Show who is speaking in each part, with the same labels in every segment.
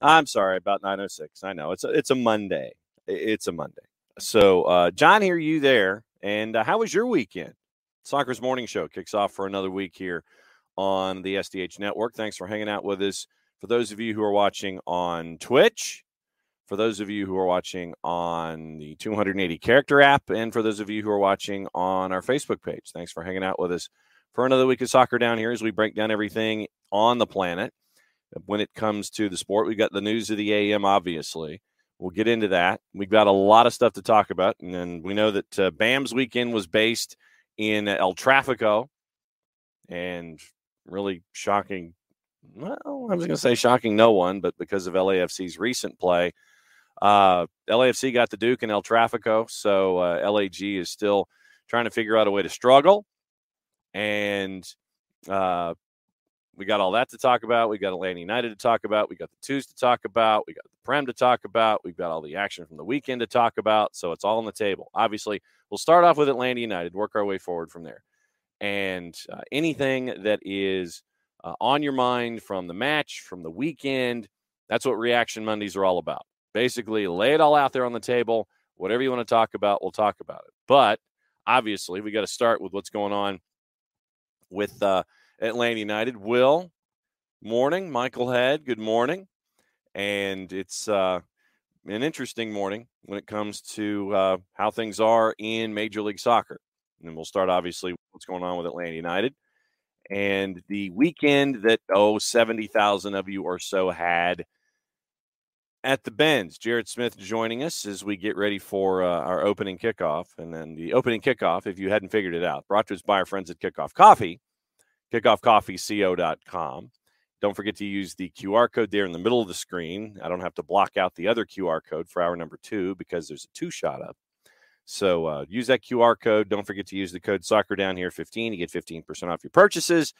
Speaker 1: I'm sorry, about 9:06. I know. It's a Monday. It's a Monday. So, John, hear you there. And how was your weekend? Soccer's Morning Show kicks off for another week here on the SDH Network. Thanks for hanging out with us. For those of you who are watching on Twitch, for those of you who are watching on the 280 Character app, and for those of you who are watching on our Facebook page, thanks for hanging out with us for another week of soccer down here as we break down everything on the planet. When it comes to the sport, we've got the news of the AM, obviously. We'll get into that. We've got a lot of stuff to talk about, and then we know that BAM's weekend was based in El Tráfico, and really shocking. Well, I was going to say shocking no one, but because of LAFC's recent play, LAFC got the Duke in El Tráfico, so LAG is still trying to figure out a way to struggle, and we got all that to talk about. We got Atlanta United to talk about. We got the twos to talk about. We got the Prem to talk about. We've got all the action from the weekend to talk about. So it's all on the table. Obviously, we'll start off with Atlanta United, work our way forward from there. And anything that is on your mind from the match, from the weekend, that's what Reaction Mondays are all about. Basically, lay it all out there on the table. Whatever you want to talk about, we'll talk about it. But obviously, we got to start with what's going on with Atlanta United. Will, morning. Michael Head, good morning. And it's an interesting morning when it comes to how things are in Major League Soccer. And we'll start, obviously, with what's going on with Atlanta United. And the weekend that, 70,000 of you or so had at the Benz. Jarrett Smith joining us as we get ready for our opening kickoff. And then the opening kickoff, if you hadn't figured it out, brought to us by our friends at Kickoff Coffee. kickoffcoffeeco.com. Don't forget to use the QR code there in the middle of the screen. I don't have to block out the other QR code for hour number 2 because there's a 2-shot up. So use that QR code. Don't forget to use the code SoccerDownHere15 to get 15% off your purchases.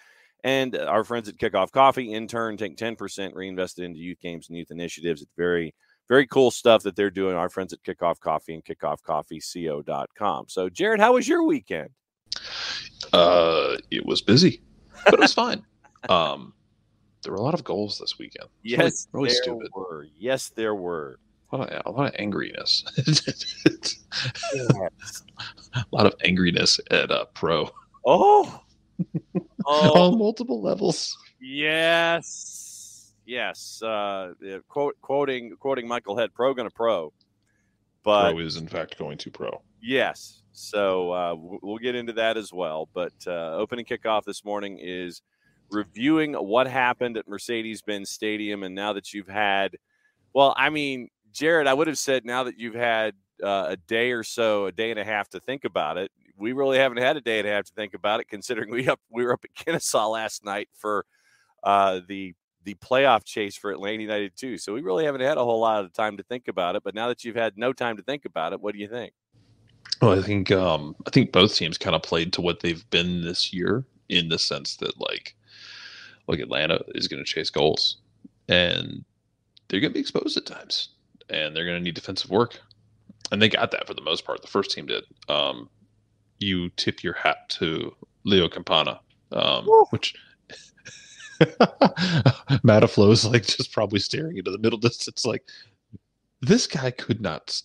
Speaker 1: And our friends at Kickoff Coffee, in turn, take 10% reinvested into youth games and youth initiatives. It's very, very cool stuff that they're doing. Our friends at Kickoff Coffee and kickoffcoffeeco.com. So, Jarrett, how was your weekend?
Speaker 2: It was busy, but it was fine. There were a lot of goals this weekend.
Speaker 1: Yes,
Speaker 2: really
Speaker 1: there
Speaker 2: stupid.
Speaker 1: were. Yes, there were.
Speaker 2: A lot of angriness.
Speaker 1: Yes.
Speaker 2: A lot of angriness at Pro.
Speaker 1: Oh.
Speaker 2: On multiple levels.
Speaker 1: Yes. Quoting Michael Head, Pro gonna Pro. But
Speaker 2: Pro is, in fact, going to Pro.
Speaker 1: Yes. So we'll get into that as well. But opening kickoff this morning is reviewing what happened at Mercedes-Benz Stadium. And now that you've had, Jared, I would have said now that you've had a day or so, a day and a half to think about it. We really haven't had a day and a half to think about it, considering we were up at Kennesaw last night for the playoff chase for Atlanta United too. So we really haven't had a whole lot of time to think about it. But now that you've had no time to think about it, what do you think?
Speaker 2: Well, I think both teams kind of played to what they've been this year, in the sense that like Atlanta is going to chase goals, and they're going to be exposed at times, and they're going to need defensive work, and they got that for the most part. The first team did. You tip your hat to Leo Campana, which Mataflo's like just probably staring into the middle distance, like, this guy could not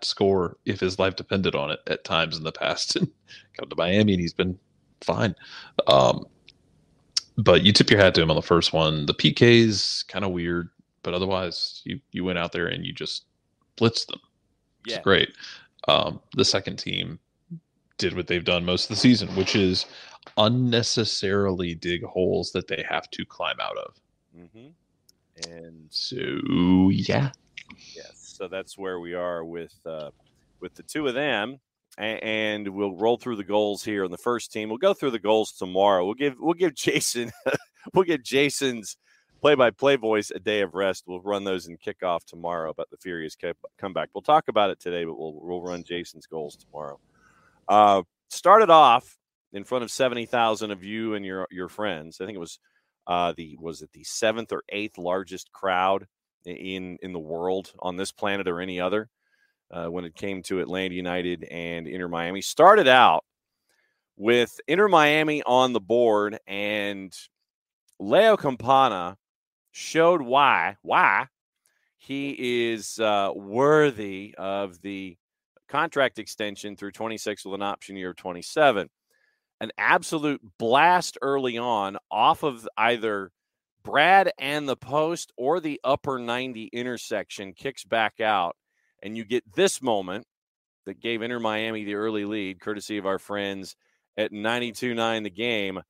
Speaker 2: score if his life depended on it at times in the past, and come to Miami and he's been fine. But you tip your hat to him on the first one. The PK's kind of weird, but otherwise you went out there and you just blitzed them. It's great. The second team did what they've done most of the season, which is unnecessarily dig holes that they have to climb out of.
Speaker 1: Mm-hmm. And
Speaker 2: so, yeah.
Speaker 1: Yes, so that's where we are with the two of them, and we'll roll through the goals here in the first team. We'll go through the goals tomorrow. We'll give Jason Jason's play-by-play voice a day of rest. We'll run those in kickoff tomorrow about the furious comeback. We'll talk about it today, but we'll run Jason's goals tomorrow. Started off in front of 70,000 of you and your friends. I think it was the 7th or 8th largest crowd in the world on this planet or any other when it came to Atlanta United and Inter Miami. Started out with Inter Miami on the board, and Leo Campana showed why he is worthy of the contract extension through 26 with an option year of 27. An absolute blast early on off of either Brad and the post or the upper 90 intersection, kicks back out, and you get this moment that gave Inter Miami the early lead, courtesy of our friends at 92.9 The Game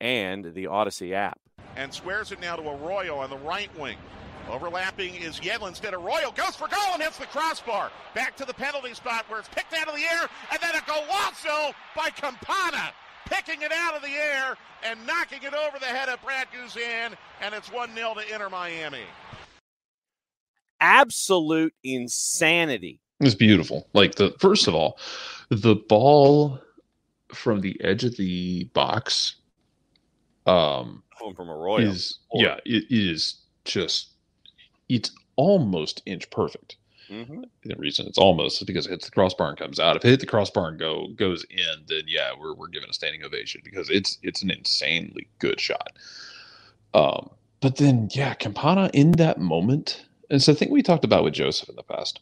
Speaker 1: and the Odyssey app.
Speaker 3: And squares it now to Arroyo on the right wing. Overlapping is Yedlin instead of Arroyo. Goes for goal and hits the crossbar. Back to the penalty spot where it's picked out of the air, and then a golazo by Campana, picking it out of the air and knocking it over the head of Brad Guzan, and it's 1-0 to Inter Miami.
Speaker 1: Absolute insanity.
Speaker 2: It's beautiful. Like, first of all, the ball from the edge of the box
Speaker 1: from Arroyo
Speaker 2: it is just, it's almost inch perfect.
Speaker 1: Mm-hmm.
Speaker 2: The reason it's almost is because it hits the crossbar and comes out. If it hit the crossbar and goes in, then yeah, we're giving a standing ovation because it's an insanely good shot. But then yeah, Campana in that moment, and so I think we talked about with Joseph in the past,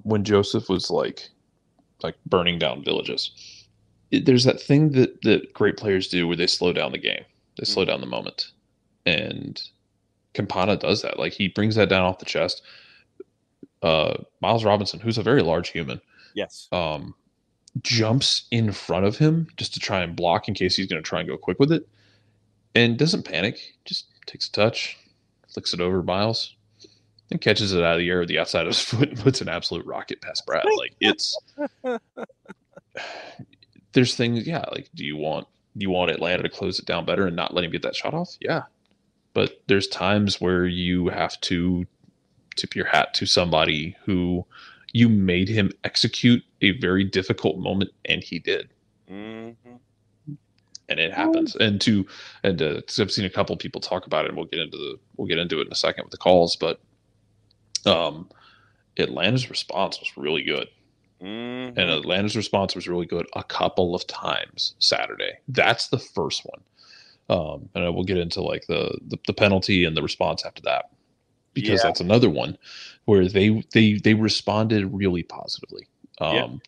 Speaker 2: when Joseph was like burning down villages. There's that thing that great players do where they slow down the game, they slow down the moment, and Campana does that. Like, he brings that down off the chest. Miles Robinson, who's a very large human,
Speaker 1: yes,
Speaker 2: jumps in front of him just to try and block in case he's going to try and go quick with it, and doesn't panic. Just takes a touch, flicks it over Miles, and catches it out of the air with the outside of his foot and puts an absolute rocket past Brad. Like, it's there's things, yeah. Like, do you want Atlanta to close it down better and not let him get that shot off? Yeah, but there's times where you have to tip your hat to somebody who you made him execute a very difficult moment, and he did.
Speaker 1: Mm-hmm.
Speaker 2: And it happens. And I've seen a couple people talk about it, and we'll get into it in a second with the calls, but Atlanta's response was really good.
Speaker 1: Mm-hmm.
Speaker 2: And Atlanta's response was really good a couple of times Saturday. That's the first one. And we'll get into like the penalty and the response after that, because that's another one where they responded really positively.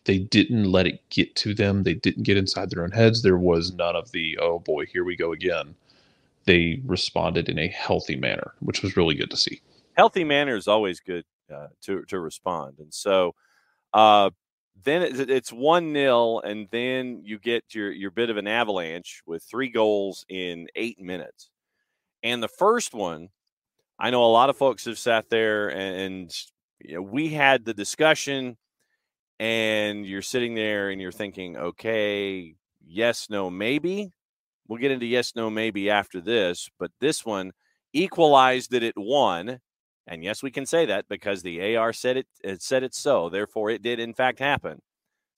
Speaker 2: They didn't let it get to them. They didn't get inside their own heads. There was none of the, oh boy, here we go again. They responded in a healthy manner, which was really good to see.
Speaker 1: Healthy manner is always good to respond. And so then it's 1-0, and then you get your bit of an avalanche with 3 goals in 8 minutes. And the first one, I know a lot of folks have sat there and we had the discussion, and you're sitting there and you're thinking, okay, yes, no, maybe. We'll get into yes, no, maybe after this. But this one equalized it at 1. And yes, we can say that because the AR said it so. Therefore, it did, in fact, happen.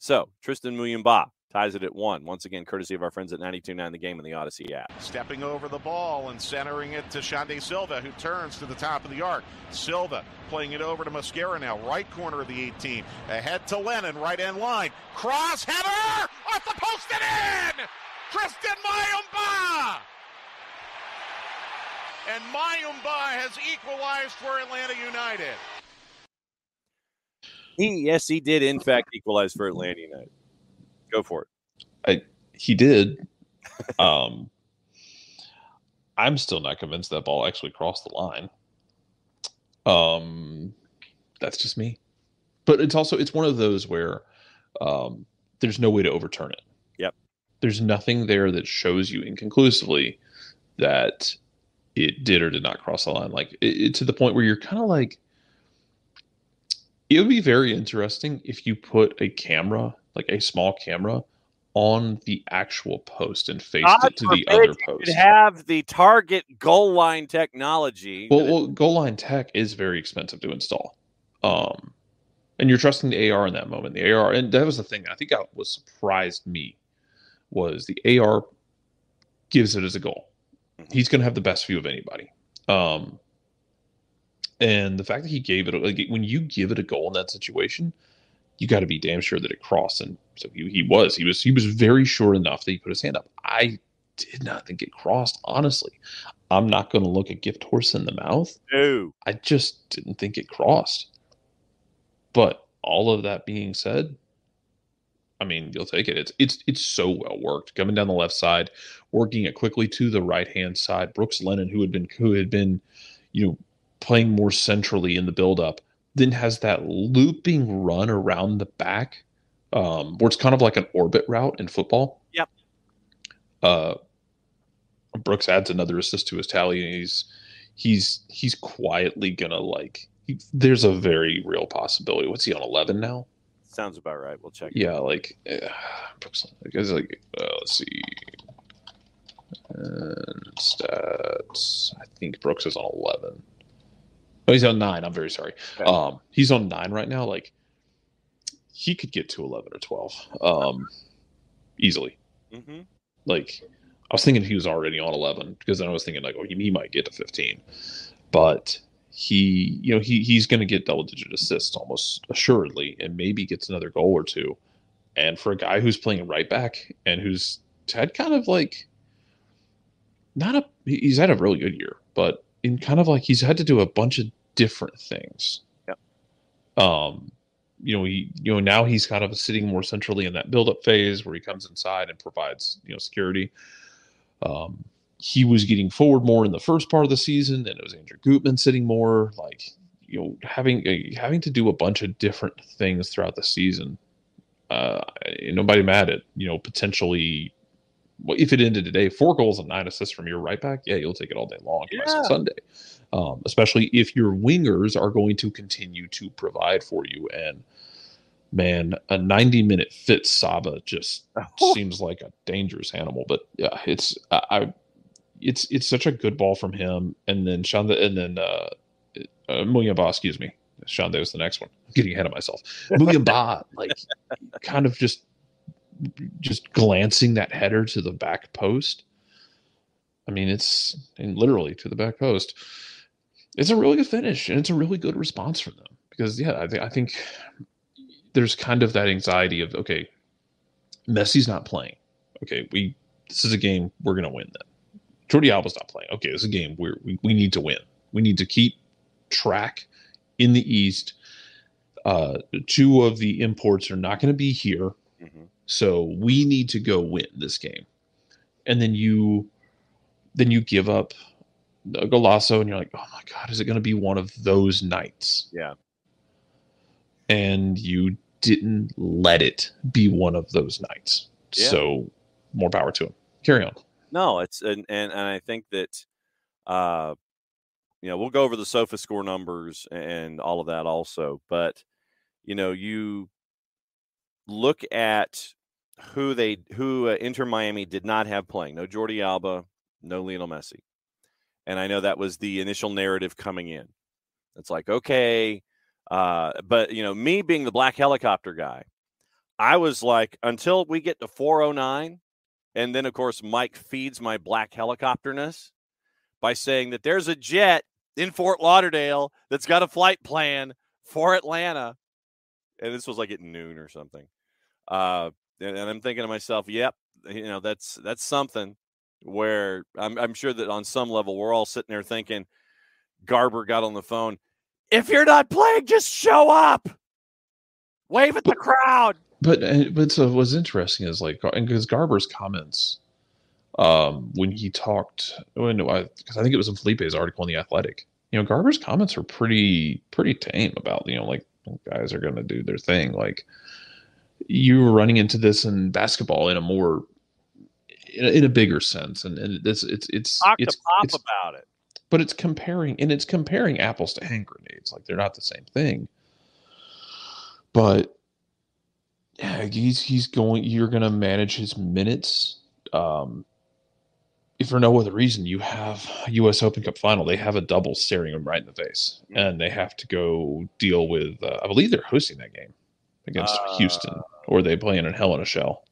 Speaker 1: So, Tristan Muyumba ties it at 1. Once again, courtesy of our friends at 92.9 The Game and the Odyssey app.
Speaker 3: Stepping over the ball and centering it to Xande Silva, who turns to the top of the arc. Silva playing it over to Mosquera now, right corner of the 18. Ahead to Lennon, right end line. Cross header! Off the post and in! Tristan Muyumba! And Muyumba has equalized for Atlanta United.
Speaker 1: He did, in fact, equalize for Atlanta United. Go for
Speaker 2: it. He did. I'm still not convinced that ball actually crossed the line. That's just me. But it's one of those where there's no way to overturn it.
Speaker 1: Yep. There's
Speaker 2: nothing there that shows you inconclusively that it did or did not cross the line. Like, it to the point where you're kind of like, it would be very interesting if you put a camera, like a small camera, on the actual post and faced it to the other post.
Speaker 1: You could have the target goal line technology.
Speaker 2: Well, goal line tech is very expensive to install. And you're trusting the AR in that moment. The AR, and that was the thing I think what surprised me, was the AR gives it as a goal. He's going to have the best view of anybody. And the fact that he gave it, like, when you give it a goal in that situation, you got to be damn sure that it crossed. And so he was very sure enough that he put his hand up. I did not think it crossed, honestly. I'm not going to look a gift horse in the mouth.
Speaker 1: No.
Speaker 2: I just didn't think it crossed. But all of that being said, I mean, you'll take it. It's so well worked. Coming down the left side, working it quickly to the right hand side. Brooks Lennon, who had been, playing more centrally in the buildup, then has that looping run around the back, where it's kind of like an orbit route in football.
Speaker 1: Yep.
Speaker 2: Brooks adds another assist to his tally, and he's quietly gonna there's a very real possibility. What's he on 11 now?
Speaker 1: Sounds about right. We'll check.
Speaker 2: Yeah, Brooks. Let's see. And stats. I think Brooks is on 11. Oh, he's on 9. I'm very sorry. Okay. He's on 9 right now. He could get to 11 or 12, easily.
Speaker 1: Mm-hmm.
Speaker 2: I was thinking he was already on 11 because then I was thinking he might get to 15, but he's going to get double-digit assists almost assuredly, and maybe gets another goal or two. And for a guy who's playing right back and who's had kind of he's had a really good year, but in kind of he's had to do a bunch of different things.
Speaker 1: Yep.
Speaker 2: Now he's kind of sitting more centrally in that build-up phase where he comes inside and provides security. He was getting forward more in the first part of the season, and it was Andrew Gutman sitting more, having to do a bunch of different things throughout the season. Nobody mad at potentially. Well, if it ended today, 4 goals and 9 assists from your right back, yeah, you'll take it all day long. Yeah. Sunday, especially if your wingers are going to continue to provide for you. And man, a 90-minute fit Saba just seems like a dangerous animal. But yeah, it's such a good ball from him. And then Muyamba, excuse me. Shande was the next one. I'm getting ahead of myself. Muyamba, kind of just glancing that header to the back post. I mean, literally to the back post. It's a really good finish, and it's a really good response from them because, yeah, I think there's kind of that anxiety of, okay, Messi's not playing. Okay, this is a game we're going to win then. Jordi Alba's not playing. Okay, this is a game we need to win. We need to keep track in the East. 2 of the imports are not going to be here. Mm-hmm. So we need to go win this game. And then you give up a golazo and you're like, oh my God, is it going to be one of those nights?
Speaker 1: Yeah.
Speaker 2: And you didn't let it be one of those nights. Yeah. So more power to him. Carry on.
Speaker 1: No, and I think that we'll go over the Sofa score numbers and all of that also, but you look at who Inter Miami did not have playing. No Jordi Alba, no Lionel Messi. And I know that was the initial narrative coming in. It's like, okay, but me being the black helicopter guy, I was like, until we get to 409, and then of course Mike feeds my black helicopterness by saying that there's a jet in Fort Lauderdale that's got a flight plan for Atlanta. And this was at noon or something. And I'm thinking to myself, yep, that's something where I'm sure that on some level we're all sitting there thinking, Garber got on the phone. If you're not playing, just show up. Wave at the crowd.
Speaker 2: But so what's interesting is because Garber's comments when he talked, because I think it was in Felipe's article in The Athletic, Garber's comments were pretty tame about, guys are going to do their thing. You were running into this in basketball in a bigger sense, and it's
Speaker 1: about it.
Speaker 2: But it's comparing apples to hand grenades. They're not the same thing. But yeah, you're going to manage his minutes. If for no other reason, you have a U.S. Open Cup final. They have a double staring him right in the face, and they have to go deal with. I believe they're hosting that game against Houston, or they play in Hell in a Shell.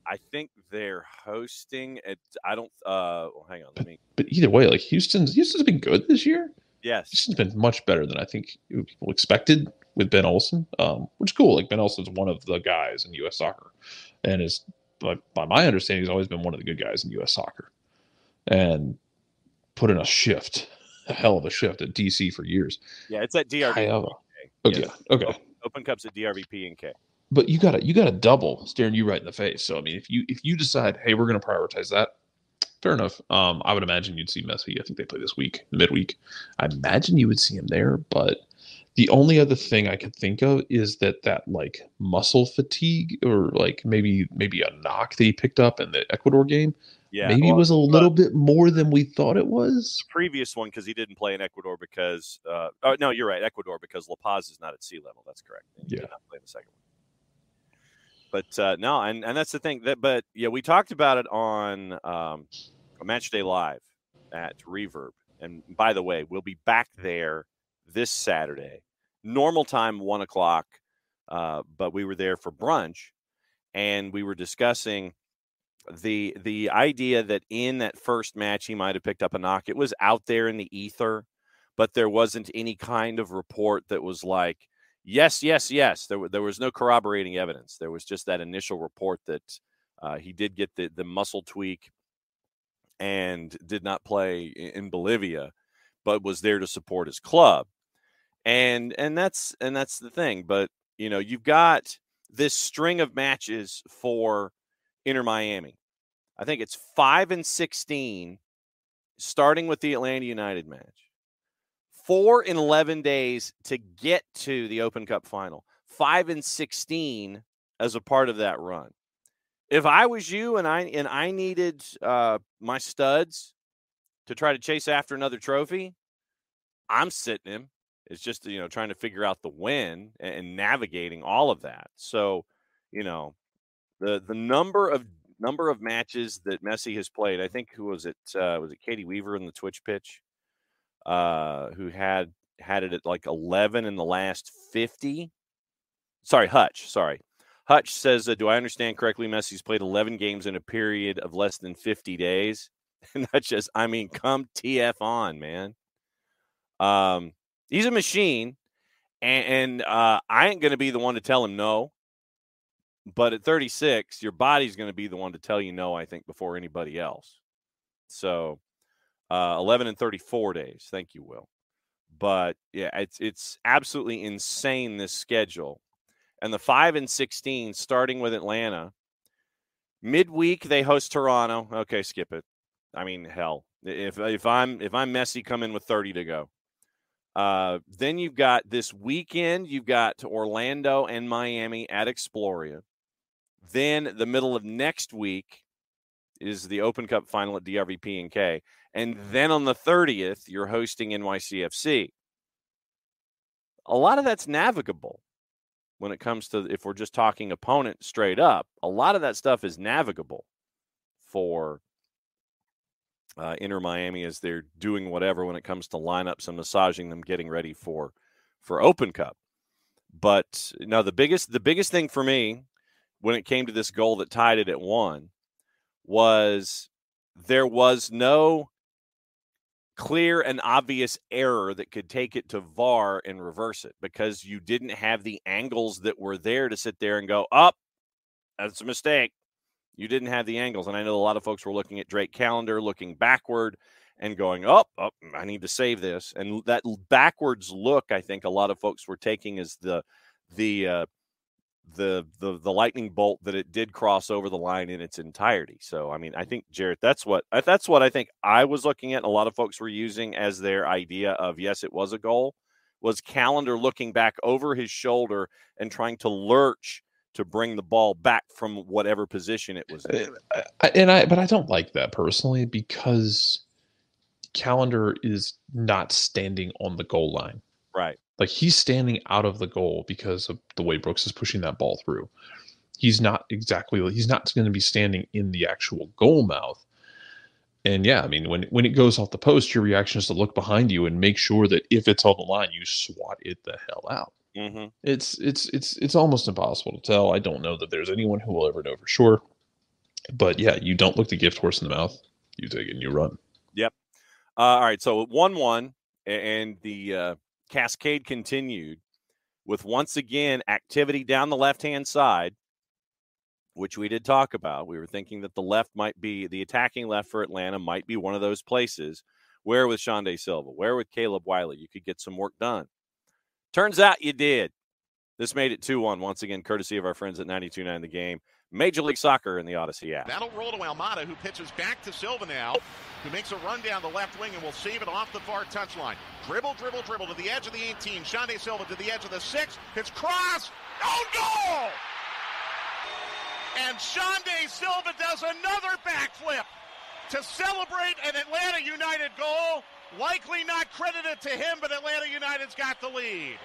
Speaker 1: I think they're hosting it. I don't. Hang on.
Speaker 2: But either way, Houston's been good this year.
Speaker 1: Yes,
Speaker 2: Houston's been much better than I think people expected with Ben Olsen, which is cool. Ben Olsen's one of the guys in U.S. soccer, and by my understanding, he's always been one of the good guys in U.S. soccer. And put in a hell of a shift at DC for years.
Speaker 1: Yeah, it's at DRVP.
Speaker 2: Okay, yes. Okay.
Speaker 1: Open Cup's at DRVP and K.
Speaker 2: But you got a double staring you right in the face. So I mean, if you decide, hey, we're going to prioritize that, fair enough. I would imagine you'd see Messi. I think they play this week, midweek. I imagine you would see him there. But the only other thing I could think of is that like muscle fatigue or like maybe a knock that he picked up in the Ecuador game. Yeah, maybe it was a little bit more than we thought it was.
Speaker 1: The previous one, because he didn't play in Ecuador because no, you're right, Ecuador, because La Paz is not at sea level. That's correct. He did not play in the second one. But no, and that's the thing. But yeah, we talked about it on Match Day Live at Reverb. And by the way, we'll be back there this Saturday, normal time, 1:00. But we were there for brunch, and we were discussing the idea that in that first match he might have picked up a knock. It was out there in the ether, but there wasn't any kind of report that was like, yes. There was no corroborating evidence. There was just that initial report that he did get the muscle tweak and did not play in Bolivia, but was there to support his club. And that's the thing. But you've got this string of matches for Inter Miami. I think it's 5-16, starting with the Atlanta United match. 4 in 11 days to get to the Open Cup final. 5-16 as a part of that run. If I was you and I needed my studs to try to chase after another trophy, I'm sitting him. It's just trying to figure out the win and navigating all of that. So, the number of matches that Messi has played, I think, who was it? Was it Katie Weaver in the Twitch pitch? Who had it at like 11 in the last 50? Hutch. Hutch says, do I understand correctly? Messi's played 11 games in a period of less than 50 days. And that's just, come TF on, man. He's a machine, and I ain't going to be the one to tell him no. But at 36, your body's going to be the one to tell you no, I think, before anybody else. So 11 and 34 days. Thank you, Will. But, yeah, it's absolutely insane, this schedule. And the 5-16, starting with Atlanta. Midweek, they host Toronto. Okay, skip it. Hell. If I'm Messi, come in with 30 to go. Then you've got this weekend, you've got Orlando and Miami at Exploria. Then the middle of next week is the Open Cup final at DRVP and K. And then on the 30th, you're hosting NYCFC. A lot of that's navigable when it comes to, if we're just talking opponent straight up. A lot of that stuff is navigable for Inter Miami as they're doing whatever when it comes to lineups and massaging them, getting ready for Open Cup. But no, the biggest thing for me when it came to this goal that tied it at 1 was there was no clear and obvious error that could take it to VAR and reverse it, because you didn't have the angles that were there to sit there and go, that's a mistake. You didn't have the angles. And I know a lot of folks were looking at Drake Calendar, looking backward and going, I need to save this. And that backwards look, I think a lot of folks were taking as the lightning bolt that it did cross over the line in its entirety. So, I think, Jarrett, that's what I think I was looking at, and a lot of folks were using as their idea of, yes, it was a goal, was Calendar looking back over his shoulder and trying to lurch to bring the ball back from whatever position it was in.
Speaker 2: But I don't like that personally, because Calendar is not standing on the goal line.
Speaker 1: Right.
Speaker 2: Like, he's standing out of the goal because of the way Brooks is pushing that ball through. He's not going to be standing in the actual goal mouth. And yeah, when it goes off the post, your reaction is to look behind you and make sure that if it's on the line, you swat it the hell out.
Speaker 1: Mm-hmm.
Speaker 2: It's almost impossible to tell. I don't know that there's anyone who will ever know for sure. But yeah, you don't look the gift horse in the mouth. You take it and you run.
Speaker 1: Yep. All right, so 1-1, and the cascade continued with, once again, activity down the left-hand side, which we did talk about. We were thinking that the left might be, the attacking left for Atlanta might be one of those places Where with Shondae Silva? Where with Caleb Wiley? You could get some work done. Turns out you did. This made it 2-1, once again, courtesy of our friends at 92.9 The Game. Major League Soccer in the Odyssey app.
Speaker 3: That'll roll to Almada, who pitches back to Silva now, who makes a run down the left wing and will save it off the far touchline. Dribble to the edge of the 18. Shondae Silva to the edge of the 6. It's cross. Oh, goal! And Shondae Silva does another backflip to celebrate an Atlanta United goal. Likely not credited to him, but Atlanta United's got the lead.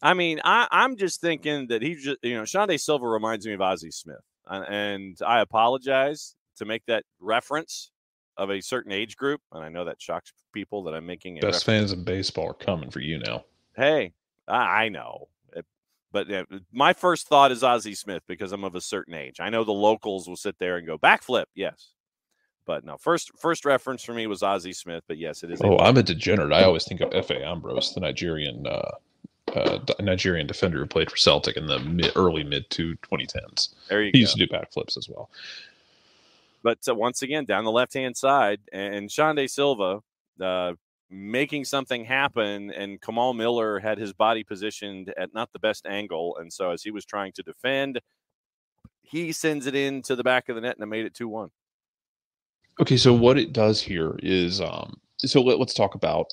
Speaker 1: I mean, I'm just thinking that he's just, Shondae Silva reminds me of Ozzie Smith. And I apologize to make that reference of a certain age group. And I know that shocks people that I'm making a
Speaker 2: Best fans in baseball are coming for you now.
Speaker 1: Hey, I know. But my first thought is Ozzie Smith because I'm of a certain age. I know the locals will sit there and go, backflip, yes. But no, first reference for me was Ozzie Smith. But yes, it is.
Speaker 2: Oh, I'm a degenerate. I always think of F.A. Ambrose, the Nigerian defender who played for Celtic in the early mid 2010s.
Speaker 1: There you
Speaker 2: he
Speaker 1: go.
Speaker 2: used to do backflips as well.
Speaker 1: But once again, down the left-hand side, and Shondae Silva making something happen, and Kamal Miller had his body positioned at not the best angle, and so as he was trying to defend, he sends it into the back of the net, and it made it 2-1.
Speaker 2: Okay, so what it does here is, let's talk about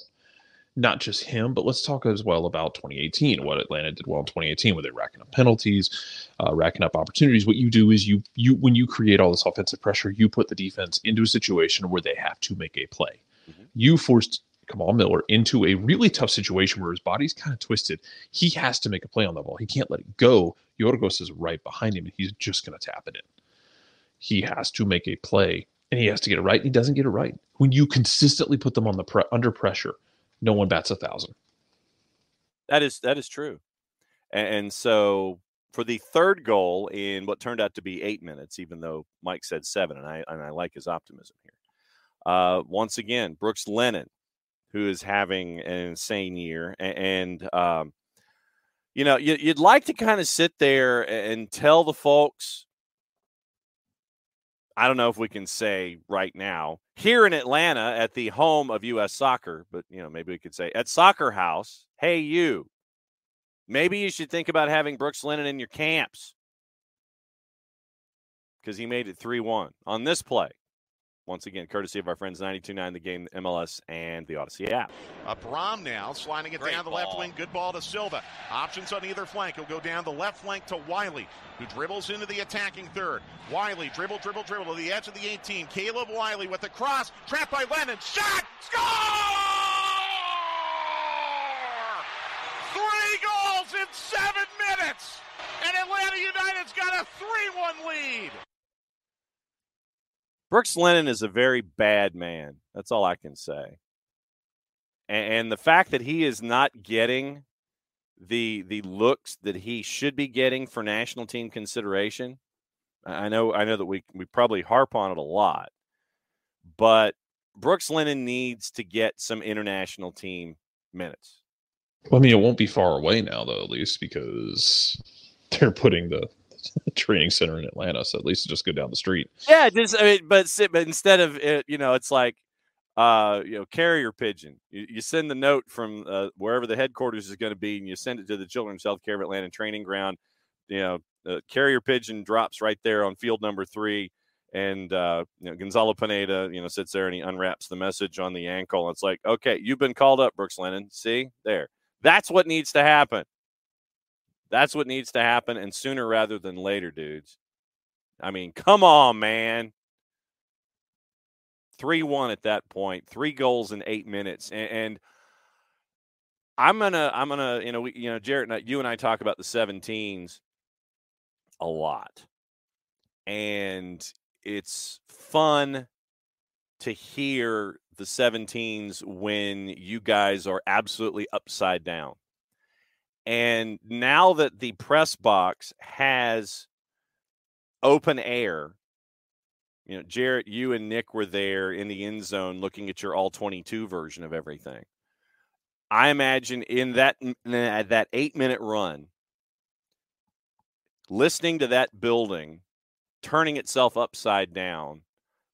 Speaker 2: not just him, but let's talk as well about 2018, what Atlanta did well in 2018, where they're racking up penalties, racking up opportunities. What you do is you when you create all this offensive pressure, you put the defense into a situation where they have to make a play. Mm-hmm. You forced Kamal Miller into a really tough situation where his body's kind of twisted. He has to make a play on the ball. He can't let it go. Yorgos is right behind him, and he's just going to tap it in. He has to make a play, and he has to get it right, and he doesn't get it right. When you consistently put them on under pressure, no one bats 1,000.
Speaker 1: That is true. And so for the third goal in what turned out to be 8 minutes, even though Mike said 7, and I like his optimism here. Once again, Brooks Lennon, who is having an insane year. And you'd like to kind of sit there and tell the folks, I don't know if we can say right now, here in Atlanta at the home of U.S. Soccer, but, maybe we could say at Soccer House, hey, you, maybe you should think about having Brooks Lennon in your camps because he made it 3-1 on this play. Once again, courtesy of our friends 92.9 The Game, MLS, and the Odyssey app.
Speaker 3: Brahm now sliding it down the left wing. Good ball to Silva. Options on either flank. He'll go down the left flank to Wiley, who dribbles into the attacking third. Wiley, dribble to the edge of the 18. Caleb Wiley with the cross. Trapped by Lennon. Shot! Score! 3 goals in 7 minutes! And Atlanta United's got a 3-1 lead.
Speaker 1: Brooks Lennon is a very bad man. That's all I can say. And the fact that he is not getting the looks that he should be getting for national team consideration, I know that we probably harp on it a lot, but Brooks Lennon needs to get some international team minutes.
Speaker 2: Well, I mean, it won't be far away now, though, at least because they're putting the training center in Atlanta, so at least just go down the street.
Speaker 1: Yeah, but instead of it, it's like carrier pigeon. You send the note from wherever the headquarters is going to be, and you send it to the Children's Healthcare of Atlanta training ground. The carrier pigeon drops right there on field number 3, and Gonzalo Pineda, sits there and he unwraps the message on the ankle. It's like, okay, you've been called up, Brooks Lennon. See there, that's what needs to happen. That's what needs to happen, and sooner rather than later, dudes. I mean, come on, man. 3-1 at that point, 3 goals in 8 minutes, and I'm gonna, Jarrett, you and I talk about the 17s a lot, and it's fun to hear the 17s when you guys are absolutely upside down. And now that the press box has open air, Jarrett, you and Nick were there in the end zone looking at your all-22 version of everything. I imagine in that 8-minute run, listening to that building turning itself upside down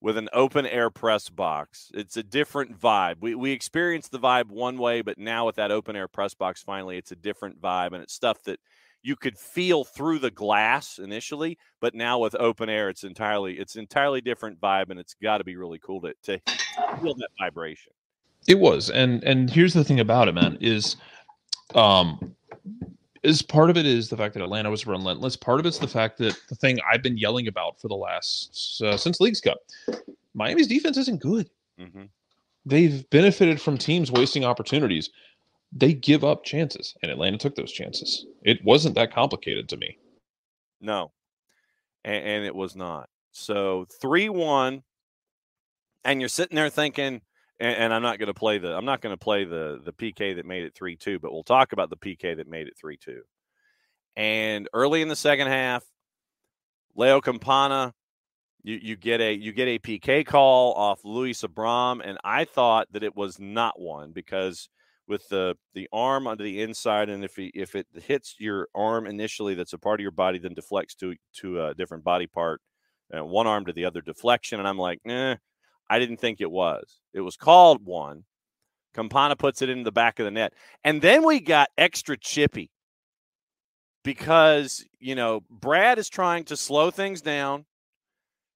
Speaker 1: with an open air press box. It's a different vibe. We experienced the vibe one way, but now with that open air press box, finally, it's a different vibe, and it's stuff that you could feel through the glass initially, but now with open air, it's entirely different vibe, and it's got to be really cool to feel that vibration.
Speaker 2: It was, and here's the thing about it, man, is part of it is the fact that Atlanta was relentless. Part of it's the fact that the thing I've been yelling about for the last since Leagues Cup, Miami's defense isn't good.
Speaker 1: Mm-hmm.
Speaker 2: They've benefited from teams wasting opportunities. They give up chances, and Atlanta took those chances. It wasn't that complicated to me.
Speaker 1: No, and it was not. So 3-1, and you're sitting there thinking, and I'm not going to play the PK that made it 3-2, but we'll talk about the PK that made it 3-2. And early in the second half, Leo Campana, you get a PK call off Luis Abram, and I thought that it was not one because with the arm onto the inside, and if it hits your arm initially, that's a part of your body, then deflects to a different body part, one arm to the other deflection, and I'm like, I didn't think it was. It was called one. Campana puts it in the back of the net. And then we got extra chippy because, Brad is trying to slow things down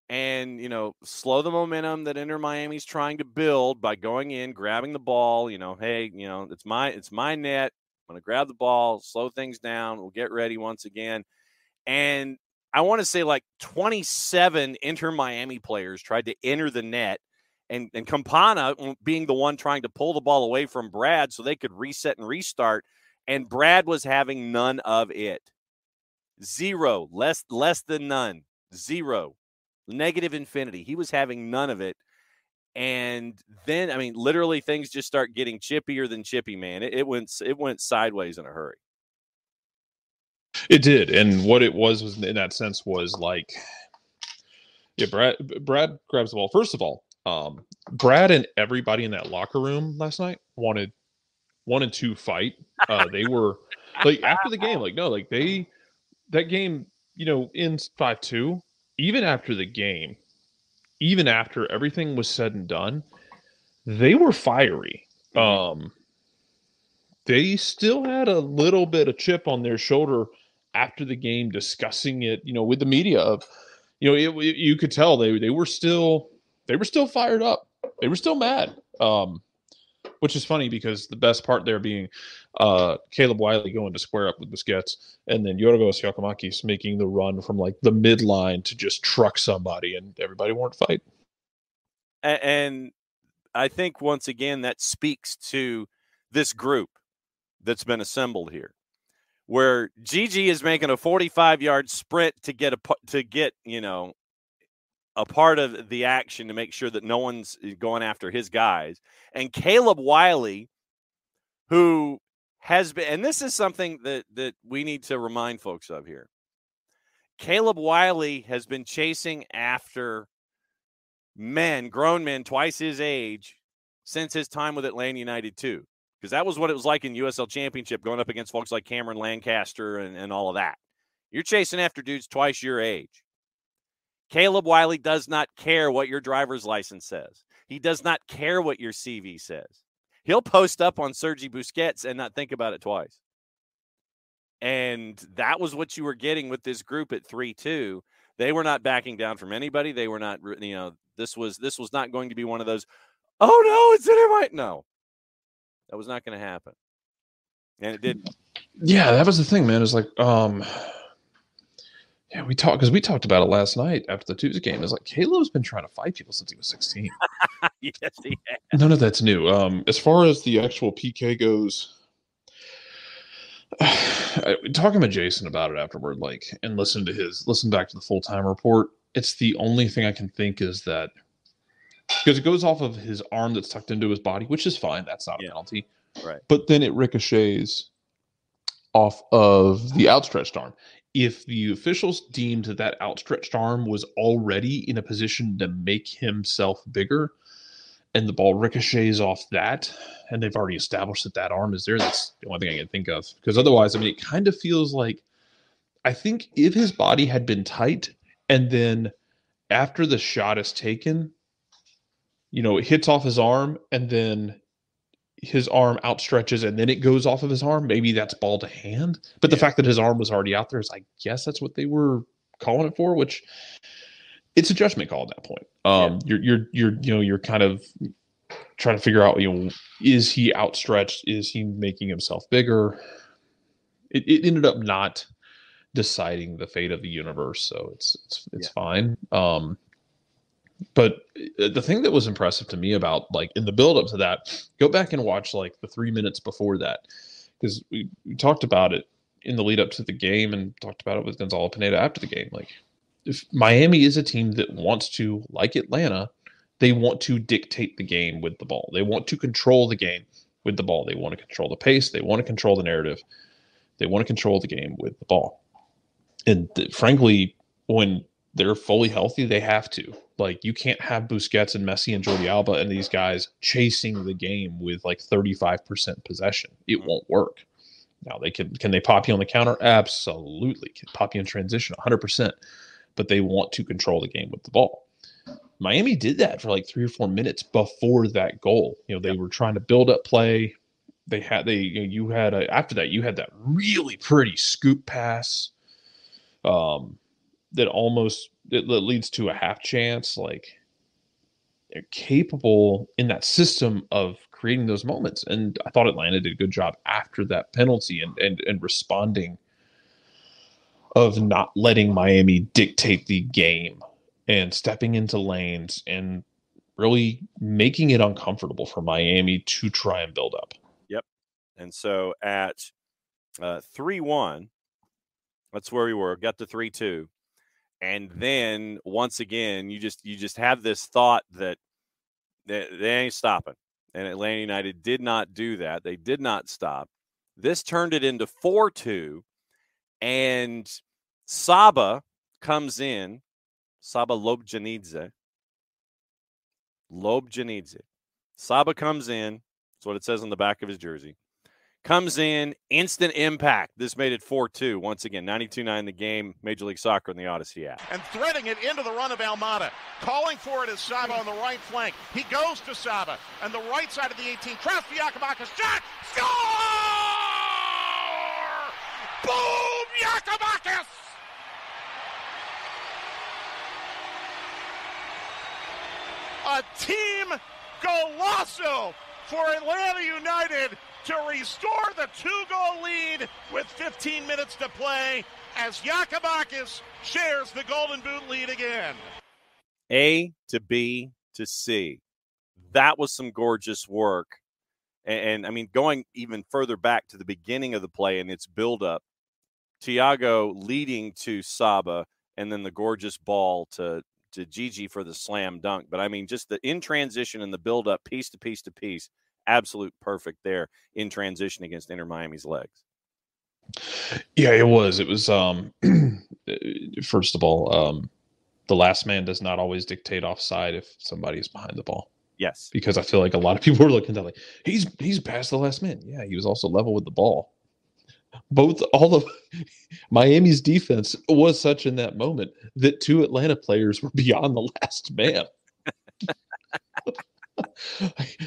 Speaker 1: and, slow the momentum that Inter Miami's trying to build by going in, grabbing the ball, hey, it's my net. I'm going to grab the ball, slow things down. We'll get ready once again. And I want to say like 27 Inter Miami players tried to enter the net, and Campana being the one trying to pull the ball away from Brad so they could reset and restart, and Brad was having none of it. Zero, less than none, zero, negative infinity. He was having none of it. And then, literally things just start getting chippier than chippy, man. It went sideways in a hurry.
Speaker 2: It did, and what it was in that sense was like, Brad grabs the ball. First of all, Brad and everybody in that locker room last night wanted to fight. They were like after the game, that game, ends 5-2. Even after the game, even after everything was said and done, they were fiery. They still had a little bit of chip on their shoulder after the game, discussing it, with the media. Of, you could tell they were still fired up. They were still mad, which is funny because the best part there being Caleb Wiley going to square up with Busquets, and then Yorgos Yakimakis making the run from like the midline to just truck somebody, and everybody wanted to fight.
Speaker 1: And I think once again that speaks to this group that's been assembled here, where Gigi is making a 45-yard sprint to get a part of the action to make sure that no one's going after his guys. And Caleb Wiley, who has been, and this is something that we need to remind folks of here. Caleb Wiley has been chasing after grown men twice his age since his time with Atlanta United too. Because that was what it was like in USL Championship, going up against folks like Cameron Lancaster and all of that. You're chasing after dudes twice your age. Caleb Wiley does not care what your driver's license says. He does not care what your CV says. He'll post up on Sergi Busquets and not think about it twice. And that was what you were getting with this group at 3-2. They were not backing down from anybody. They were not, this was not going to be one of those, oh no, it's Inter Miami. No. That was not going to happen. And it didn't.
Speaker 2: Yeah, that was the thing, man. It's like, we talked about it last night after the Tuesday game. It's like Caleb's been trying to fight people since he was 16.
Speaker 1: Yes, he has. None
Speaker 2: of that's new. As far as the actual PK goes, talking to Jason about it afterward, and listen back to the full-time report. It's the only thing I can think is that, because it goes off of his arm that's tucked into his body, which is fine. That's not a penalty.
Speaker 1: Right.
Speaker 2: But then it ricochets off of the outstretched arm. If the officials deemed that outstretched arm was already in a position to make himself bigger, and the ball ricochets off that, and they've already established that arm is there, that's the only thing I can think of. Because otherwise, it kind of feels like, I think if his body had been tight, and then after the shot is taken, it hits off his arm and then his arm outstretches and then it goes off of his arm. Maybe that's ball to hand. But the fact that his arm was already out there is, I guess that's what they were calling it for, which it's a judgment call at that point. You're kind of trying to figure out, is he outstretched? Is he making himself bigger? It ended up not deciding the fate of the universe, so it's fine. But the thing that was impressive to me about, like, in the build up to that, go back and watch like the 3 minutes before that, because we talked about it in the lead up to the game and talked about it with Gonzalo Pineda after the game. Like, if Miami is a team that wants to, like Atlanta, they want to dictate the game with the ball. They want to control the game with the ball. They want to control the pace. They want to control the narrative. They want to control the game with the ball. And frankly, when they're fully healthy, they have to. Like, you can't have Busquets and Messi and Jordi Alba and these guys chasing the game with like 35% possession. It won't work. Now, can they pop you on the counter? Absolutely. Can pop you in transition 100%. But they want to control the game with the ball. Miami did that for like 3 or 4 minutes before that goal. They were trying to build up play. After that, you had that really pretty scoop pass that leads to a half chance. Like, they're capable in that system of creating those moments. And I thought Atlanta did a good job after that penalty and responding, of not letting Miami dictate the game and stepping into lanes and really making it uncomfortable for Miami to try and build up.
Speaker 1: Yep. And so at 3-1, that's where we were, got to 3-2. And then once again, you just have this thought that they ain't stopping. And Atlanta United did not do that. They did not stop. This turned it into 4-2. And Saba comes in, Saba Lobjanidze. Saba comes in, that's what it says on the back of his jersey. Comes in, instant impact. This made it 4-2. Once again, 92-9 the game, Major League Soccer in the Odyssey app.
Speaker 3: And threading it into the run of Almada. Calling for it is Saba on the right flank. He goes to Saba. And the right side of the 18. Cross for Yakabakis. Shot! Score! Boom! Yakabakis! A team golazo for Atlanta United to restore the 2-goal lead with 15 minutes to play as Yakabakis shares the Golden Boot lead again.
Speaker 1: A to B to C. That was some gorgeous work. And I mean, going even further back to the beginning of the play and its buildup, Thiago leading to Saba, and then the gorgeous ball to Gigi for the slam dunk. But I mean, just the in transition and the buildup, piece to piece to piece, absolute perfect there in transition against Inter Miami's legs.
Speaker 2: Yeah, it was. It was, first of all, the last man does not always dictate offside if somebody is behind the ball.
Speaker 1: Yes.
Speaker 2: Because I feel like a lot of people are looking at like, he's past the last man. Yeah, he was also level with the ball. All of Miami's defense was such in that moment that 2 Atlanta players were beyond the last man.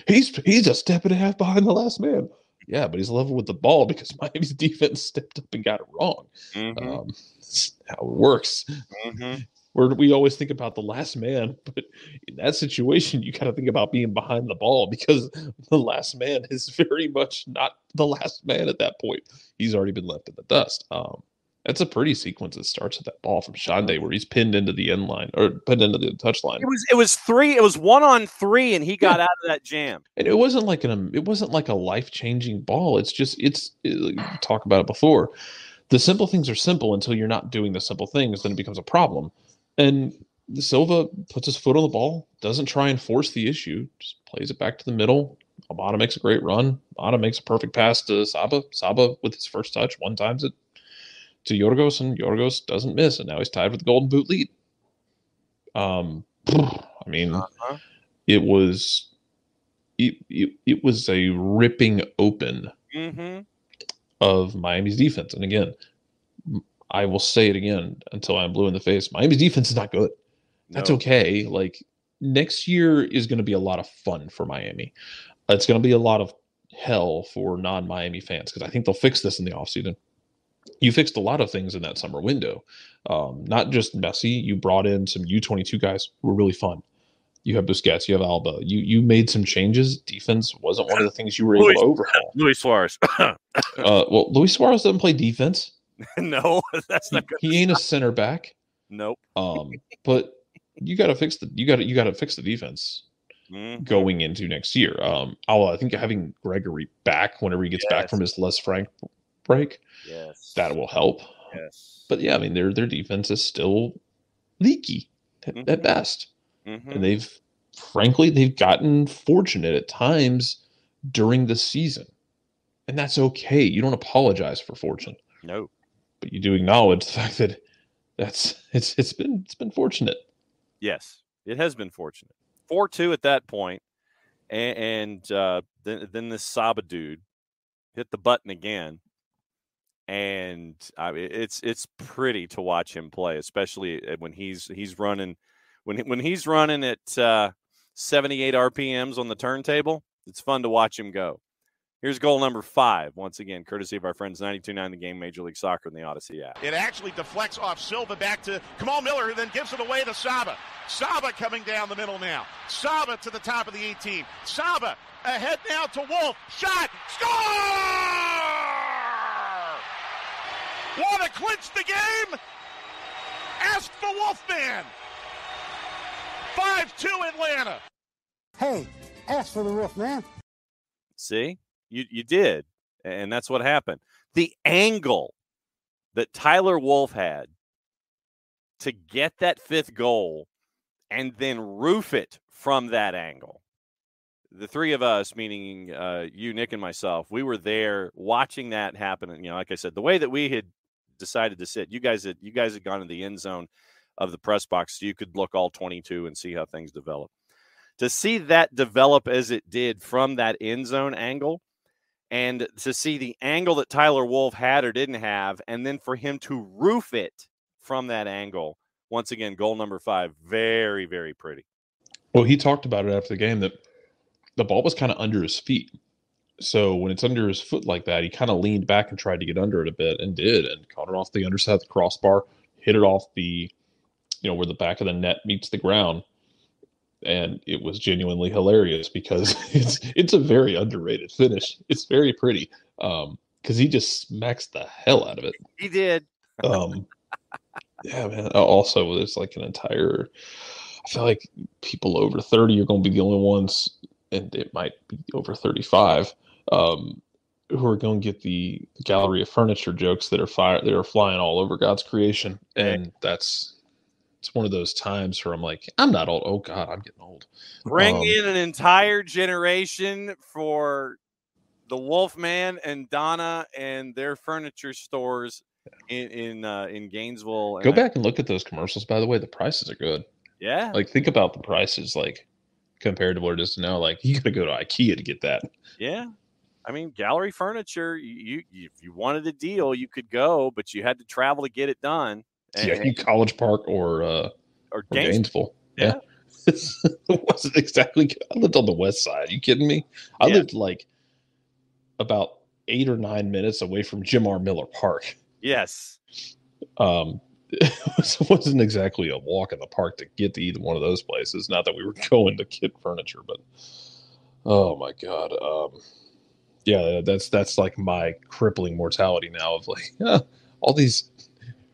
Speaker 2: he's a step and a half behind the last man. Yeah, but he's level with the ball because Miami's defense stepped up and got it wrong.
Speaker 1: Mm-hmm.
Speaker 2: That's how it works.
Speaker 1: Mm-hmm.
Speaker 2: We always think about the last man, but in that situation, you got to think about being behind the ball because the last man is very much not the last man at that point. He's already been left in the dust. That's a pretty sequence that starts with that ball from Shande where he's pinned into the end line or pinned into the touch line.
Speaker 1: It was 1-on-3 and he got out of that jam.
Speaker 2: And it wasn't like a life-changing ball. It's talk about it before. The simple things are simple until you're not doing the simple things, then it becomes a problem. And Silva puts his foot on the ball, doesn't try and force the issue, just plays it back to the middle. Almada makes a great run. Almada makes a perfect pass to Saba. Saba, with his first touch, one-times it to Yorgos, and Yorgos doesn't miss, and now he's tied with the Golden Boot lead. I mean, it was a ripping open of Miami's defense. And again, I will say it again until I'm blue in the face. Miami's defense is not good. That's okay. Like, next year is going to be a lot of fun for Miami. It's going to be a lot of hell for non-Miami fans because I think they'll fix this in the offseason. You fixed a lot of things in that summer window. Not just Messi. You brought in some U22 guys who were really fun. You have Busquets. You have Alba. You made some changes. Defense wasn't one of the things you were able to overhaul.
Speaker 1: Luis Suarez.
Speaker 2: Well, Luis Suarez doesn't play defense.
Speaker 1: No, that's not good.
Speaker 2: He ain't a center back.
Speaker 1: Nope.
Speaker 2: But you got to fix the defense going into next year. I think having Gregory back whenever he gets back from his Les Frank break, that will help.
Speaker 1: Yes.
Speaker 2: But yeah, I mean their defense is still leaky at best. And they've gotten fortunate at times during the season. And that's okay. You don't apologize for fortune.
Speaker 1: No.
Speaker 2: But you do acknowledge the fact that it's been fortunate.
Speaker 1: Yes, it has been fortunate. 4-2 at that point, and then this Saba dude hit the button again, and it's pretty to watch him play, especially when he's running when he's running at 78 RPMs on the turntable. It's fun to watch him go. Here's goal number 5, once again, courtesy of our friends 92.9 The Game, Major League Soccer, and the Odyssey app.
Speaker 3: It actually deflects off Silva back to Kamal Miller, who then gives it away to Saba. Saba coming down the middle now. Saba to the top of the 18. Saba ahead now to Wolf. Shot. Score! Want to clinch the game? Ask the Wolfman. 5-2 Atlanta.
Speaker 4: Hey, ask for the Wolfman.
Speaker 1: See? You did, and that's what happened. The angle that Tyler Wolff had to get that 5th goal and then roof it from that angle. The three of us, meaning you, Nick, and myself, we were there watching that happen. And, like I said, the way that we had decided to sit, you guys had gone to the end zone of the press box so you could look all 22 and see how things develop. To see that develop as it did from that end zone angle, and to see the angle that Tyler Wolff had or didn't have, and then for him to roof it from that angle, once again, goal number 5, very, very pretty.
Speaker 2: Well, he talked about it after the game that the ball was kind of under his feet. So when it's under his foot like that, he kind of leaned back and tried to get under it a bit and did, and caught it off the underside of the crossbar, hit it off the, where the back of the net meets the ground. And it was genuinely hilarious because it's a very underrated finish. It's very pretty because he just smacks the hell out of it.
Speaker 1: He did.
Speaker 2: Yeah, man. Also, there's like an entire – I feel like people over 30 are going to be the only ones, and it might be over 35, who are going to get the gallery of furniture jokes that are flying all over God's creation. And it's one of those times where I'm like, I'm not old. Oh, God, I'm getting old.
Speaker 1: Bring in an entire generation for the Wolfman and Donna and their furniture stores in Gainesville.
Speaker 2: Go back and look at those commercials, by the way. The prices are good.
Speaker 1: Yeah.
Speaker 2: Like, think about the prices, like, compared to what it is now. Like, you got to go to IKEA to get that.
Speaker 1: Yeah. I mean, gallery furniture, you if you wanted a deal, you could go, but you had to travel to get it done.
Speaker 2: In College Park or Gainesville. Yeah. It wasn't exactly good. I lived on the west side. Are you kidding me? I lived like about 8 or 9 minutes away from Jim R. Miller Park.
Speaker 1: Yes.
Speaker 2: It wasn't exactly a walk in the park to get to either one of those places. Not that we were going to get furniture, but oh my God. Yeah, that's like my crippling mortality now of like all these.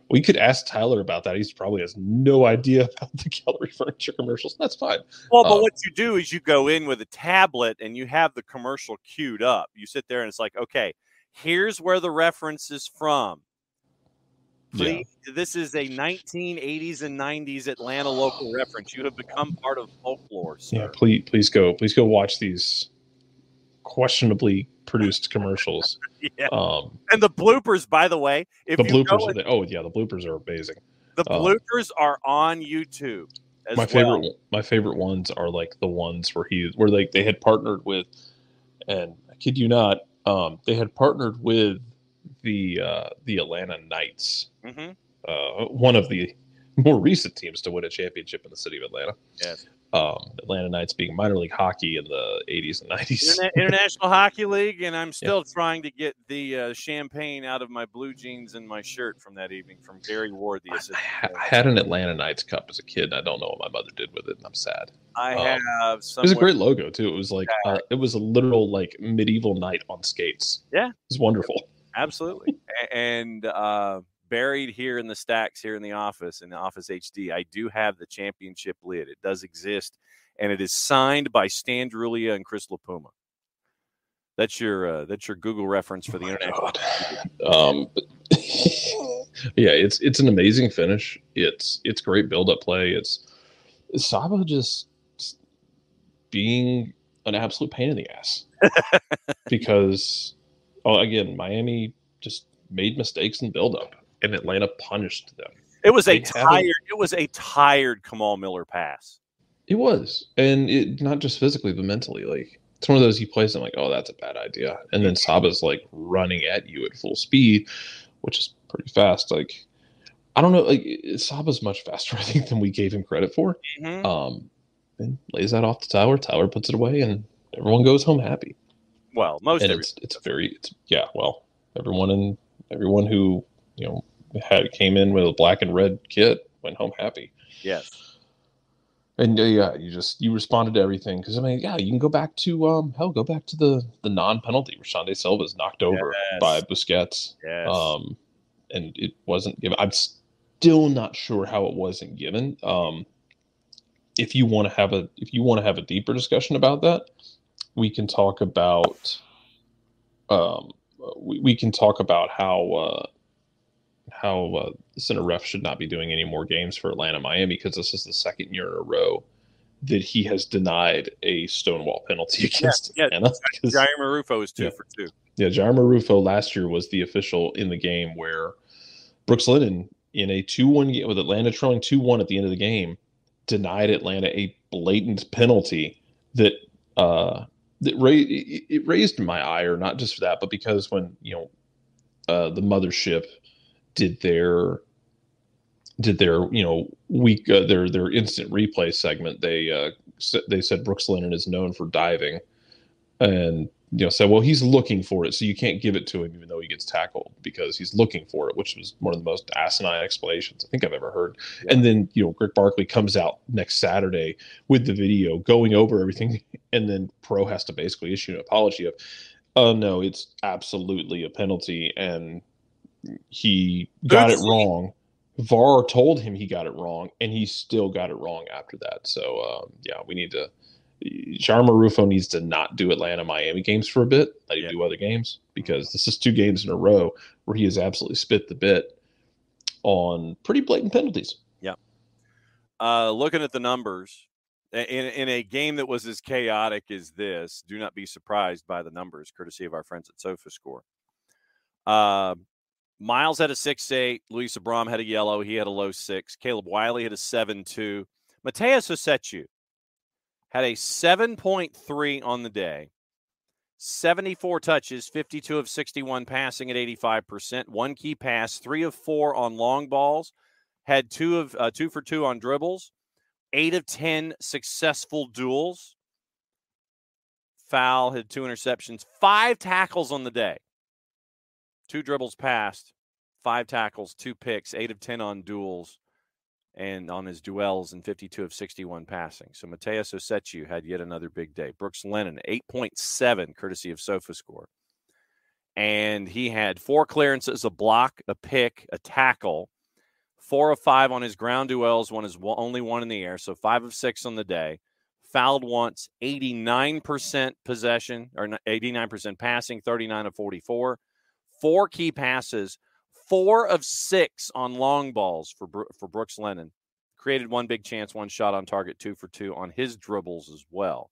Speaker 2: We could ask Tyler about that. He probably has no idea about the gallery furniture commercials. That's fine.
Speaker 1: Well, but what you do is you go in with a tablet and you have the commercial queued up. You sit there and it's like, okay, here's where the reference is from. Please, this is a 1980s and 90s Atlanta local reference. You have become part of folklore, sir.
Speaker 2: Yeah, please go watch these questionably produced commercials.
Speaker 1: Yeah. And the bloopers, by the way,
Speaker 2: the bloopers the bloopers are amazing.
Speaker 1: The bloopers are on YouTube as
Speaker 2: my favorite ones are like the ones where they had partnered with, and I kid you not, they had partnered with the Atlanta Knights, one of the more recent teams to win a championship in the city of Atlanta.
Speaker 1: Yes.
Speaker 2: Atlanta Knights being minor league hockey in the 80s and 90s.
Speaker 1: International Hockey League, and I'm still trying to get the champagne out of my blue jeans and my shirt from that evening from Gary Ward, the assistant.
Speaker 2: I had an Atlanta Knights cup as a kid. And I don't know what my mother did with it, and I'm sad.
Speaker 1: I have some.
Speaker 2: It was a great logo too. It was like it was a literal like medieval knight on skates.
Speaker 1: Yeah,
Speaker 2: it was wonderful.
Speaker 1: Absolutely, and buried here in the stacks here in the Office HD, I do have the championship lid. It does exist, and it is signed by Stan Drulia and Chris LaPuma. That's your Google reference for the international.
Speaker 2: Yeah, it's an amazing finish. It's great build-up play. It's Saba just being an absolute pain in the ass because again, Miami just made mistakes in build-up, and Atlanta punished them.
Speaker 1: It was a tired Kamal Miller pass.
Speaker 2: It was, and it not just physically but mentally. Like it's one of those you play something like, oh, that's a bad idea, and then Saba's like running at you at full speed, which is pretty fast. Like I don't know, like Saba's much faster, I think, than we gave him credit for. Mm-hmm. And lays that off the tower. Tower puts it away, and everyone goes home happy.
Speaker 1: Well,
Speaker 2: everyone who came in with a black and red kit went home happy.
Speaker 1: Yes.
Speaker 2: And you responded to everything because you can go back to the non-penalty where Shande Silva's knocked over by Busquets.
Speaker 1: Yes.
Speaker 2: And it wasn't given. I'm still not sure how it wasn't given. If you want to have a deeper discussion about that, we can talk about we can talk about how the center ref should not be doing any more games for Atlanta Miami because this is the second year in a row that he has denied a stonewall penalty against Atlanta.
Speaker 1: Jair Marufo is 2 for 2.
Speaker 2: Yeah, Jair Marufo last year was the official in the game where Brooks Lennon in a 2-1 game with Atlanta trailing 2-1 at the end of the game denied Atlanta a blatant penalty that raised my ire, not just for that, but because when the mothership did their instant replay segment, they said Brooks Lennon is known for diving, and said, well, he's looking for it, so you can't give it to him even though he gets tackled because he's looking for it, which was one of the most asinine explanations I think I've ever heard. Yeah. And then Greg Barkley comes out next Saturday with the video going over everything, and then Pro has to basically issue an apology of, oh no, it's absolutely a penalty, and he got it wrong. VAR told him he got it wrong, and he still got it wrong after that. So we need to. Jair Marufo needs to not do Atlanta Miami games for a bit. Let him do other games because this is 2 games in a row where he has absolutely spit the bit on pretty blatant penalties.
Speaker 1: Yeah. Looking at the numbers in a game that was as chaotic as this, do not be surprised by the numbers, courtesy of our friends at SofaScore. Miles had a 6.8. Luis Abram had a yellow. He had a low 6. Caleb Wiley had a 7.2. Mateus Osechu had a 7.3 on the day, 74 touches, 52 of 61 passing at 85%, 1 key pass, 3 of 4 on long balls, had 2 for 2 on dribbles, 8 of 10 successful duels, foul, had 2 interceptions, 5 tackles on the day, 2 dribbles passed, 5 tackles, 2 picks, 8 of 10 on duels, and on his duels, and 52 of 61 passing. So Mateus Osechu had yet another big day. Brooks Lennon, 8.7, courtesy of SofaScore. And he had 4 clearances, a block, a pick, a tackle, 4 of 5 on his ground duels, only 1 in the air, so 5 of 6 on the day. Fouled once, 89% possession, or 89% passing, 39 of 44. 4 key passes, 4 of 6 on long balls for Brooks Lennon. Created 1 big chance, 1 shot on target, 2 for 2 on his dribbles as well.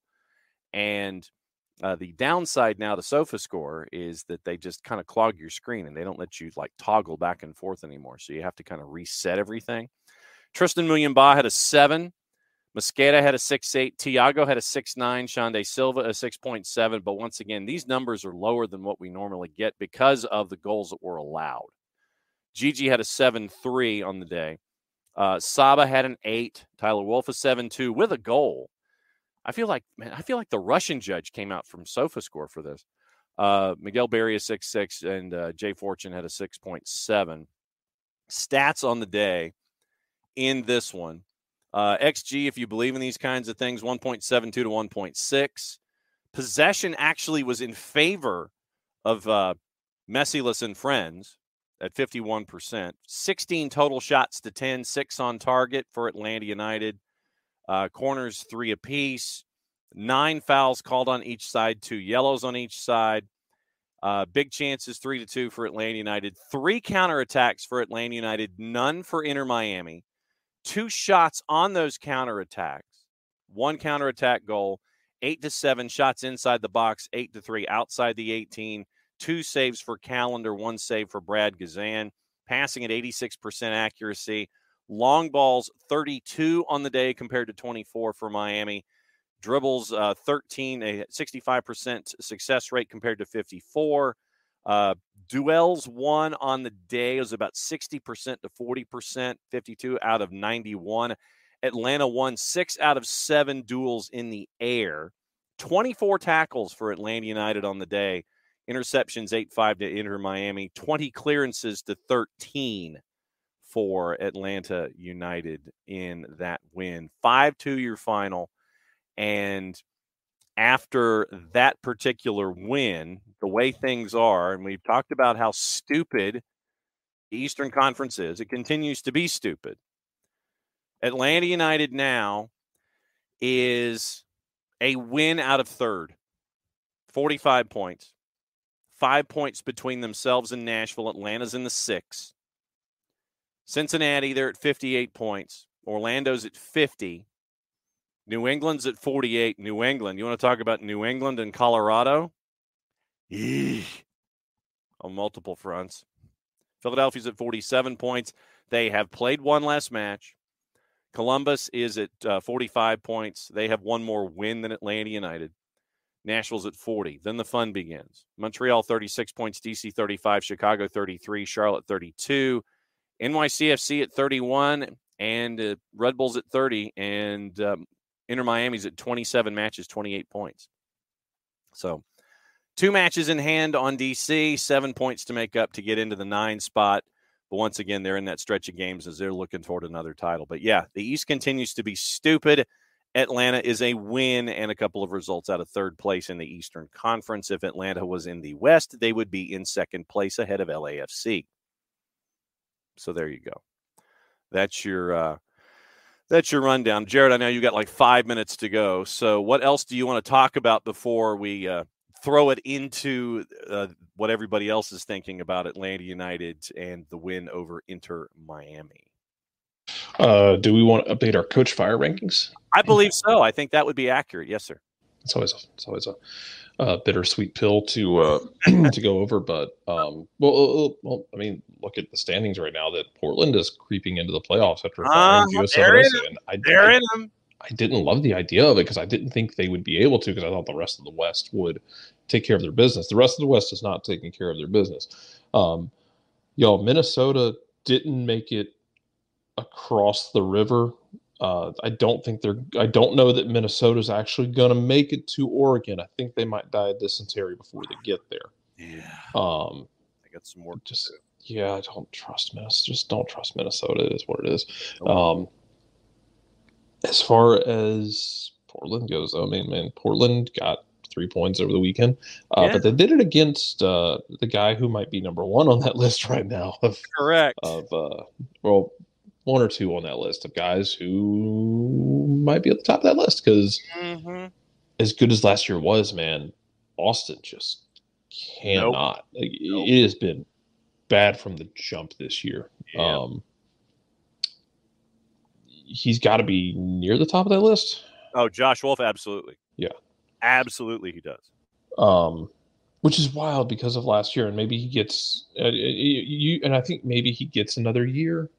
Speaker 1: And the downside now to SofaScore is that they just kind of clog your screen and they don't let you toggle back and forth anymore. So you have to kind of reset everything. Tristan Muyumba had a 7. Mosqueda had a 6.8. Tiago had a 6.9. Shande Silva a 6.7. But once again, these numbers are lower than what we normally get because of the goals that were allowed. Gigi had a 7.3 on the day. Saba had an 8. Tyler Wolf a 7-2 with a goal. I feel like the Russian judge came out from SofaScore for this. Miguel Berry a 6.6 and Jay Fortune had a 6.7. Stats on the day in this one. XG, if you believe in these kinds of things, 1.72 to 1.6. Possession actually was in favor of Messiless and Friends at 51%. 16 total shots to 10, 6 on target for Atlanta United. Corners 3 apiece. 9 fouls called on each side, 2 yellows on each side. Big chances 3-2 for Atlanta United. 3 counterattacks for Atlanta United, none for Inter Miami. 2 shots on those counterattacks. 1 counterattack goal. 8-7 shots inside the box. 8-3 outside the 18. 2 saves for Callender. 1 save for Brad Gazan. Passing at 86% accuracy. Long balls 32 on the day compared to 24 for Miami. Dribbles 13, a 65% success rate compared to 54. Duels won on the day was about 60% to 40%, 52 out of 91. Atlanta won 6 out of 7 duels in the air. 24 tackles for Atlanta United on the day. Interceptions 8-5 to Inter Miami. 20 clearances to 13 for Atlanta United in that win. 5-2 your final. And after that particular win, the way things are, and we've talked about how stupid the Eastern Conference is, it continues to be stupid. Atlanta United now is a win out of third, 45 points, 5 points between themselves and Nashville. Atlanta's in the 6. Cincinnati, they're at 58 points. Orlando's at 50. New England's at 48. New England. You want to talk about New England and Colorado? Eesh. On multiple fronts. Philadelphia's at 47 points. They have played one less match. Columbus is at 45 points. They have one more win than Atlanta United. Nashville's at 40. Then the fun begins. Montreal 36 points. DC 35. Chicago 33. Charlotte 32. NYCFC at 31. And Red Bulls at 30. And Inter Miami's at 27 matches, 28 points. So 2 matches in hand on DC, 7 points to make up to get into the 9 spot. But once again, they're in that stretch of games as they're looking toward another title. But yeah, the East continues to be stupid. Atlanta is a win and a couple of results out of third place in the Eastern Conference. If Atlanta was in the West, they would be in second place ahead of LAFC. So there you go. That's your rundown. Jarrett, I know you got like 5 minutes to go. So what else do you want to talk about before we throw it into what everybody else is thinking about Atlanta United and the win over Inter Miami?
Speaker 2: Do we want to update our coach fire rankings?
Speaker 1: I believe so. I think that would be accurate. Yes, sir.
Speaker 2: It's always a bittersweet pill to to go over, but well, I mean, look at the standings right now. That Portland is creeping into the playoffs after firing and I didn't love the idea of it because I didn't think they would be able to because I thought the rest of the West would take care of their business. The rest of the West is not taking care of their business. Minnesota didn't make it across the river. I don't know that Minnesota's actually going to make it to Oregon. I think they might die of dysentery before they get there.
Speaker 1: Yeah.
Speaker 2: I
Speaker 1: got some more.
Speaker 2: I don't trust Minnesota. Just don't trust Minnesota. It is what it is. As far as Portland goes, though, Portland got 3 points over the weekend, but they did it against the guy who might be number 1 on that list right now.
Speaker 1: Correct.
Speaker 2: One or two on that list of guys who might be at the top of that list because as good as last year was, man, Austin just cannot. Nope. It has been bad from the jump this year. Yeah. He's got to be near the top of that list.
Speaker 1: Oh, Josh Wolf, absolutely.
Speaker 2: Yeah.
Speaker 1: Absolutely he does.
Speaker 2: Which is wild because of last year, and maybe he gets and I think maybe he gets another year.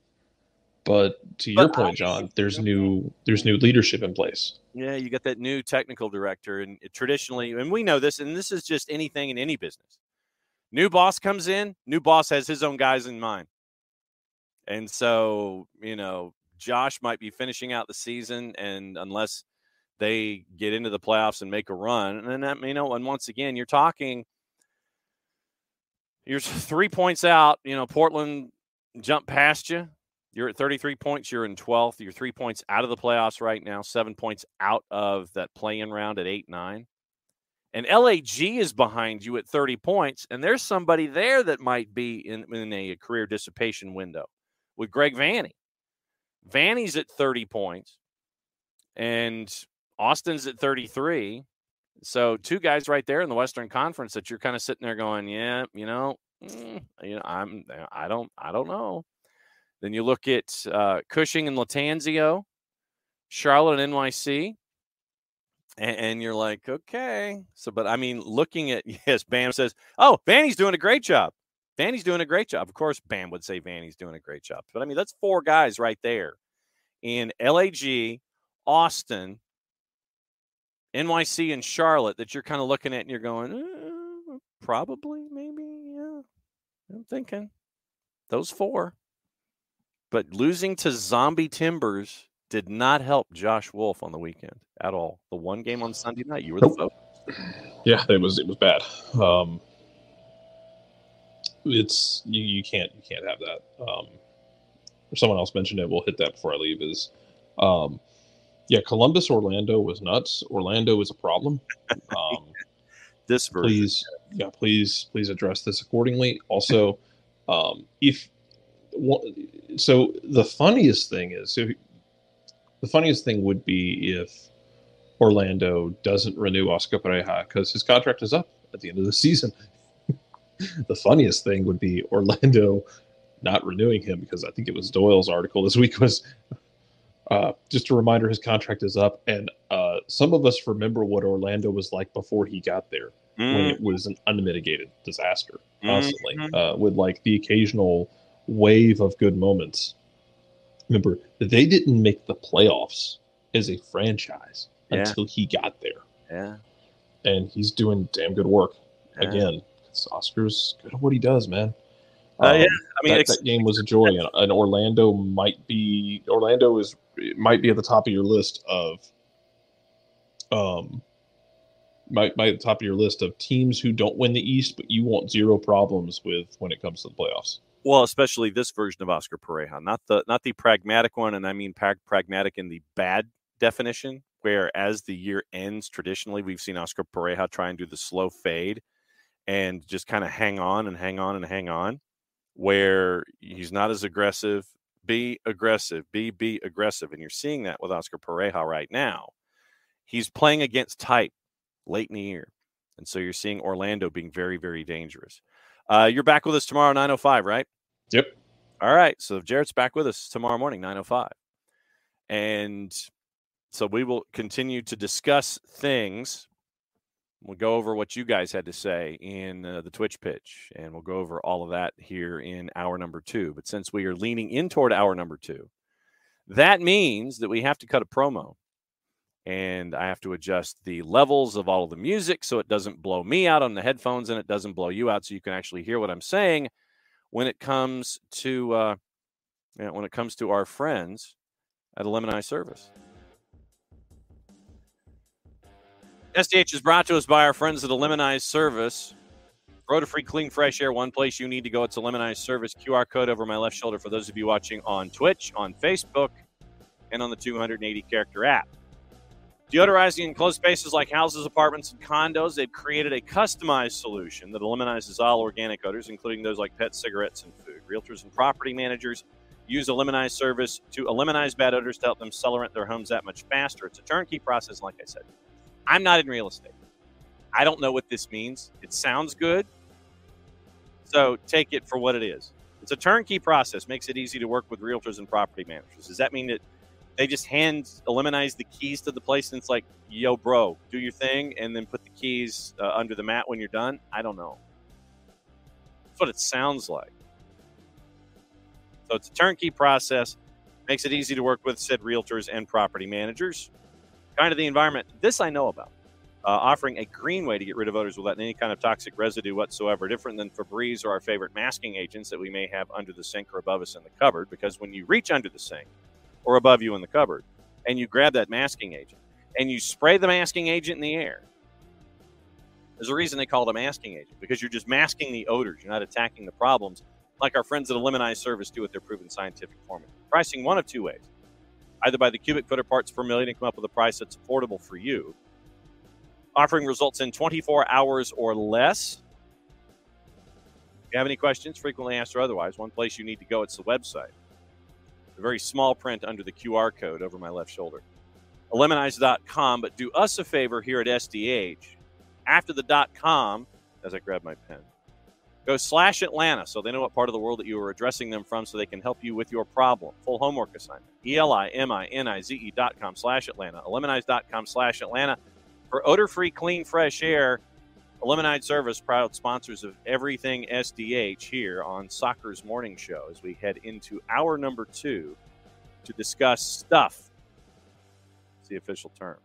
Speaker 2: But to your point, John, there's new leadership in place.
Speaker 1: Yeah, you got that new technical director, and traditionally, and we know this, and this is just anything in any business. New boss comes in, new boss has his own guys in mind. And so, Josh might be finishing out the season, and unless they get into the playoffs and make a run, and that, and once again, you're 3 points out. Portland jumped past you. You're at 33 points. You're in 12th. You're 3 points out of the playoffs right now, 7 points out of that play-in round at 8-9. And LAG is behind you at 30 points, and there's somebody there that might be in a career dissipation window with Greg Vanney. Vanney's at 30 points, and Austin's at 33. So 2 guys right there in the Western Conference that you're kind of sitting there going, I don't know. Then you look at Cushing and Latanzio, Charlotte and NYC, and you're like, okay. So, but looking at, yes, Bam says, oh, Vanney's doing a great job. Vanney's doing a great job. Of course, Bam would say Vanney's doing a great job. But that's 4 guys right there in LAG, Austin, NYC, and Charlotte that you're kind of looking at and you're going, probably, maybe, yeah. I'm thinking those 4. But losing to Zombie Timbers did not help Josh Wolf on the weekend at all. The one game on Sunday night, you were the vote.
Speaker 2: Yeah, it was bad. It's you can't have that. Someone else mentioned it. We'll hit that before I leave. Is Columbus Orlando was nuts. Orlando is a problem.
Speaker 1: This version.
Speaker 2: Please address this accordingly. Also, the funniest thing would be if Orlando doesn't renew Oscar Pareja because his contract is up at the end of the season. The funniest thing would be Orlando not renewing him, because I think it was Doyle's article this week was just a reminder his contract is up. And some of us remember what Orlando was like before he got there, when it was an unmitigated disaster constantly, with like the occasional wave of good moments. Remember, they didn't make the playoffs as a franchise until he got there.
Speaker 1: Yeah.
Speaker 2: And he's doing damn good work again. Oscar's good at what he does, man. That game was a joy, and Orlando might be at the top of your list of might be at the top of your list of teams who don't win the East, but you want zero problems with when it comes to the playoffs.
Speaker 1: Well, especially this version of Oscar Pareja, not the pragmatic one, and I mean pragmatic in the bad definition, where as the year ends, traditionally we've seen Oscar Pareja try and do the slow fade and just kind of hang on, where he's not as aggressive. Be aggressive, be aggressive, and you're seeing that with Oscar Pareja right now. He's playing against type late in the year, and so you're seeing Orlando being very, very dangerous. You're back with us tomorrow, 9:05, right?
Speaker 2: Yep.
Speaker 1: All right. So Jarrett's back with us tomorrow morning, 9:05. And so we will continue to discuss things. We'll go over what you guys had to say in the Twitch pitch, and we'll go over all of that here in hour number 2. But since we are leaning in toward hour number 2, that means that we have to cut a promo. And I have to adjust the levels of all of the music so it doesn't blow me out on the headphones and it doesn't blow you out, so you can actually hear what I'm saying when it comes to our friends at Lemon Service. SDH is brought to us by our friends at Lemon Service. Road-free, clean, fresh air. One place you need to go. It's a Lemon Service. QR code over my left shoulder for those of you watching on Twitch, on Facebook, and on the 280-character app. Deodorizing enclosed spaces like houses, apartments, and condos, they've created a customized solution that eliminizes all organic odors, including those like pet, cigarettes, and food. Realtors and property managers use a Lemon Service to eliminate bad odors to help them sell or rent their homes that much faster. It's a turnkey process, like I said. I'm not in real estate. I don't know what this means. It sounds good, so take it for what it is. It's a turnkey process, makes it easy to work with realtors and property managers. Does that mean that they just eliminate the keys to the place and it's like, yo, bro, do your thing, and then put the keys under the mat when you're done? I don't know. That's what it sounds like. So it's a turnkey process, makes it easy to work with said realtors and property managers. Kind of the environment. This I know about. Offering a green way to get rid of odors without any kind of toxic residue whatsoever, different than Febreze or our favorite masking agents that we may have under the sink or above us in the cupboard, because when you reach under the sink or above you in the cupboard, and you grab that masking agent, and you spray the masking agent in the air. There's a reason they call it a masking agent, because you're just masking the odors. You're not attacking the problems like our friends at Eliminize Service do with their proven scientific formula. Pricing one of two ways. Either by the cubic foot or parts per million and come up with a price that's affordable for you. Offering results in 24 hours or less. If you have any questions, frequently asked or otherwise, one place you need to go, it's the website. A very small print under the QR code over my left shoulder. Eliminize.com, but do us a favor here at SDH. After the .com, as I grab my pen, go /Atlanta so they know what part of the world that you are addressing them from so they can help you with your problem. Full homework assignment. ELIMINIZE.com /Atlanta. Eliminize.com /Atlanta. For odor-free, clean, fresh air, Eliminize Service, proud sponsors of everything SDH here on Soccer's Morning Show as we head into hour number 2 to discuss stuff. It's the official term.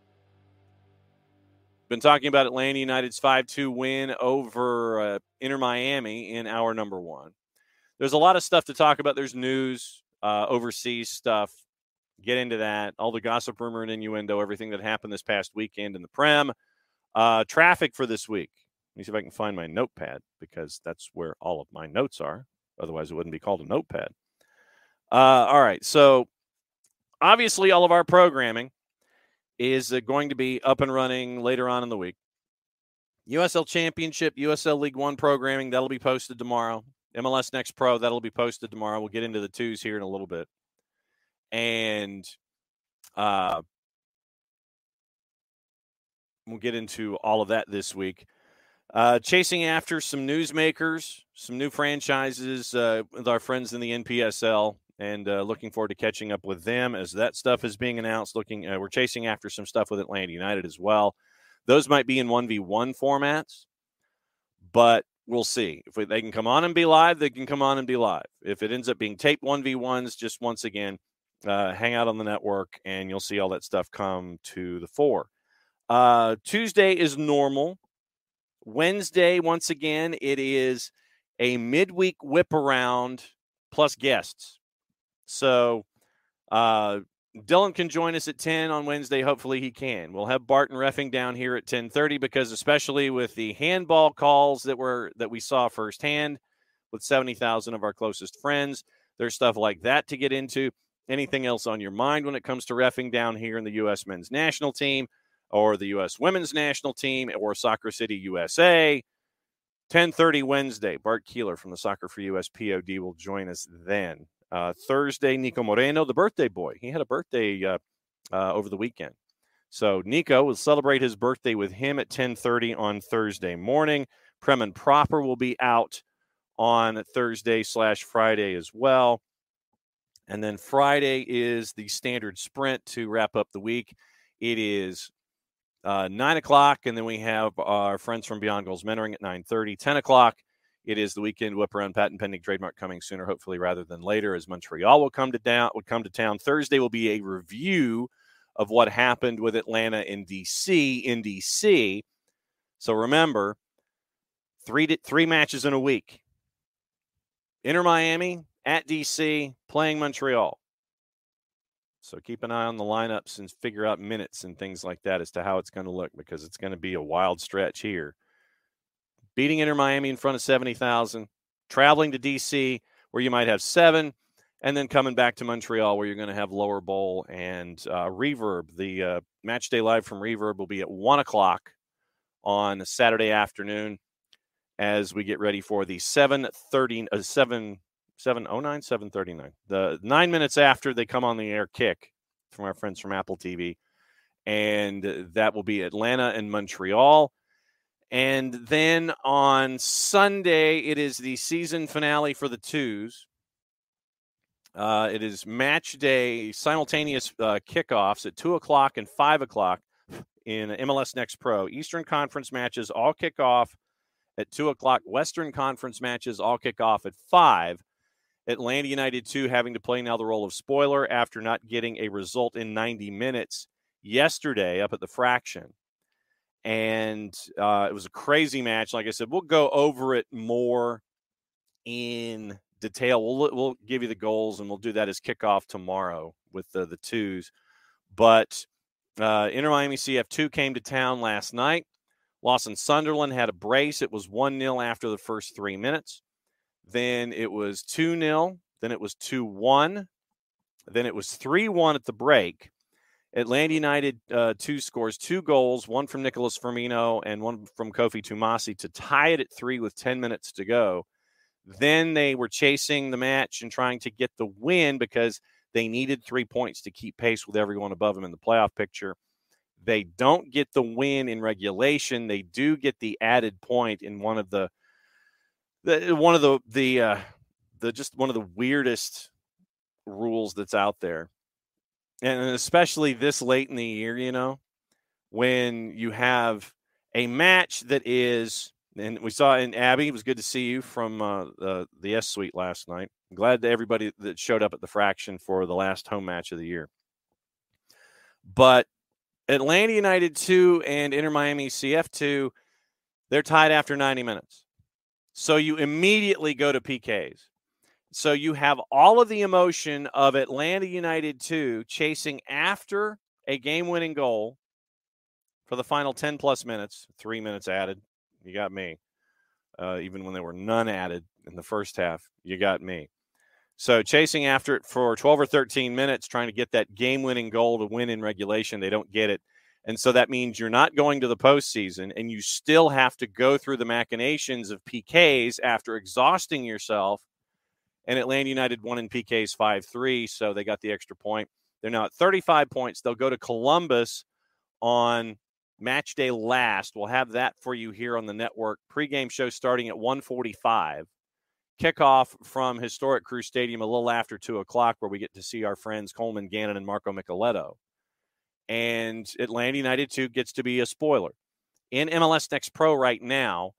Speaker 1: Been talking about Atlanta United's 5-2 win over Inter Miami in hour number 1. There's a lot of stuff to talk about. There's news, overseas stuff. Get into that. All the gossip, rumor, and innuendo, everything that happened this past weekend in the Prem. Traffic for this week. Let me see if I can find my notepad, because that's where all of my notes are. Otherwise, it wouldn't be called a notepad. All right. So, obviously, all of our programming is going to be up and running later on in the week. USL Championship, USL League One programming, that'll be posted tomorrow. MLS Next Pro, that'll be posted tomorrow. We'll get into the twos here in a little bit. And we'll get into all of that this week. Chasing after some newsmakers, some new franchises with our friends in the NPSL, and looking forward to catching up with them as that stuff is being announced. We're chasing after some stuff with Atlanta United as well. Those might be in 1v1 formats, but we'll see. If they can come on and be live, they can come on and be live. If it ends up being taped 1v1s, just once again, hang out on the network, and you'll see all that stuff come to the fore. Tuesday is normal. Wednesday, once again, it is a midweek whip around plus guests. So Dylan can join us at 10 on Wednesday. Hopefully he can. We'll have Barton reffing down here at 10:30, because especially with the handball calls that we saw firsthand with 70,000 of our closest friends, there's stuff like that to get into. Anything else on your mind when it comes to reffing down here in the U.S. men's national team or the U.S. women's national team or Soccer City, USA? 10:30 Wednesday. Bart Keeler from the Soccer for US POD will join us then. Thursday, Nico Moreno, the birthday boy. He had a birthday over the weekend. So Nico will celebrate his birthday with him at 10:30 on Thursday morning. Prem and Proper will be out on Thursday/Friday as well. And then Friday is the standard sprint to wrap up the week. It is 9 o'clock, and then we have our friends from Beyond Goals Mentoring at 9:30. 10 o'clock, it is the weekend whip around, patent pending trademark coming sooner, hopefully rather than later, as Montreal will come to town. Thursday will be a review of what happened with Atlanta and DC in DC. So remember, three matches in a week. Inter Miami, at DC, playing Montreal. So keep an eye on the lineups and figure out minutes and things like that as to how it's going to look, because it's going to be a wild stretch here. Beating Inter Miami in front of 70,000, traveling to DC where you might have 7, and then coming back to Montreal where you're going to have Lower Bowl and Reverb. The Match Day Live from Reverb will be at 1 o'clock on Saturday afternoon as we get ready for the 7:39. The 9 minutes after they come on the air kick from our friends from Apple TV. And that will be Atlanta and Montreal. And then on Sunday, it is the season finale for the twos. It is match day, simultaneous kickoffs at 2 o'clock and 5 o'clock in MLS Next Pro. Eastern Conference matches all kick off at 2 o'clock. Western Conference matches all kick off at 5. Atlanta United 2 having to play now the role of spoiler after not getting a result in 90 minutes yesterday up at the Fraction. And it was a crazy match. Like I said, we'll go over it more in detail. We'll give you the goals, and we'll do that as kickoff tomorrow with the twos. But Inter Miami CF2 came to town last night. Lawson Sunderland had a brace. It was 1-0 after the first 3 minutes. Then it was 2-0. Then it was 2-1. Then it was 3-1 at the break. Atlanta United 2 scores 2 goals, one from Nicholas Firmino and one from Kofi Tumasi to tie it at 3 with 10 minutes to go. Then they were chasing the match and trying to get the win because they needed 3 points to keep pace with everyone above them in the playoff picture. They don't get the win in regulation. They do get the added point in one of the weirdest rules that's out there. And especially this late in the year, when you have a match that is, and we saw in Abby, it was good to see you from the S Suite last night. I'm glad that everybody that showed up at the Fraction for the last home match of the year. But Atlanta United 2 and Inter Miami CF 2, they're tied after 90 minutes. So you immediately go to PKs. So you have all of the emotion of Atlanta United 2 chasing after a game-winning goal for the final 10-plus minutes, 3 minutes added. You got me. Even when there were none added in the first half, you got me. So chasing after it for 12 or 13 minutes, trying to get that game-winning goal to win in regulation. They don't get it. And so that means you're not going to the postseason, and you still have to go through the machinations of PKs after exhausting yourself. And Atlanta United won in PKs 5-3, so they got the extra point. They're now at 35 points. They'll go to Columbus on match day last. We'll have that for you here on the network. Pre-game show starting at 1:45. Kickoff from historic Crew Stadium a little after 2 o'clock, where we get to see our friends Coleman Gannon and Marco Micheletto. And Atlanta United 2 gets to be a spoiler. In MLS Next Pro right now,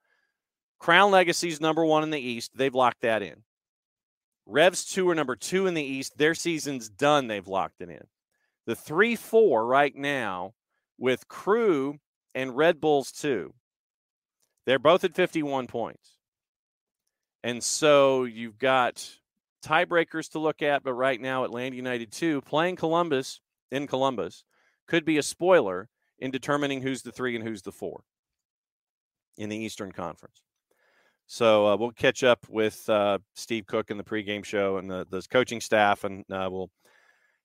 Speaker 1: Crown Legacy's number 1 in the East. They've locked that in. Revs 2 are number 2 in the East. Their season's done. They've locked it in. The 3-4 right now with Crew and Red Bulls 2. They're both at 51 points. And so you've got tiebreakers to look at, but right now Atlanta United 2 playing Columbus in Columbus could be a spoiler in determining who's the 3 and who's the 4 in the Eastern Conference. So we'll catch up with Steve Cook in the pregame show and the coaching staff, and we'll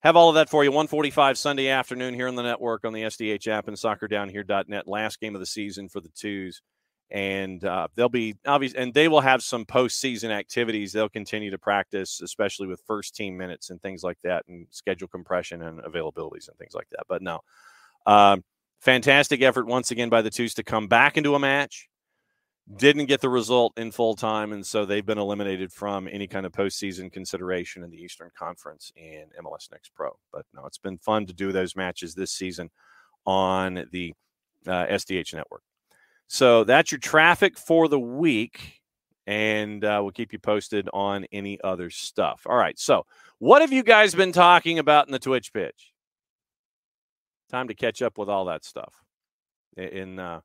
Speaker 1: have all of that for you. 1:45 Sunday afternoon here on the network on the SDH app and soccerdownhere.net. Last game of the season for the Twos. And they'll be obvious, and they will have some postseason activities. They'll continue to practice, especially with first team minutes and things like that, and schedule compression and availabilities and things like that. But no, fantastic effort once again by the Twos to come back into a match. Didn't get the result in full time, and so they've been eliminated from any kind of postseason consideration in the Eastern Conference in MLS Next Pro. But no, it's been fun to do those matches this season on the SDH network. So that's your traffic for the week, and we'll keep you posted on any other stuff. All right, so what have you guys been talking about in the Twitch pitch? Time to catch up with all that stuff in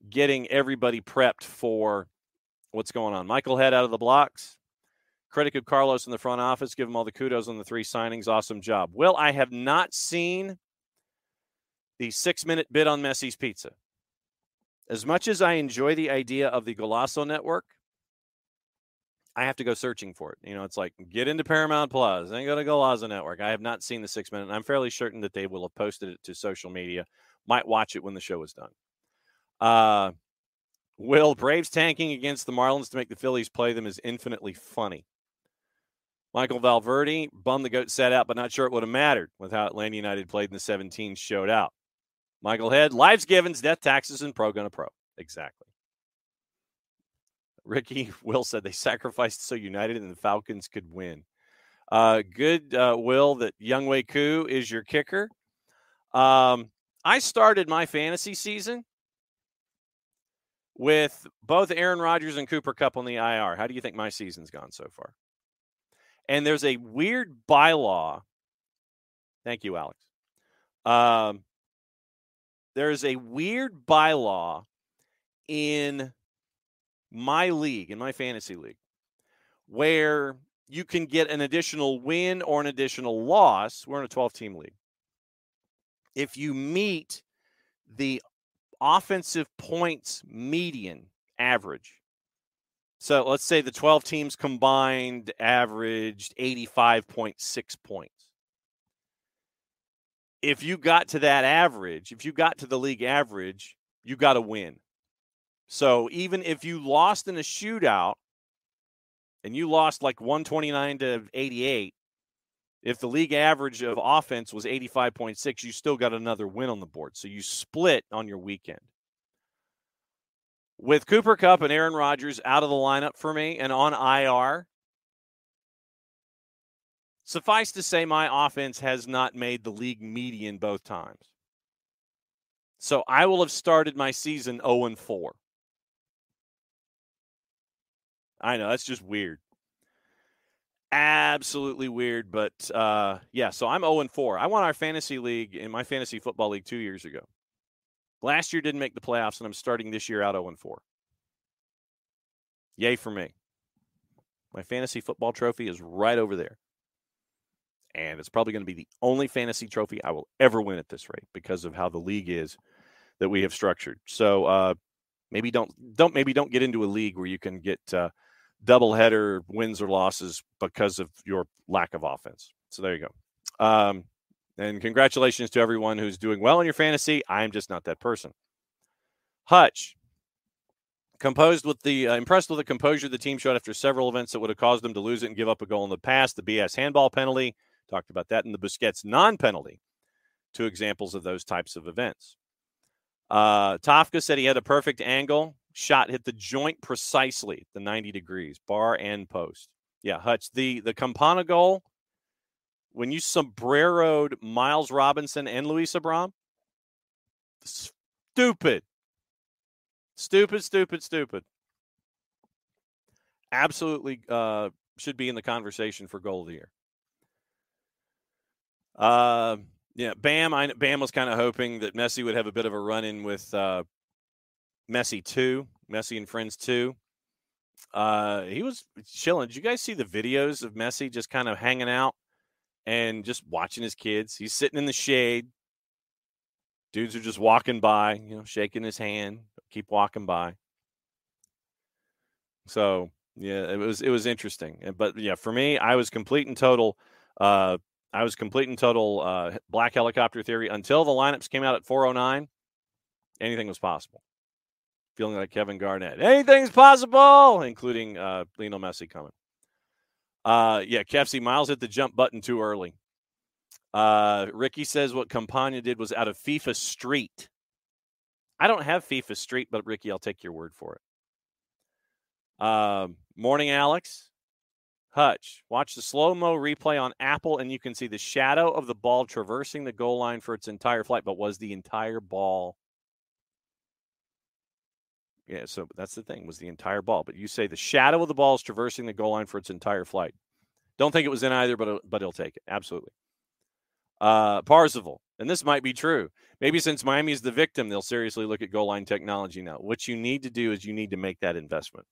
Speaker 1: getting everybody prepped for what's going on. Michael Head out of the blocks. Critic of Carlos in the front office. Give him all the kudos on the 3 signings. Awesome job. Will, I have not seen the 6-minute bid on Messi's Pizza. As much as I enjoy the idea of the Golazo Network, I have to go searching for it. It's like, get into Paramount Plus and go to Golazo Network. I have not seen the 6-minute, and I'm fairly certain that they will have posted it to social media. Might watch it when the show is done. Will, Braves tanking against the Marlins to make the Phillies play them is infinitely funny. Michael Valverde, bummed the GOAT set out, but not sure it would have mattered with how Atlanta United played in the 17 showed out. Michael Head, lives givens, death taxes, and pro gonna pro. Exactly. Ricky Will said they sacrificed so United and the Falcons could win. Good, Will, that Younghoe Koo is your kicker. I started my fantasy season with both Aaron Rodgers and Cooper Kupp on the IR. How do you think my season's gone so far? And there's a weird bylaw. Thank you, Alex. There is a weird bylaw in my league, in my fantasy league, where you can get an additional win or an additional loss. We're in a 12-team league. If you meet the offensive points median average. So let's say the 12 teams combined averaged 85.6 points. If you got to that average, if you got to the league average, you got to win. So even if you lost in a shootout and you lost like 129 to 88, if the league average of offense was 85.6, you still got another win on the board. So you split on your weekend. With Cooper Kupp and Aaron Rodgers out of the lineup for me and on IR, suffice to say my offense has not made the league median both times. So I will have started my season 0-4. I know, that's just weird. Absolutely weird, but yeah, so I'm 0-4. I won our fantasy league in my fantasy football league 2 years ago. Last year didn't make the playoffs, and I'm starting this year out 0-4. Yay for me. My fantasy football trophy is right over there. And it's probably going to be the only fantasy trophy I will ever win at this rate because of how the league is that we have structured. So maybe don't get into a league where you can get doubleheader wins or losses because of your lack of offense. So there you go. And congratulations to everyone who's doing well in your fantasy. I'm just not that person. Hutch, impressed with the composure the team showed after several events that would have caused them to lose it and give up a goal in the past. The BS handball penalty, talked about that, and the Busquets non-penalty. Two examples of those types of events. Tafka said he had a perfect angle. Shot hit the joint precisely, the 90 degrees, bar and post. Yeah, Hutch, the Campana goal, when you sombreroed Miles Robinson and Luis Abram, stupid. Absolutely should be in the conversation for goal of the year. Yeah, Bam was kind of hoping that Messi would have a bit of a run-in with Messi 2, Messi and Friends 2. He was chilling. Did you guys see the videos of Messi just kind of hanging out and just watching his kids? He's sitting in the shade. Dudes are just walking by, shaking his hand, keep walking by. So, yeah, it was interesting. But, yeah, for me, I was complete and total black helicopter theory until the lineups came out at 4:09. Anything was possible. Feeling like Kevin Garnett. Anything's possible, including Lionel Messi coming. Yeah, Kefsy, Miles hit the jump button too early. Ricky says what Campana did was out of FIFA Street. I don't have FIFA Street, but Ricky, I'll take your word for it. Morning, Alex. Hutch, watch the slow-mo replay on Apple, and you can see the shadow of the ball traversing the goal line for its entire flight. But was the entire ball? Yeah, so that's the thing, was the entire ball. But you say the shadow of the ball is traversing the goal line for its entire flight. Don't think it was in either, but he'll take it. Absolutely. Parzival, and this might be true. Maybe since Miami is the victim, they'll seriously look at goal line technology now. What you need to do is you need to make that investment.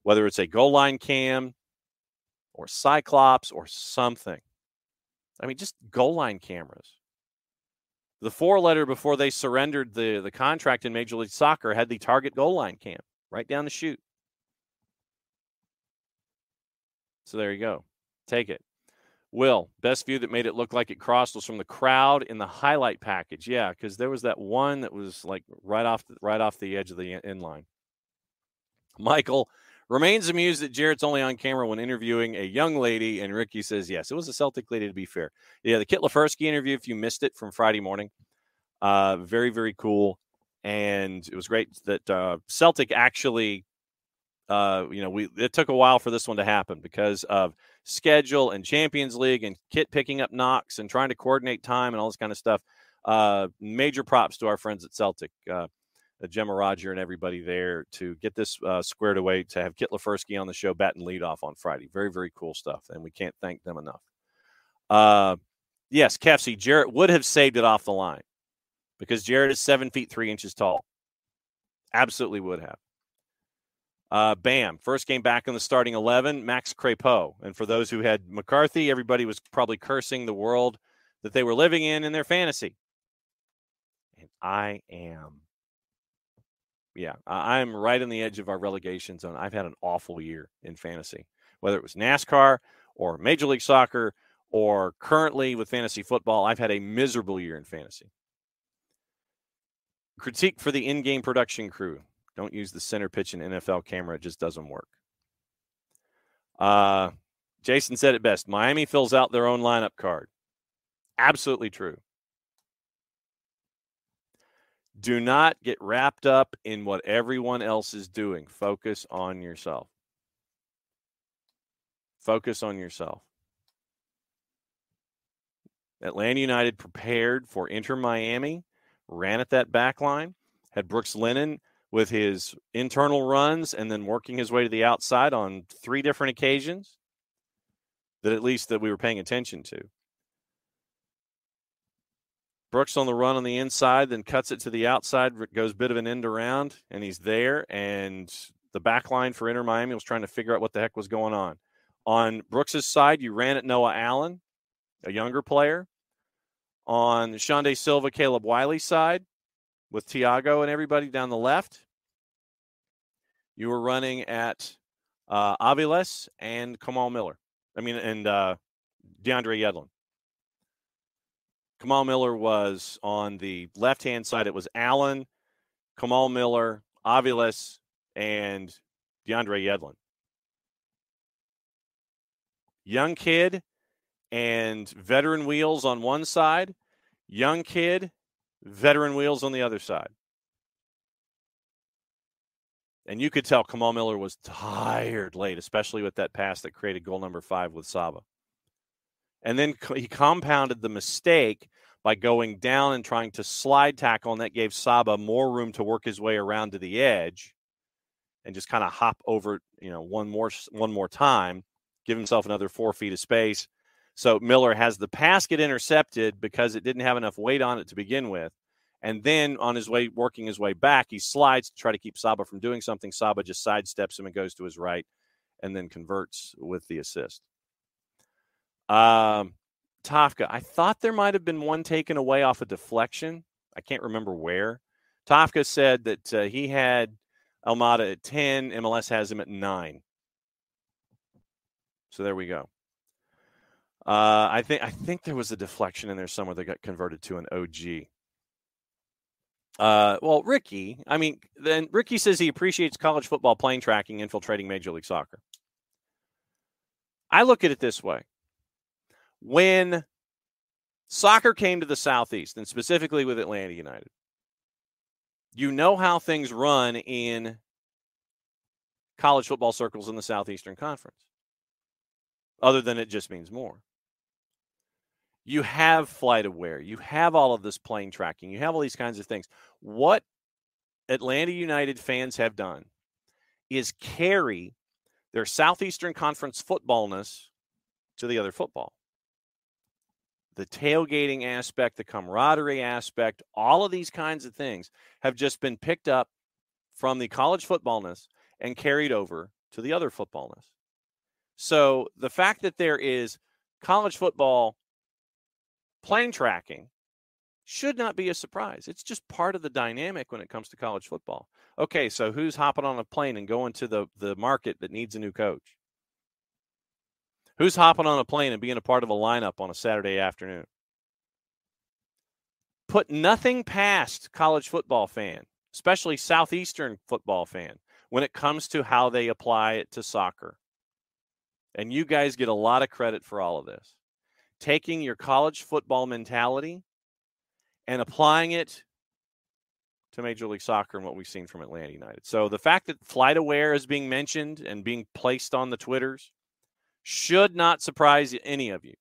Speaker 1: Whether it's a goal line cam or Cyclops or something. I mean, just goal line cameras. The 4-letter before they surrendered the contract in Major League Soccer had the target goal line cam right down the chute. So there you go. Take it. Will, best view that made it look like it crossed was from the crowd in the highlight package. Yeah, because there was that one that was like right off the edge of the end line. Michael remains amused that Jarrett's only on camera when interviewing a young lady, and Ricky says, yes, it was a Celtic lady, to be fair. Yeah, the Kit Lefersky interview, if you missed it, from Friday morning, very, very cool, and it was great that Celtic actually, it took a while for this one to happen because of schedule and Champions League and Kit picking up knocks and trying to coordinate time and all this kind of stuff. Major props to our friends at Celtic. Gemma Roger and everybody there to get this squared away, to have Kit Lefersky on the show batting leadoff on Friday. Very, very cool stuff, and we can't thank them enough. Yes, Kefsy, Jarrett would have saved it off the line because Jarrett is 7 feet 3 inches tall. Absolutely would have. Bam. First game back in the starting 11, Max Crepeau. And for those who had McCarthy, everybody was probably cursing the world that they were living in their fantasy. And I am. Yeah, I'm right on the edge of our relegation zone. I've had an awful year in fantasy, whether it was NASCAR or Major League Soccer or currently with fantasy football. I've had a miserable year in fantasy. Critique for the in-game production crew. Don't use the center pitch in NFL camera. It just doesn't work. Jason said it best. Miami fills out their own lineup card. Absolutely true. Do not get wrapped up in what everyone else is doing. Focus on yourself. Focus on yourself. Atlanta United prepared for Inter Miami, ran at that back line, had Brooks Lennon with his internal runs and then working his way to the outside on 3 different occasions that at least that we were paying attention to. Brooks on the run on the inside, then cuts it to the outside, goes a bit of an end around, and he's there. And the back line for Inter Miami was trying to figure out what the heck was going on. On Brooks's side, you ran at Noah Allen, a younger player. On Shonde Silva, Caleb Wiley's side, with Thiago and everybody down the left, you were running at Aviles and Kamal Miller. And DeAndre Yedlin. Kamal Miller was on the left-hand side. It was Allen, Kamal Miller, Aviles, and DeAndre Yedlin. Young kid and veteran wheels on one side. Young kid, veteran wheels on the other side. And you could tell Kamal Miller was tired late, especially with that pass that created goal number 5 with Saba. And then he compounded the mistake by going down and trying to slide tackle, and that gave Saba more room to work his way around to the edge and just kind of hop over, one more time, give himself another 4 feet of space. So Miller has the pass get intercepted because it didn't have enough weight on it to begin with. And then on his way, working his way back, he slides to try to keep Saba from doing something. Saba just sidesteps him and goes to his right and then converts with the assist. Tafka, I thought there might have been one taken away off a deflection. I can't remember where. Tafka said that he had Almada at 10. MLS has him at 9. So there we go. I think there was a deflection in there somewhere that got converted to an OG. Well, Ricky says he appreciates college football plane tracking infiltrating Major League Soccer. I look at it this way. When soccer came to the Southeast, and specifically with Atlanta United, you know how things run in college football circles in the Southeastern Conference, other than it just means more. You have flight aware. You have all of this plane tracking. You have all these kinds of things. What Atlanta United fans have done is carry their Southeastern Conference footballness to the other football. The tailgating aspect, the camaraderie aspect, all of these kinds of things have just been picked up from the college footballness and carried over to the other footballness. So the fact that there is college football plane tracking should not be a surprise. It's just part of the dynamic when it comes to college football. Okay, so who's hopping on a plane and going to the market that needs a new coach? Who's hopping on a plane and being a part of a lineup on a Saturday afternoon? Put nothing past college football fan, especially Southeastern football fan, when it comes to how they apply it to soccer. And you guys get a lot of credit for all of this. Taking your college football mentality and applying it to Major League Soccer and what we've seen from Atlanta United. So the fact that Flight Aware is being mentioned and being placed on the Twitters should not surprise any of you,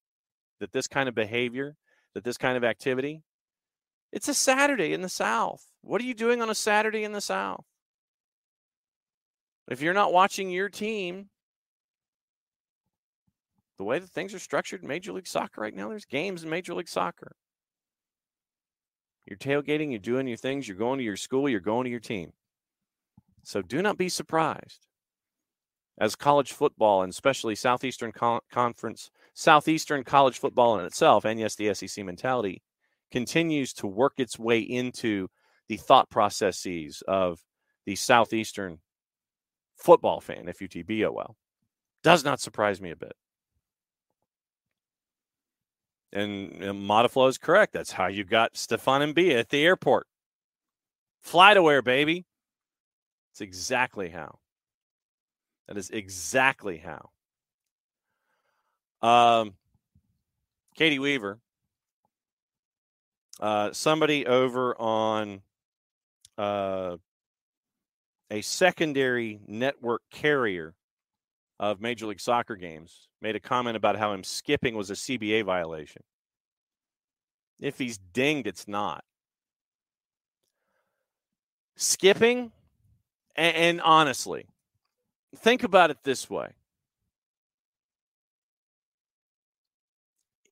Speaker 1: that this kind of behavior, that this kind of activity, it's a Saturday in the South. What are you doing on a Saturday in the South? If you're not watching your team, the way that things are structured in Major League Soccer right now, there's games in Major League Soccer. You're tailgating, you're doing your things, you're going to your school, you're going to your team. So do not be surprised as college football, and especially Southeastern Conference, Southeastern college football in itself, and yes, the SEC mentality, continues to work its way into the thought processes of the Southeastern football fan, FUTBOL. Does not surprise me a bit. And Modiflow is correct. That's how you got Stefan Mbia at the airport. Fly to where, baby? It's exactly how. That is exactly how. Katie Weaver, somebody over on a secondary network carrier of Major League Soccer games made a comment about how him skipping was a CBA violation. If he's dinged, it's not. Skipping, and honestly, think about it this way.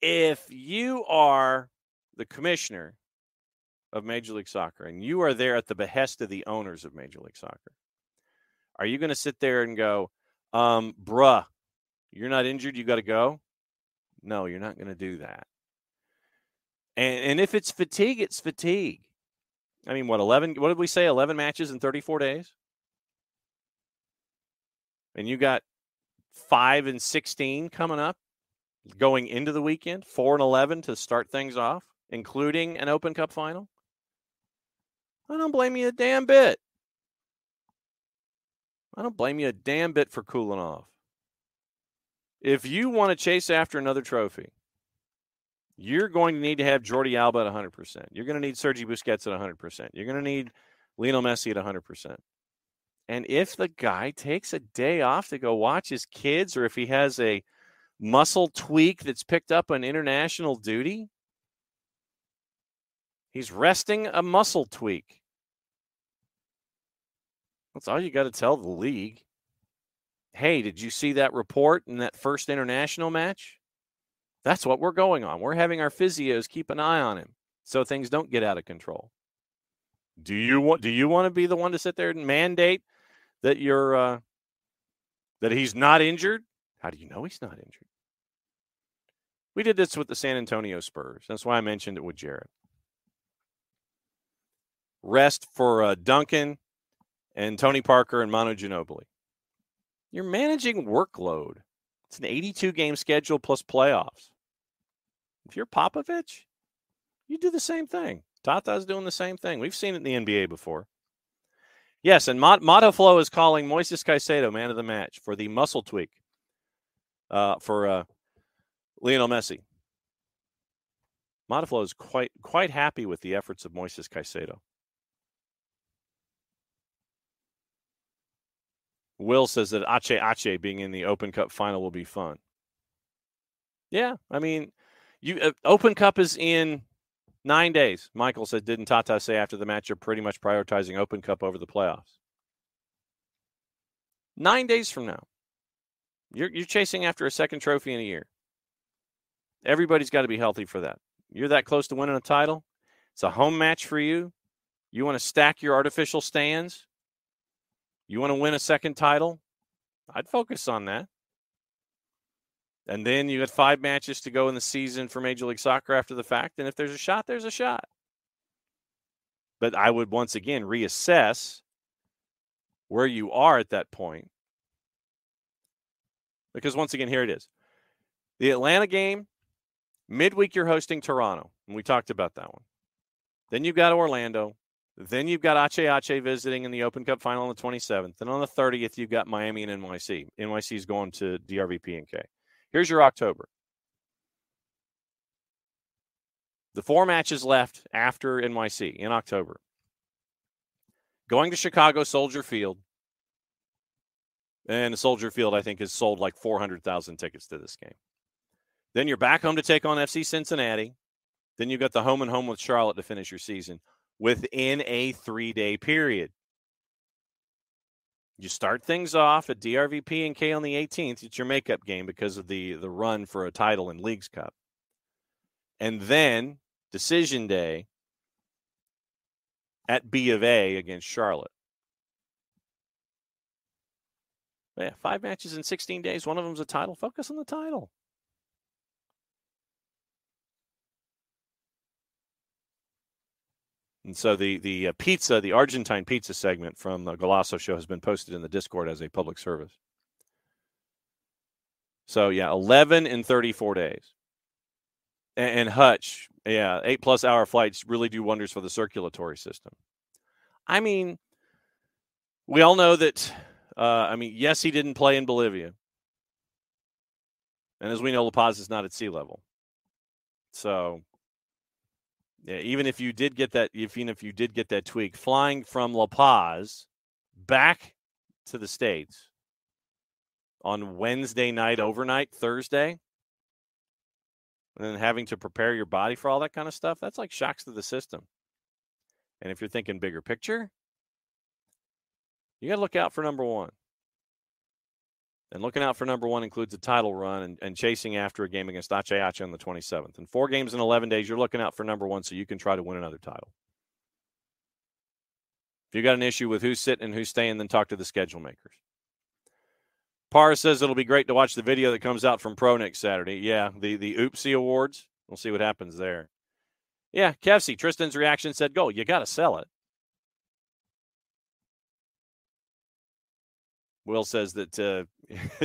Speaker 1: If you are the commissioner of Major League Soccer and you are there at the behest of the owners of Major League Soccer, are you going to sit there and go, bruh, you're not injured, you got to go? No, you're not going to do that. And if it's fatigue, it's fatigue. I mean, what did we say, 11 matches in 34 days? And you got 5 and 16 coming up, going into the weekend, 4 and 11 to start things off, including an Open Cup final. I don't blame you a damn bit. I don't blame you a damn bit for cooling off. If you want to chase after another trophy, you're going to need to have Jordi Alba at 100%. You're going to need Sergi Busquets at 100%. You're going to need Lionel Messi at 100%. And if the guy takes a day off to go watch his kids, or if he has a muscle tweak that's picked up on international duty, he's resting a muscle tweak. That's all you got to tell the league. Hey, did you see that report in that first international match? That's what we're going on. We're having our physios keep an eye on him so things don't get out of control. Do you want to be the one to sit there and mandate that you're that he's not injured? How do you know he's not injured? We did this with the San Antonio Spurs. That's why I mentioned it with Jarrett. Rest for Duncan and Tony Parker and Manu Ginobili. You're managing workload. It's an 82-game schedule plus playoffs. If you're Popovich, you do the same thing. Tata's doing the same thing. We've seen it in the NBA before. Yes, and Motoflow is calling Moises Caicedo man of the match for the muscle tweak for Lionel Messi. Motoflow is quite happy with the efforts of Moises Caicedo. Will says that Ache being in the Open Cup final will be fun. Yeah, I mean, Open Cup is in 9 days. Michael said, didn't Tata say after the match you're pretty much prioritizing Open Cup over the playoffs? 9 days from now, you're chasing after a second trophy in a year. Everybody's got to be healthy for that. You're that close to winning a title. It's a home match for you. You want to stack your artificial stands. You want to win a second title? I'd focus on that. And then you got 5 matches to go in the season for Major League Soccer after the fact. And if there's a shot, there's a shot. But I would once again reassess where you are at that point. Because once again, here it is. The Atlanta game, midweek you're hosting Toronto. And we talked about that one. Then you've got Orlando. Then you've got Ache visiting in the Open Cup final on the 27th. And on the 30th, you've got Miami and NYC. NYC is going to DRVP and K. Here's your October. The 4 matches left after NYC in October. Going to Chicago, Soldier Field. And the Soldier Field, I think, has sold like 400,000 tickets to this game. Then you're back home to take on FC Cincinnati. Then you've got the home and home with Charlotte to finish your season within a 3-day period. You start things off at DRVP and K on the 18th. It's your makeup game because of the run for a title in Leagues Cup. And then decision day at B of A against Charlotte. Yeah, 5 matches in 16 days. One of them's a title. Focus on the title. And so the pizza, the Argentine pizza segment from the Golasso show has been posted in the Discord as a public service. So, yeah, 11 in 34 days. And Hutch, yeah, 8+ hour flights really do wonders for the circulatory system. I mean, we all know that, yes, he didn't play in Bolivia. And as we know, La Paz is not at sea level. So, yeah, even if you did get that tweak, flying from La Paz back to the States on Wednesday night, overnight, Thursday, and then having to prepare your body for all that kind of stuff, that's like shocks to the system. And if you're thinking bigger picture, you got to look out for number one. And looking out for number one includes a title run and chasing after a game against Achayacha on the 27th. And 4 games in 11 days, you're looking out for number one so you can try to win another title. If you got an issue with who's sitting and who's staying, then talk to the schedule makers. Parr says it'll be great to watch the video that comes out from Pro next Saturday. Yeah, the Oopsie Awards. We'll see what happens there. Yeah, Kevsey, Tristan's reaction said, go. You got to sell it. Will says that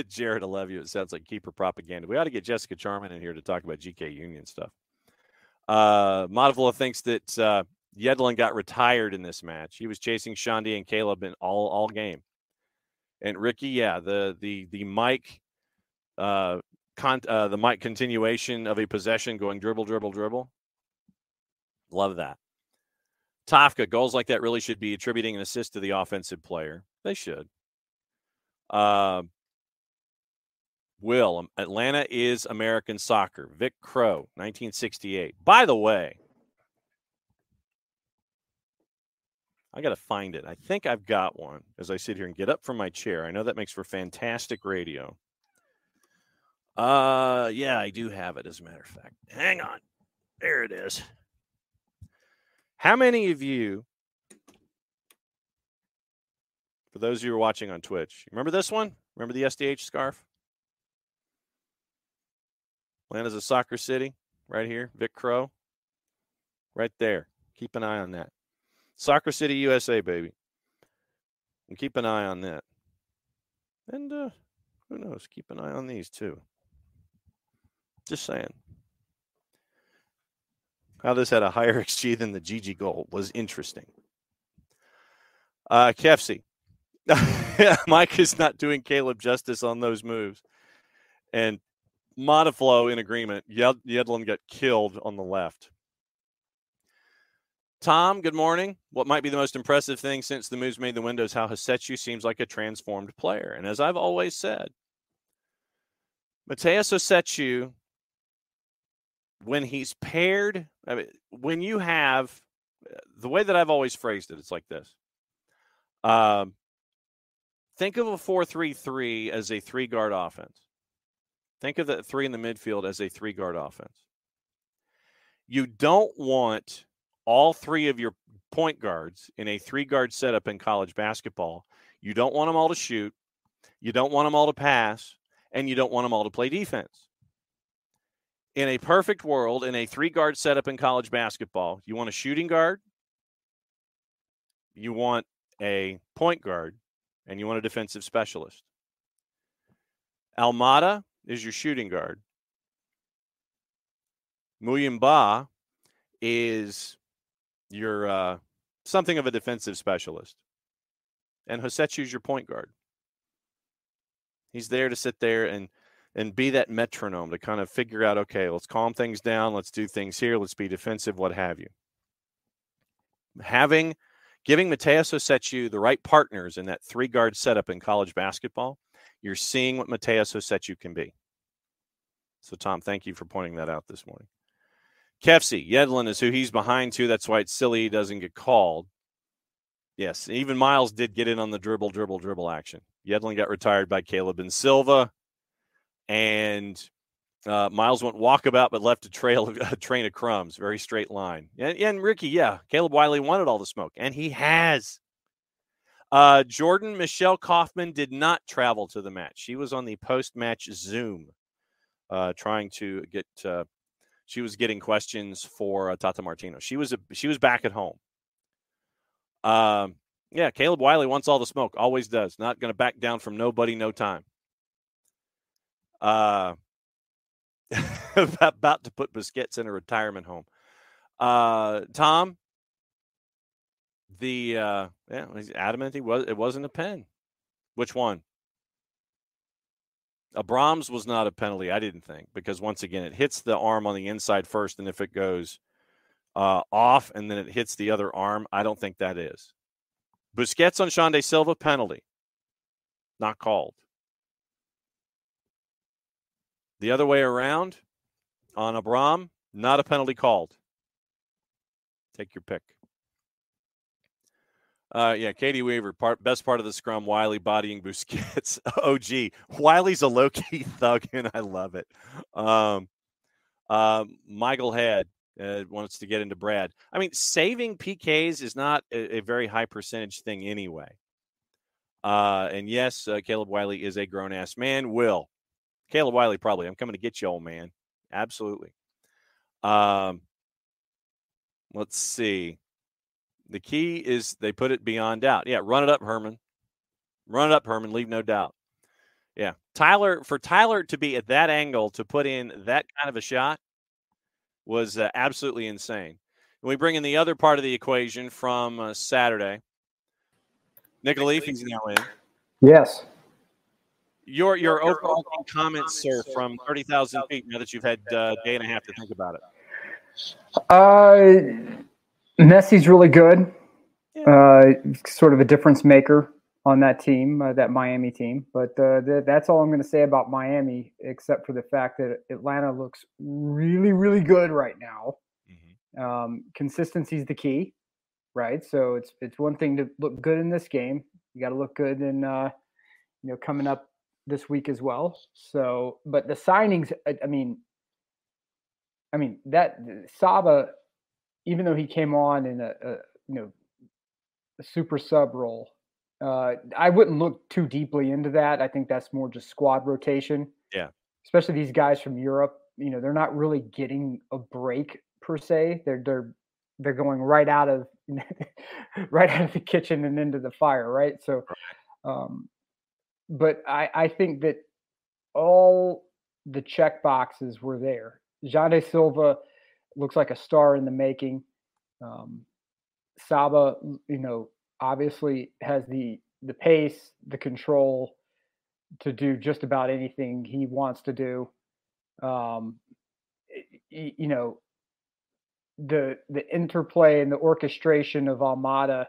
Speaker 1: Jarrett, I love you. It sounds like keeper propaganda. We ought to get Jessica Charman in here to talk about GK Union stuff. Modavola thinks that Yedlin got retired in this match. He was chasing Shandi and Caleb in all game. And Ricky, yeah, the mic the mic continuation of a possession going dribble, dribble, dribble. Love that. Tafka, goals like that really should be attributing an assist to the offensive player. They should. Will, Atlanta is American soccer. Vic Crow, 1968. By the way, I got to find it. I think I've got one as I sit here and get up from my chair. I know that makes for fantastic radio. Yeah, I do have it, as a matter of fact. Hang on. There it is. How many of you, for those of you who are watching on Twitch, remember this one? Remember the SDH scarf? Atlanta's a soccer city right here. Vic Crow. Right there. Keep an eye on that. Soccer City, USA, baby. And keep an eye on that. And who knows? Keep an eye on these, too. Just saying. How this had a higher XG than the GG goal was interesting. Kefsey. Mike is not doing Caleb justice on those moves. And Modiflow in agreement. Yedlin got killed on the left. Tom, good morning. What might be the most impressive thing since the moves made the window is how Hasetsu seems like a transformed player. And as I've always said, Mateus Hasetsu, when he's paired, when you have, the way that I've always phrased it, it's like this. Think of a 4-3-3 as a 3-guard offense. Think of the 3 in the midfield as a 3-guard offense. You don't want all 3 of your point guards in a 3-guard setup in college basketball. You don't want them all to shoot. You don't want them all to pass. And you don't want them all to play defense. In a perfect world, in a 3-guard setup in college basketball, you want a shooting guard, you want a point guard, and you want a defensive specialist. Almada is your shooting guard. Muyumba is your something of a defensive specialist. And Hasetsu is your point guard. He's there to sit there and be that metronome to kind of figure out, okay, let's calm things down. Let's do things here. Let's be defensive, what have you. Giving Mateus Hasetsu the right partners in that 3-guard setup in college basketball, you're seeing what Mateus Hasetsu can be. So, Tom, thank you for pointing that out this morning. Kefsey, Yedlin is who he's behind to. That's why it's silly he doesn't get called. Yes, even Miles did get in on the dribble action. Yedlin got retired by Caleb and Silva. And Miles went walkabout but left a train of crumbs. Very straight line. And Ricky, yeah, Caleb Wiley wanted all the smoke. And he has. Jordan Michelle Kaufman did not travel to the match. She was on the post-match Zoom, trying to get. She was getting questions for Tata Martino. She was back at home. Yeah, Caleb Wiley wants all the smoke. Always does. Not going to back down from nobody, no time. About to put Busquets in a retirement home. Tom. He's adamant it wasn't a pen. Which one? A Brahms was not a penalty, I didn't think, because once again it hits the arm on the inside first, and if it goes off and then it hits the other arm, I don't think that is. Busquets on Xande Silva, penalty. Not called. The other way around on Abram, not a penalty called. Take your pick. Katie Weaver, best part of the scrum, Wiley bodying Busquets. OG. Wiley's a low-key thug, and I love it. Michael Head wants to get into Brad. I mean, saving PKs is not a very high percentage thing anyway. And yes, Caleb Wiley is a grown-ass man. Caleb Wiley probably. I'm coming to get you, old man. Absolutely. Let's see. The key is they put it beyond doubt. Yeah, run it up, Herman. Run it up, Herman. Leave no doubt. Yeah. For Tyler to be at that angle to put in that kind of a shot was absolutely insane. And we bring in the other part of the equation from Saturday. Nick Leafy's now in.
Speaker 5: Yes.
Speaker 1: Your overall comments, sir, from 30,000 feet now that you've had a day and a half to think about
Speaker 5: it. Messi's really good. Sort of a difference maker on that team, that Miami team. But that's all I'm going to say about Miami, except for the fact that Atlanta looks really, really good right now. Mm-hmm. Consistency is the key, right? So it's one thing to look good in this game. You got to look good in coming up this week as well. So, but the signings, I mean that Saba, even though he came on in a super sub role, I wouldn't look too deeply into that. I think that's more just squad rotation.
Speaker 1: Yeah.
Speaker 5: Especially these guys from Europe, they're not really getting a break per se. They're going right out of the kitchen and into the fire, right? So, but I think that all the check boxes were there. Xande Silva looks like a star in the making. Saba, obviously has the pace, the control to do just about anything he wants to do. The interplay and the orchestration of Almada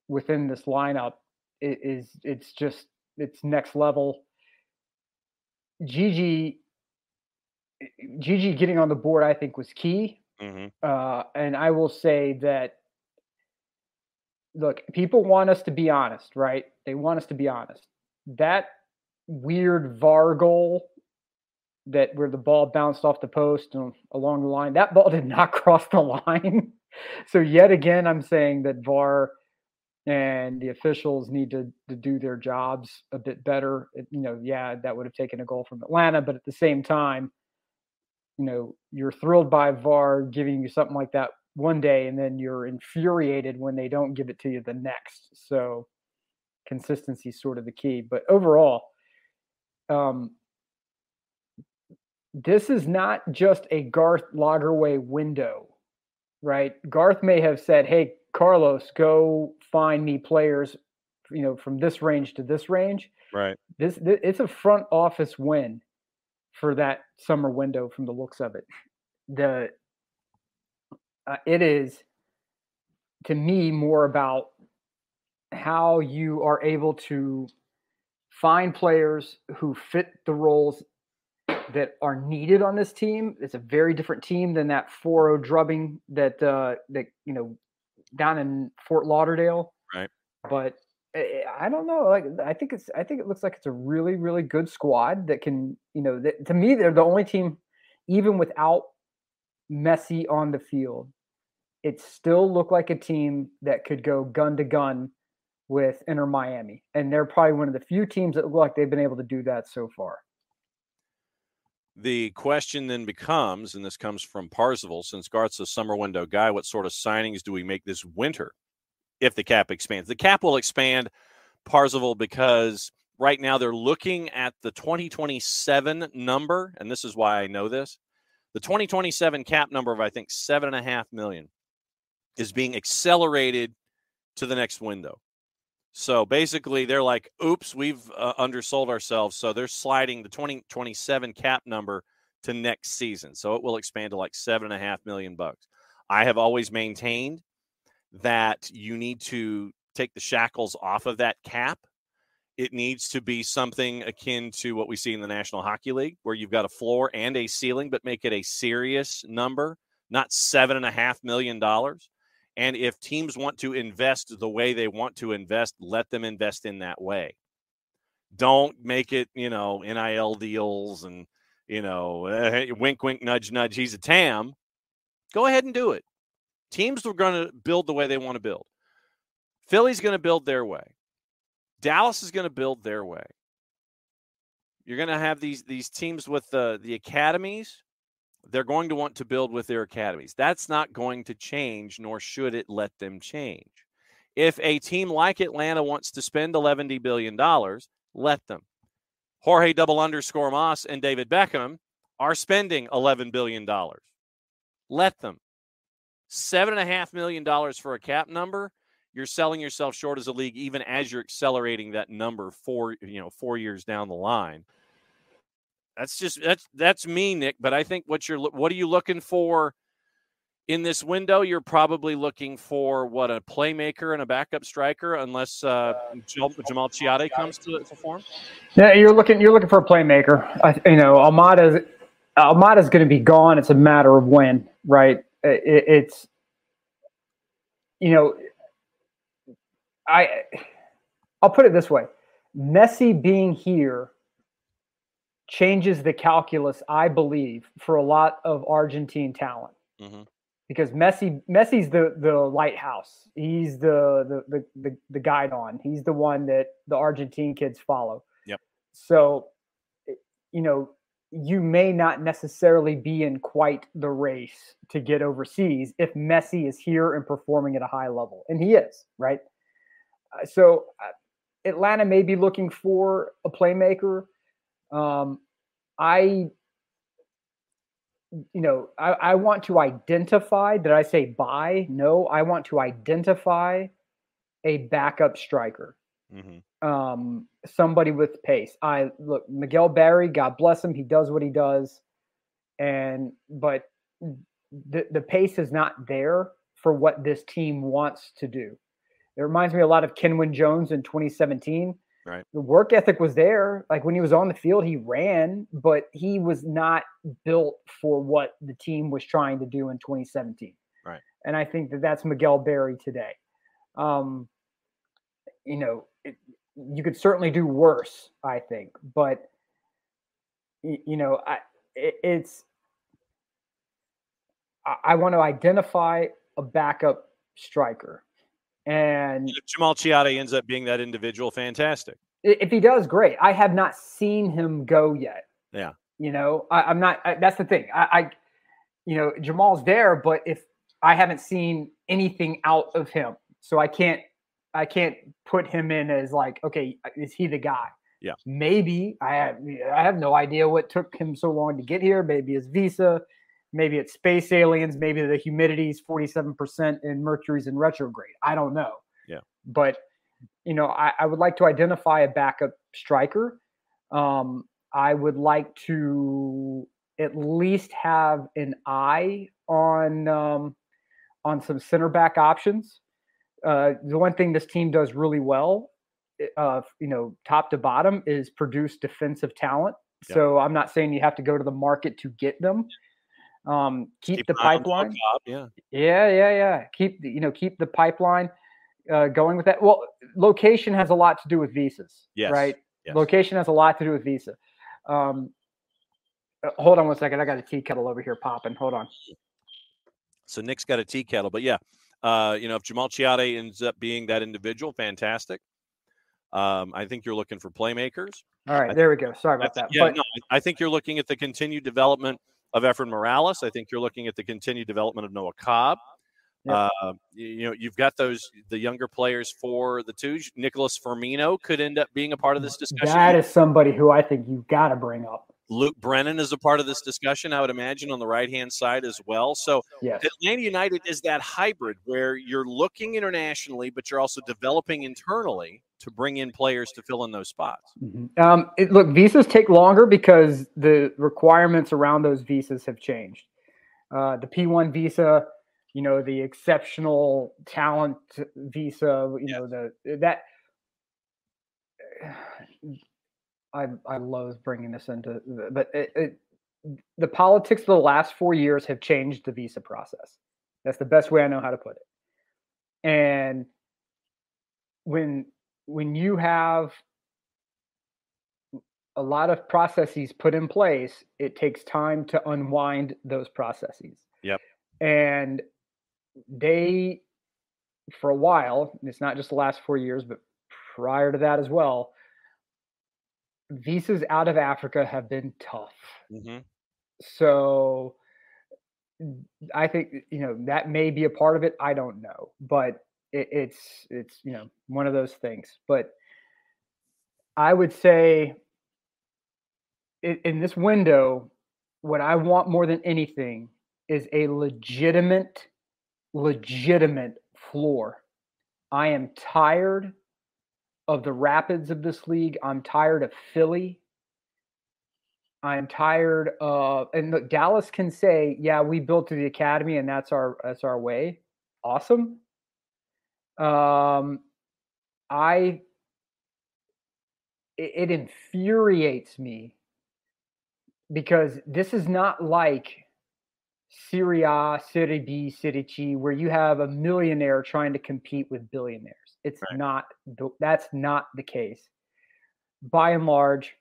Speaker 5: within this lineup it's next level. Gigi getting on the board, I think, was key. Mm-hmm. And I will say that, look, people want us to be honest, right? They want us to be honest. That weird VAR goal where the ball bounced off the post and along the line, that ball did not cross the line. So yet again, I'm saying that VAR and the officials need to do their jobs a bit better. That would have taken a goal from Atlanta, but at the same time, you're thrilled by VAR giving you something like that one day, and then you're infuriated when they don't give it to you the next. So consistency is sort of the key. But overall, this is not just a Garth Lagerwey window, right? Garth may have said, hey, Carlos, go find me players, from this range to this range.
Speaker 1: Right.
Speaker 5: It's a front office win for that summer window from the looks of it. It is, to me, more about how you are able to find players who fit the roles that are needed on this team. It's a very different team than that 4-0 drubbing that down in Fort Lauderdale.
Speaker 1: Right.
Speaker 5: But I don't know. I think it looks like it's a really, really good squad that can, to me, they're the only team, even without Messi on the field, it still looked like a team that could go gun to gun with Inter Miami. And they're probably one of the few teams that look like they've been able to do that so far.
Speaker 1: The question then becomes, and this comes from Parzival, since Garth's a summer window guy, what sort of signings do we make this winter if the cap expands? The cap will expand, Parzival, because right now they're looking at the 2027 number, and this is why I know this. The 2027 cap number of, I think, $7.5 million is being accelerated to the next window. So basically, they're like, oops, we've undersold ourselves. So they're sliding the 2027 cap number to next season. So it will expand to like $7.5 million. I have always maintained that you need to take the shackles off of that cap. It needs to be something akin to what we see in the National Hockey League, where you've got a floor and a ceiling, but make it a serious number, not $7.5 million. And if teams want to invest the way they want to invest, let them invest in that way. Don't make it, NIL deals and, wink, wink, nudge, nudge. He's a TAM. Go ahead and do it. Teams are going to build the way they want to build. Philly's going to build their way. Dallas is going to build their way. You're going to have these teams with the academies. They're going to want to build with their academies. That's not going to change, nor should it let them change. If a team like Atlanta wants to spend $11 billion, let them. Jorge _Moss and David Beckham are spending $11 billion. Let them. $7.5 million for a cap number, you're selling yourself short as a league, even as you're accelerating that number 4 years down the line. That's me, Nick. But I think what are you looking for in this window? You're probably looking for a playmaker and a backup striker, unless Jamal Chiade comes to form.
Speaker 5: Yeah, you're looking for a playmaker. Almada's going to be gone. It's a matter of when, right? I'll put it this way: Messi being here changes the calculus, I believe, for a lot of Argentine talent. Mm-hmm. Because Messi's the lighthouse. He's the guide on. He's the one that the Argentine kids follow.
Speaker 1: Yep.
Speaker 5: So, you may not necessarily be in quite the race to get overseas if Messi is here and performing at a high level. And he is, right? So Atlanta may be looking for a playmaker. I want to identify, did I say buy? No, I want to identify a backup striker. Mm-hmm. Somebody with pace. Miguel Barry, God bless him. He does what he does. But the pace is not there for what this team wants to do. It reminds me a lot of Kenwin Jones in 2017.
Speaker 1: Right.
Speaker 5: The work ethic was there. Like when he was on the field, he ran, but he was not built for what the team was trying to do in 2017.
Speaker 1: Right.
Speaker 5: And I think that's Miguel Barry today. You could certainly do worse, I think, but I want to identify a backup striker. And
Speaker 1: if Jamal Chiade ends up being that individual, fantastic.
Speaker 5: If he does, great. I have not seen him go yet.
Speaker 1: Yeah.
Speaker 5: I'm not. That's the thing. Jamal's there, but if I haven't seen anything out of him, so I can't put him in as like, okay, is he the guy?
Speaker 1: Yeah.
Speaker 5: Maybe I have no idea what took him so long to get here. Maybe it's visa. Maybe it's space aliens. Maybe the humidity's 47% and Mercury's in retrograde. I don't know.
Speaker 1: Yeah.
Speaker 5: But, I would like to identify a backup striker. I would like to at least have an eye on some center back options. The one thing this team does really well, top to bottom, is produce defensive talent. Yep. So I'm not saying you have to go to the market to get them. Keep the pipeline. Yeah. Keep the pipeline going with that. Well, location has a lot to do with visas, right?
Speaker 1: Yes.
Speaker 5: Location has a lot to do with visa. Hold on 1 second. I got a tea kettle over here popping. Hold on.
Speaker 1: So Nick's got a tea kettle, but yeah, If Jamal Chiade ends up being that individual, fantastic. I think you're looking for playmakers.
Speaker 5: All right, there we go. Sorry about that.
Speaker 1: Yeah, no, I think you're looking at the continued development of Efren Morales. I think you're looking at the continued development of Noah Cobb.
Speaker 5: Yep.
Speaker 1: You've got the younger players for the twos. Nicholas Firmino could end up being a part of this discussion.
Speaker 5: That is somebody who I think you've got to bring up.
Speaker 1: Luke Brennan is a part of this discussion, I would imagine, on the right-hand side as well. So
Speaker 5: yes.
Speaker 1: Atlanta United is that hybrid where you're looking internationally, but you're also developing internally to bring in players to fill in those spots.
Speaker 5: Mm-hmm. Look, visas take longer because the requirements around those visas have changed. The P1 visa, the exceptional talent visa, I loathe bringing this into, but the politics of the last 4 years have changed the visa process. That's the best way I know how to put it. And when you have a lot of processes put in place, it takes time to unwind those processes.
Speaker 1: Yep.
Speaker 5: And they, for a while, it's not just the last 4 years, but prior to that as well, visas out of Africa have been tough.
Speaker 1: Mm-hmm.
Speaker 5: So I think, that may be a part of it. I don't know, but it's one of those things. But I would say in this window, what I want more than anything is a legitimate floor. I am tired of the Rapids of this league. I'm tired of Philly. I'm tired of, and look, Dallas can say, yeah, we built to the academy and that's our way. Awesome. It infuriates me because this is not like Serie A, Serie B, Serie C, where you have a millionaire trying to compete with billionaires. It's
Speaker 1: right.
Speaker 5: That's not the case. By and large,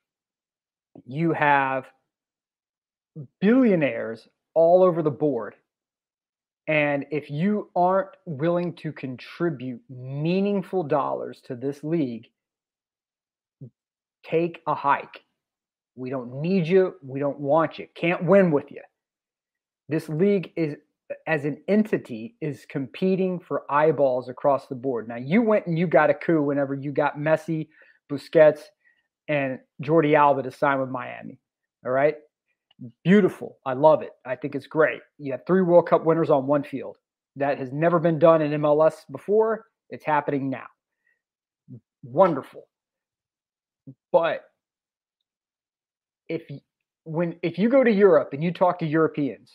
Speaker 5: you have billionaires all over the board. And if you aren't willing to contribute meaningful dollars to this league, take a hike. We don't need you. We don't want you. Can't win with you. This league is, as an entity, is competing for eyeballs across the board. Now, you went and you got a coup whenever you got Messi, Busquets, and Jordi Alba to sign with Miami. All right? Beautiful. I love it. I think it's great. You have 3 World Cup winners on one field. That has never been done in MLS before. It's happening now. Wonderful. But if you go to Europe and you talk to Europeans,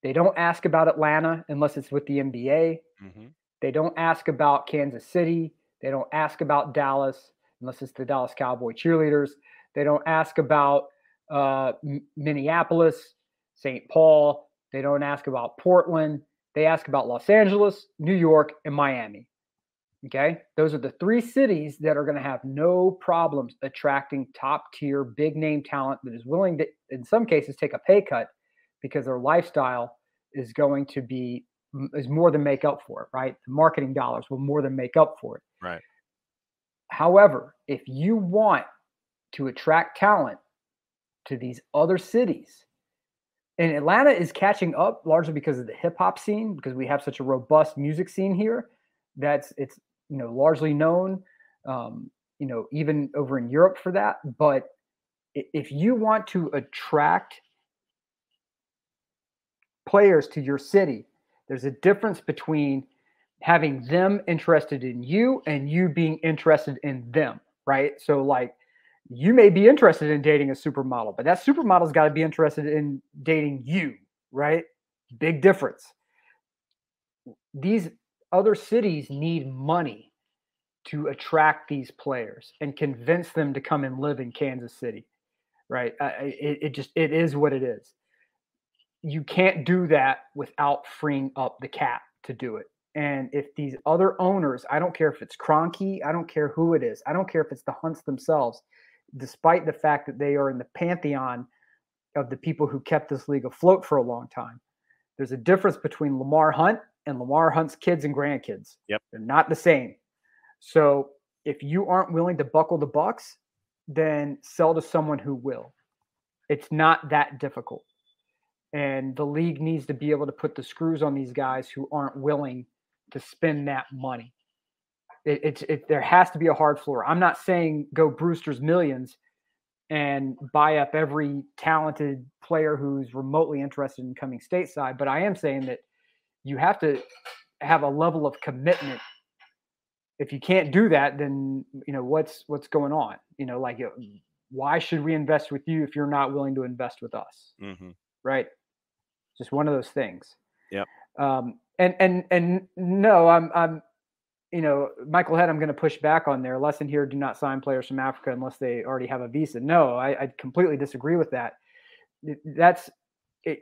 Speaker 5: they don't ask about Atlanta unless it's with the NBA.
Speaker 1: Mm-hmm.
Speaker 5: They don't ask about Kansas City. They don't ask about Dallas unless it's the Dallas Cowboy cheerleaders. They don't ask about Minneapolis, St. Paul. They don't ask about Portland. They ask about Los Angeles, New York, and Miami. Okay? Those are the 3 cities that are going to have no problems attracting top-tier, big-name talent that is willing to, in some cases, take a pay cut because their lifestyle is more than make up for it, right? The marketing dollars will more than make up for it.
Speaker 1: Right.
Speaker 5: However, if you want to attract talent to these other cities, and Atlanta is catching up largely because of the hip hop scene, because we have such a robust music scene here. It's largely known, even over in Europe for that. But if you want to attract players to your city, there's a difference between having them interested in you and you being interested in them, right? So like, you may be interested in dating a supermodel, but that supermodel's got to be interested in dating you, right? Big difference. These other cities need money to attract these players and convince them to come and live in Kansas City, right? It is what it is. You can't do that without freeing up the cap to do it. And if these other owners, I don't care if it's Kroenke, I don't care who it is, I don't care if it's the Hunts themselves, despite the fact that they are in the pantheon of the people who kept this league afloat for a long time. There's a difference between Lamar Hunt and Lamar Hunt's kids and grandkids.
Speaker 1: Yep.
Speaker 5: They're not the same. So if you aren't willing to buckle the bucks, then sell to someone who will. It's not that difficult. And the league needs to be able to put the screws on these guys who aren't willing to spend that money. There has to be a hard floor. I'm not saying go Brewster's Millions and buy up every talented player who's remotely interested in coming stateside, but I am saying that you have to have a level of commitment. If you can't do that, then what's going on? Why should we invest with you if you're not willing to invest with us?
Speaker 1: Mm-hmm.
Speaker 5: Right? Just one of those things.
Speaker 1: Yep.
Speaker 5: And no, I'm Michael Head, I'm going to push back on there. Lesson here: do not sign players from Africa unless they already have a visa. No, I completely disagree with that.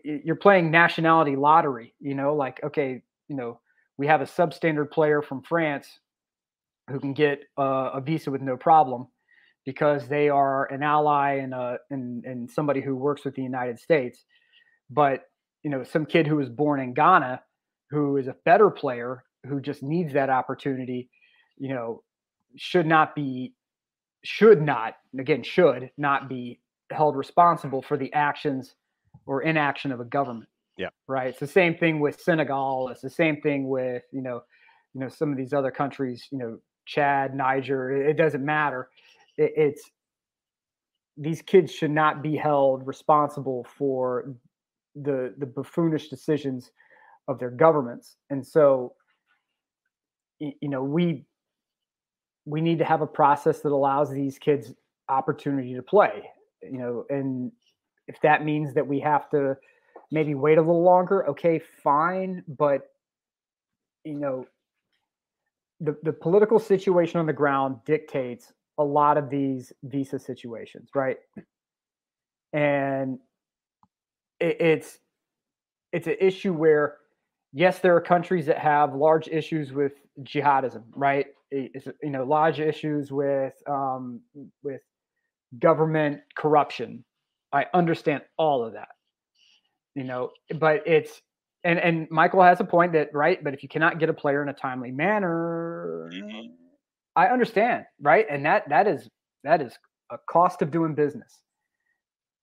Speaker 5: You're playing nationality lottery. Okay, we have a substandard player from France who can get a visa with no problem because they are an ally and somebody who works with the United States. But some kid who was born in Ghana, who is a better player, who just needs that opportunity, should not be held responsible for the actions or inaction of a government.
Speaker 1: Yeah. Right.
Speaker 5: It's the same thing with Senegal. It's the same thing with, some of these other countries, Chad, Niger, it doesn't matter. These kids should not be held responsible for the buffoonish decisions of their governments. And so, we need to have a process that allows these kids opportunity to play, and if that means that we have to maybe wait a little longer, okay, fine. But, the political situation on the ground dictates a lot of these visa situations, right? And it's an issue where, yes, there are countries that have large issues with jihadism, right? Large issues with government corruption. I understand all of that, but it's and Michael has a point that, right? But if you cannot get a player in a timely manner, I understand, right? And that is a cost of doing business.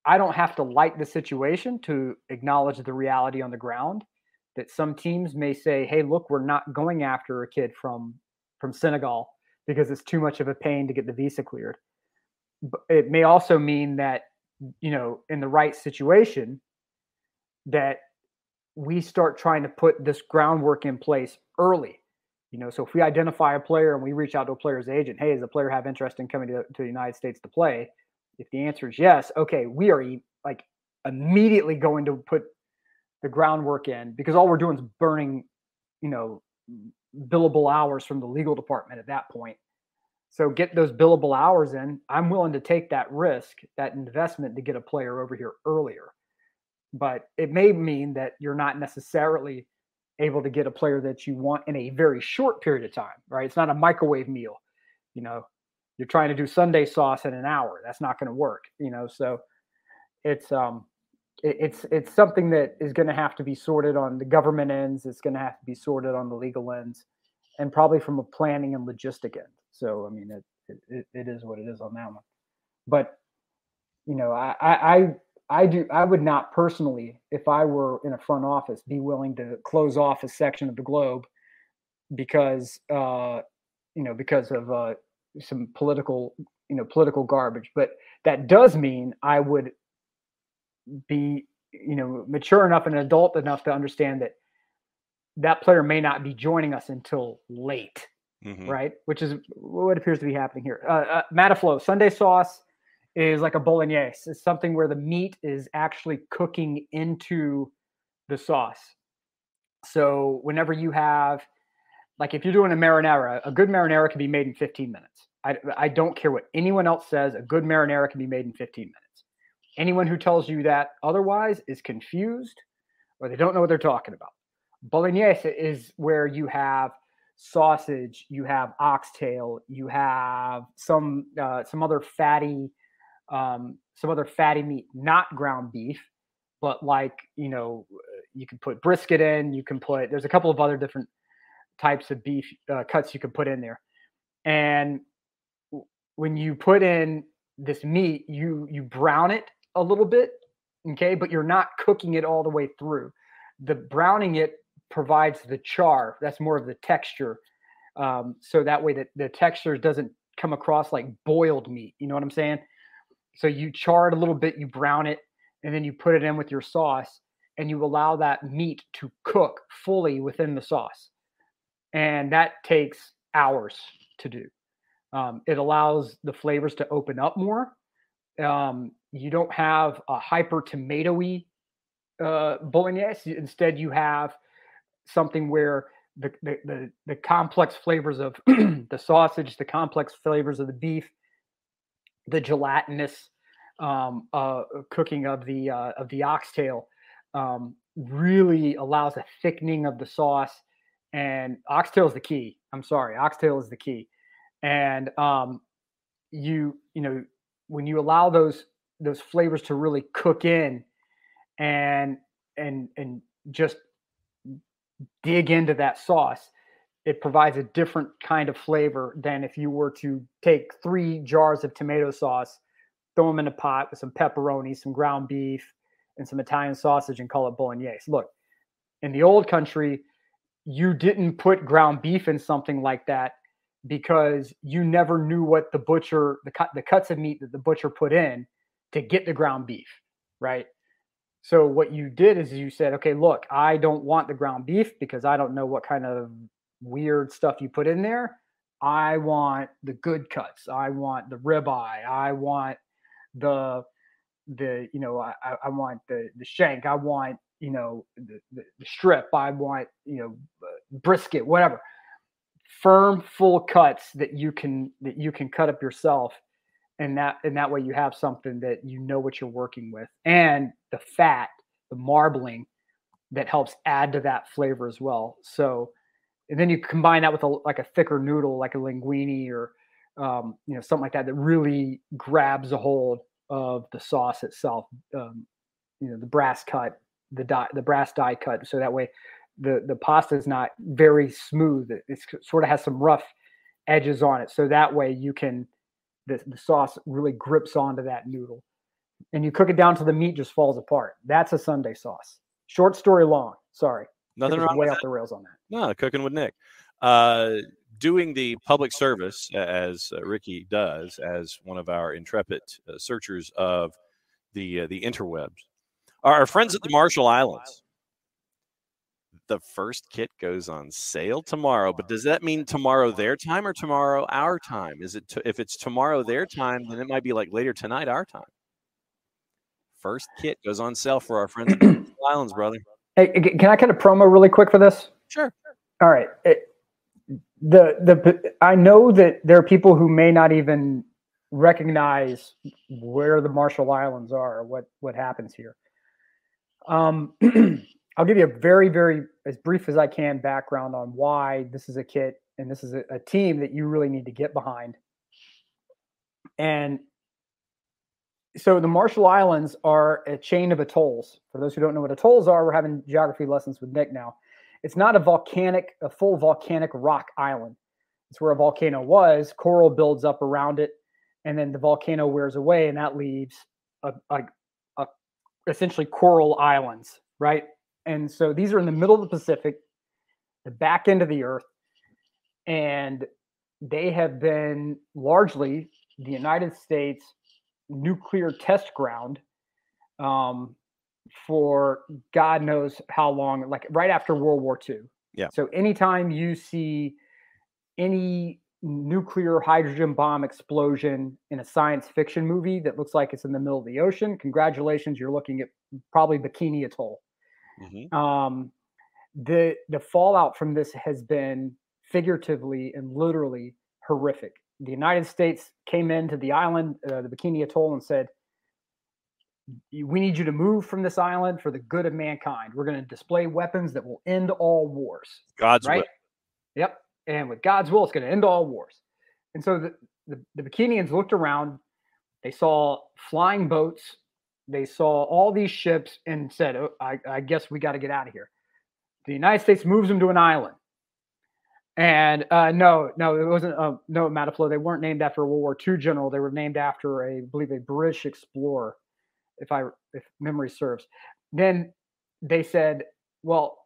Speaker 5: I don't have to like the situation to acknowledge the reality on the ground that some teams may say, hey, look, we're not going after a kid from Senegal because it's too much of a pain to get the visa cleared. But it may also mean that, in the right situation, that we start trying to put this groundwork in place early. So if we identify a player and we reach out to a player's agent, hey, does the player have interest in coming to the United States to play? If the answer is yes, okay, we are immediately going to put the groundwork in, because all we're doing is burning, billable hours from the legal department at that point. So get those billable hours in. I'm willing to take that risk, that investment, to get a player over here earlier. But it may mean that you're not necessarily able to get a player that you want in a very short period of time, right? It's not a microwave meal. You're trying to do Sunday sauce in an hour. That's not going to work, so it's something that is going to have to be sorted on the government ends. It's going to have to be sorted on the legal ends, and probably from a planning and logistic end. So, I mean, it is what it is on that one. But, I would not personally, if I were in a front office, be willing to close off a section of the globe because of some political garbage. But that does mean I would be, mature enough and adult enough to understand that player may not be joining us until late, right? Which is what appears to be happening here. Mataflo, Sunday sauce is like a bolognese. It's something where the meat is actually cooking into the sauce. So whenever you have, if you're doing a marinara, a good marinara can be made in 15 minutes. I don't care what anyone else says. A good marinara can be made in 15 minutes. Anyone who tells you that otherwise is confused, or they don't know what they're talking about. Bolognese is where you have sausage, you have oxtail, you have some other fatty meat, not ground beef, but You can put brisket in. You can put. There's a couple of other different types of beef cuts you can put in there. And when you put in this meat, you brown it a little bit, okay, but you're not cooking it all the way through. The browning it provides the char. That's more of the texture. So that way that the texture doesn't come across like boiled meat. You know what I'm saying? So you char it a little bit, you brown it, and then you put it in with your sauce, and you allow that meat to cook fully within the sauce. And that takes hours to do. It allows the flavors to open up more. You don't have a hyper tomatoey bolognese. Instead, you have something where the complex flavors of the sausage, the complex flavors of the beef, the gelatinous cooking of the oxtail really allows a thickening of the sauce. And oxtail is the key. I'm sorry, oxtail is the key. And you know, when you allow those flavors to really cook in and just dig into that sauce, it provides a different kind of flavor than if you were to take 3 jars of tomato sauce, throw them in a pot with some pepperoni, some ground beef, and some Italian sausage and call it bolognese. Look, in the old country, you didn't put ground beef in something like that because you never knew what the butcher, the cuts of meat that the butcher put in to get the ground beef, right? So what you did is you said, okay, look, I don't want the ground beef because I don't know what kind of weird stuff you put in there. I want the good cuts. I want the ribeye. I want the you know, I want the shank. I want, you know, the strip. I want, you know, brisket, whatever. Firm, full cuts that you can cut up yourself, and that way you have something that you know what you're working with, and the fat, the marbling, that helps add to that flavor as well. So, and then you combine that with like a thicker noodle, like a linguine or you know, something like that really grabs a hold of the sauce itself. You know, the brass cut, the brass die cut, so that way the pasta is not very smooth. It sort of has some rough edges on it, so that way you can the sauce really grips onto that noodle, and you cook it down till the meat just falls apart. That's a Sunday sauce. Short story long. Sorry,
Speaker 1: Nothing wrong
Speaker 5: way
Speaker 1: with
Speaker 5: off
Speaker 1: that.
Speaker 5: the rails on that.
Speaker 1: No, cooking with Nick. Doing the public service as Ricky does, as one of our intrepid searchers of the interwebs. Our friends at the Marshall Islands. The first kit goes on sale tomorrow, but does that mean tomorrow their time or tomorrow our time? Is it if it's tomorrow their time, then it might be like later tonight our time. First kit goes on sale for our friends at the Marshall Islands, brother.
Speaker 5: Hey, can I cut a promo really quick for this?
Speaker 1: Sure.
Speaker 5: All right. I know that there are people who may not even recognize where the Marshall Islands are or what happens here. I'll give you a very, very, as brief as I can, background on why this is a kit and this is a team that you really need to get behind. And so the Marshall Islands are a chain of atolls. For those who don't know what atolls are, we're having geography lessons with Nick now. It's not a full volcanic rock island. It's where a volcano was. Coral builds up around it, and then the volcano wears away, and that leaves essentially coral islands, right? And so these are in the middle of the Pacific, the back end of the earth, and they have been largely the United States nuclear test ground for God knows how long, like right after World War II.
Speaker 1: Yeah.
Speaker 5: So anytime you see any nuclear hydrogen bomb explosion in a science fiction movie that looks like it's in the middle of the ocean, congratulations, you're looking at probably Bikini Atoll. Mm-hmm. The fallout from this has been figuratively and literally horrific. The United States came into the island, the Bikini Atoll, and said, we need you to move from this island for the good of mankind. We're going to display weapons that will end all wars.
Speaker 1: God's
Speaker 5: right?
Speaker 1: will.
Speaker 5: Yep. And with God's will, it's going to end all wars. And so the Bikinians looked around. They saw flying boats they saw all these ships and said, oh, I guess we got to get out of here. The United States moves them to an island. And no, it wasn't. No, Mataflo. They weren't named after a World War II general. They were named after I believe, a British explorer, if memory serves. Then they said, well,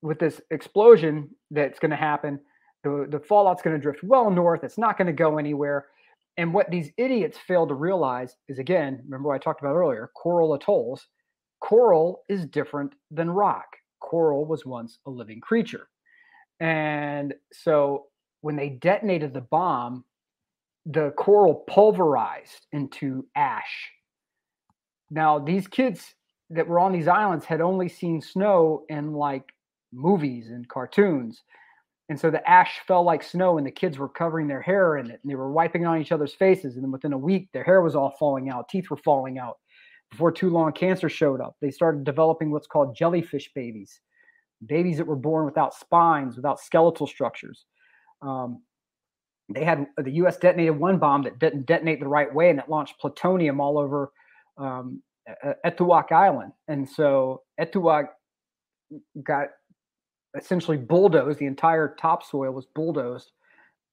Speaker 5: with this explosion that's going to happen, the fallout's going to drift well north. It's not going to go anywhere. And what these idiots failed to realize is, again, remember what I talked about earlier, coral atolls. Coral is different than rock. Coral was once a living creature. And so when they detonated the bomb, the coral pulverized into ash. Now, these kids that were on these islands had only seen snow in like movies and cartoons. And so the ash fell like snow, and the kids were covering their hair in it, and they were wiping it on each other's faces. And then within a week, their hair was all falling out. Teeth were falling out. Before too long, cancer showed up. They started developing what's called jellyfish babies. Babies that were born without spines, without skeletal structures. They had the U.S. detonated one bomb that didn't detonate the right way, and it launched plutonium all over Etuak Island. And so Etuak got essentially bulldozed. The entire topsoil was bulldozed,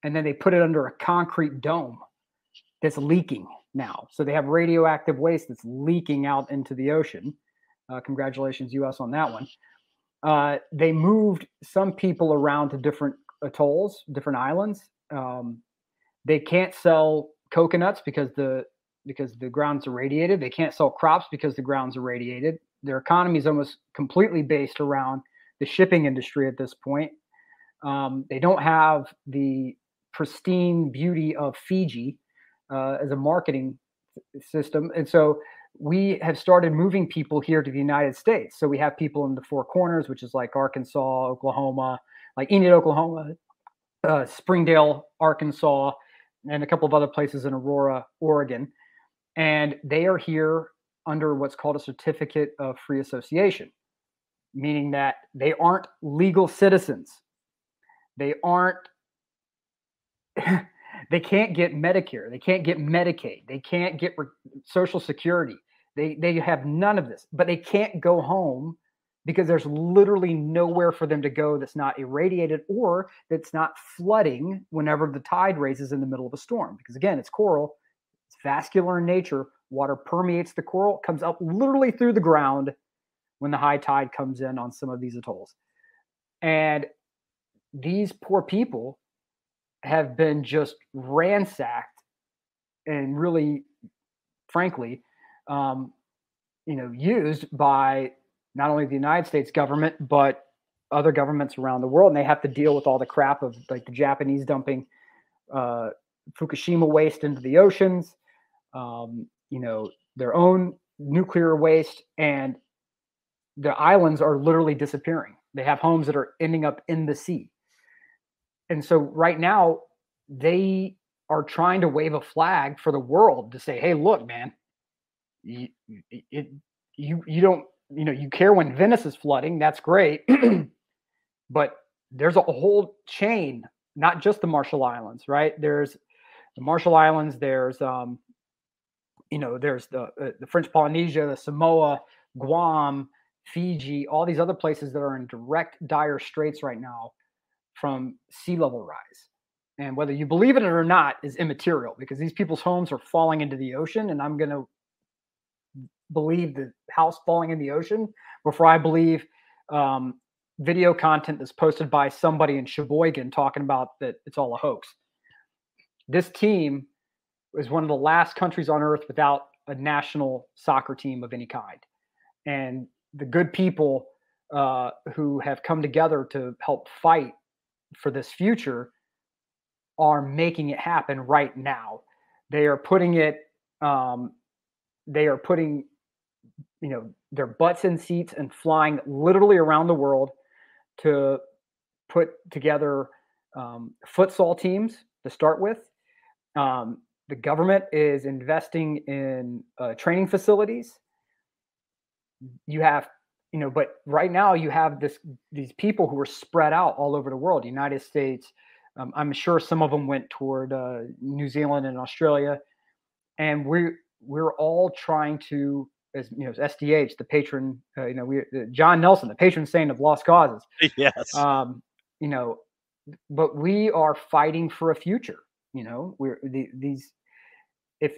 Speaker 5: and then they put it under a concrete dome that's leaking now. So they have radioactive waste that's leaking out into the ocean. Congratulations, U.S. on that one. They moved some people around to different atolls, different islands. They can't sell coconuts because the ground's irradiated. They can't sell crops because the ground's irradiated. Their economy is almost completely based around the shipping industry at this point. They don't have the pristine beauty of Fiji as a marketing system. And so we have started moving people here to the United States. So we have people in the Four Corners, which is like Arkansas, Oklahoma, like Enid, Oklahoma, Springdale, Arkansas, and a couple of other places in Aurora, Oregon. And they are here under what's called a certificate of free association, meaning that they aren't legal citizens. They aren't, they can't get Medicare. They can't get Medicaid. They can't get Social Security. They have none of this, but they can't go home because there's literally nowhere for them to go that's not irradiated or that's not flooding whenever the tide raises in the middle of a storm. Because again, it's coral, it's vascular in nature. Water permeates the coral, comes up literally through the ground when the high tide comes in on some of these atolls. And these poor people have been just ransacked and really, frankly, used by not only the United States government, but other governments around the world. And they have to deal with all the crap of like the Japanese dumping Fukushima waste into the oceans, their own nuclear waste, and the islands are literally disappearing. They have homes that are ending up in the sea. And so right now they are trying to wave a flag for the world to say, hey, look, man, you don't, you care when Venice is flooding. That's great. But there's a whole chain, not just the Marshall Islands, right? There's the Marshall Islands. There's, there's the French Polynesia, the Samoa, Guam, Fiji, all these other places that are in direct dire straits right now from sea level rise. And whether you believe it or not is immaterial, because these people's homes are falling into the ocean, and I'm going to believe the house falling in the ocean before I believe video content that's posted by somebody in Sheboygan talking about that it's all a hoax. This team is one of the last countries on earth without a national soccer team of any kind. And the good people who have come together to help fight for this future are making it happen right now. They are putting their butts in seats and flying literally around the world to put together futsal teams to start with. The government is investing in training facilities. You have, but right now you have these people who are spread out all over the world. United States, I'm sure some of them went toward New Zealand and Australia, and we're all trying to as SDH, the patron, John Nelson, the patron saint of lost causes.
Speaker 1: Yes.
Speaker 5: But we are fighting for a future. If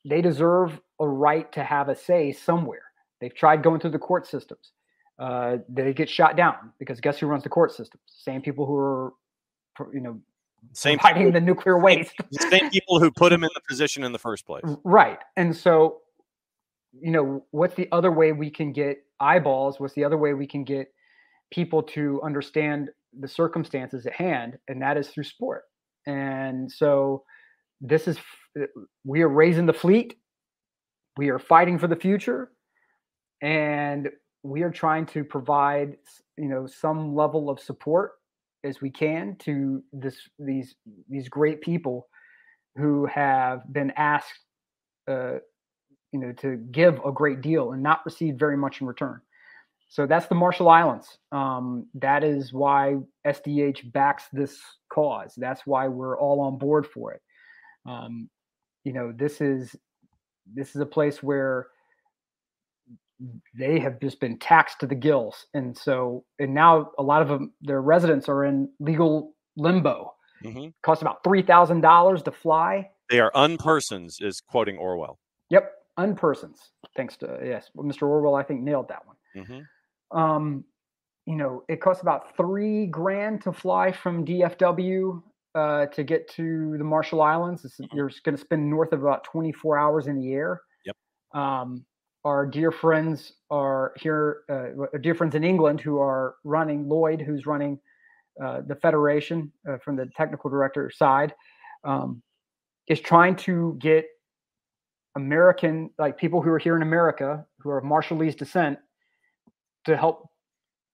Speaker 5: they deserve a right to have a say somewhere. They've tried going through the court systems. They get shot down because guess who runs the court systems? Same people who are, providing the nuclear waste.
Speaker 1: The same people who put him in the position in the first place.
Speaker 5: Right. And so, what's the other way we can get eyeballs? What's the other way we can get people to understand the circumstances at hand? And that is through sport. And so we are raising the fleet. We are fighting for the future. And we are trying to provide, some level of support as we can to these great people who have been asked, to give a great deal and not receive very much in return. So that's the Marshall Islands. That is why SDH backs this cause. That's why we're all on board for it. This is a place where they have just been taxed to the gills. And now a lot of them, their residents are in legal limbo. Mm-hmm. Costs about $3,000 to fly.
Speaker 1: They are unpersons, is quoting Orwell.
Speaker 5: Yep. Unpersons. Thanks to, yes. Mr. Orwell, I think, nailed that one. Mm-hmm. It costs about $3,000 to fly from DFW to get to the Marshall Islands. You're going to spend north of about 24 hours in the air.
Speaker 1: Yep.
Speaker 5: Our dear friends are here, dear friends in England who are running, Lloyd, who's running the Federation from the technical director side, is trying to get American, people who are here in America, who are of Marshallese descent, to help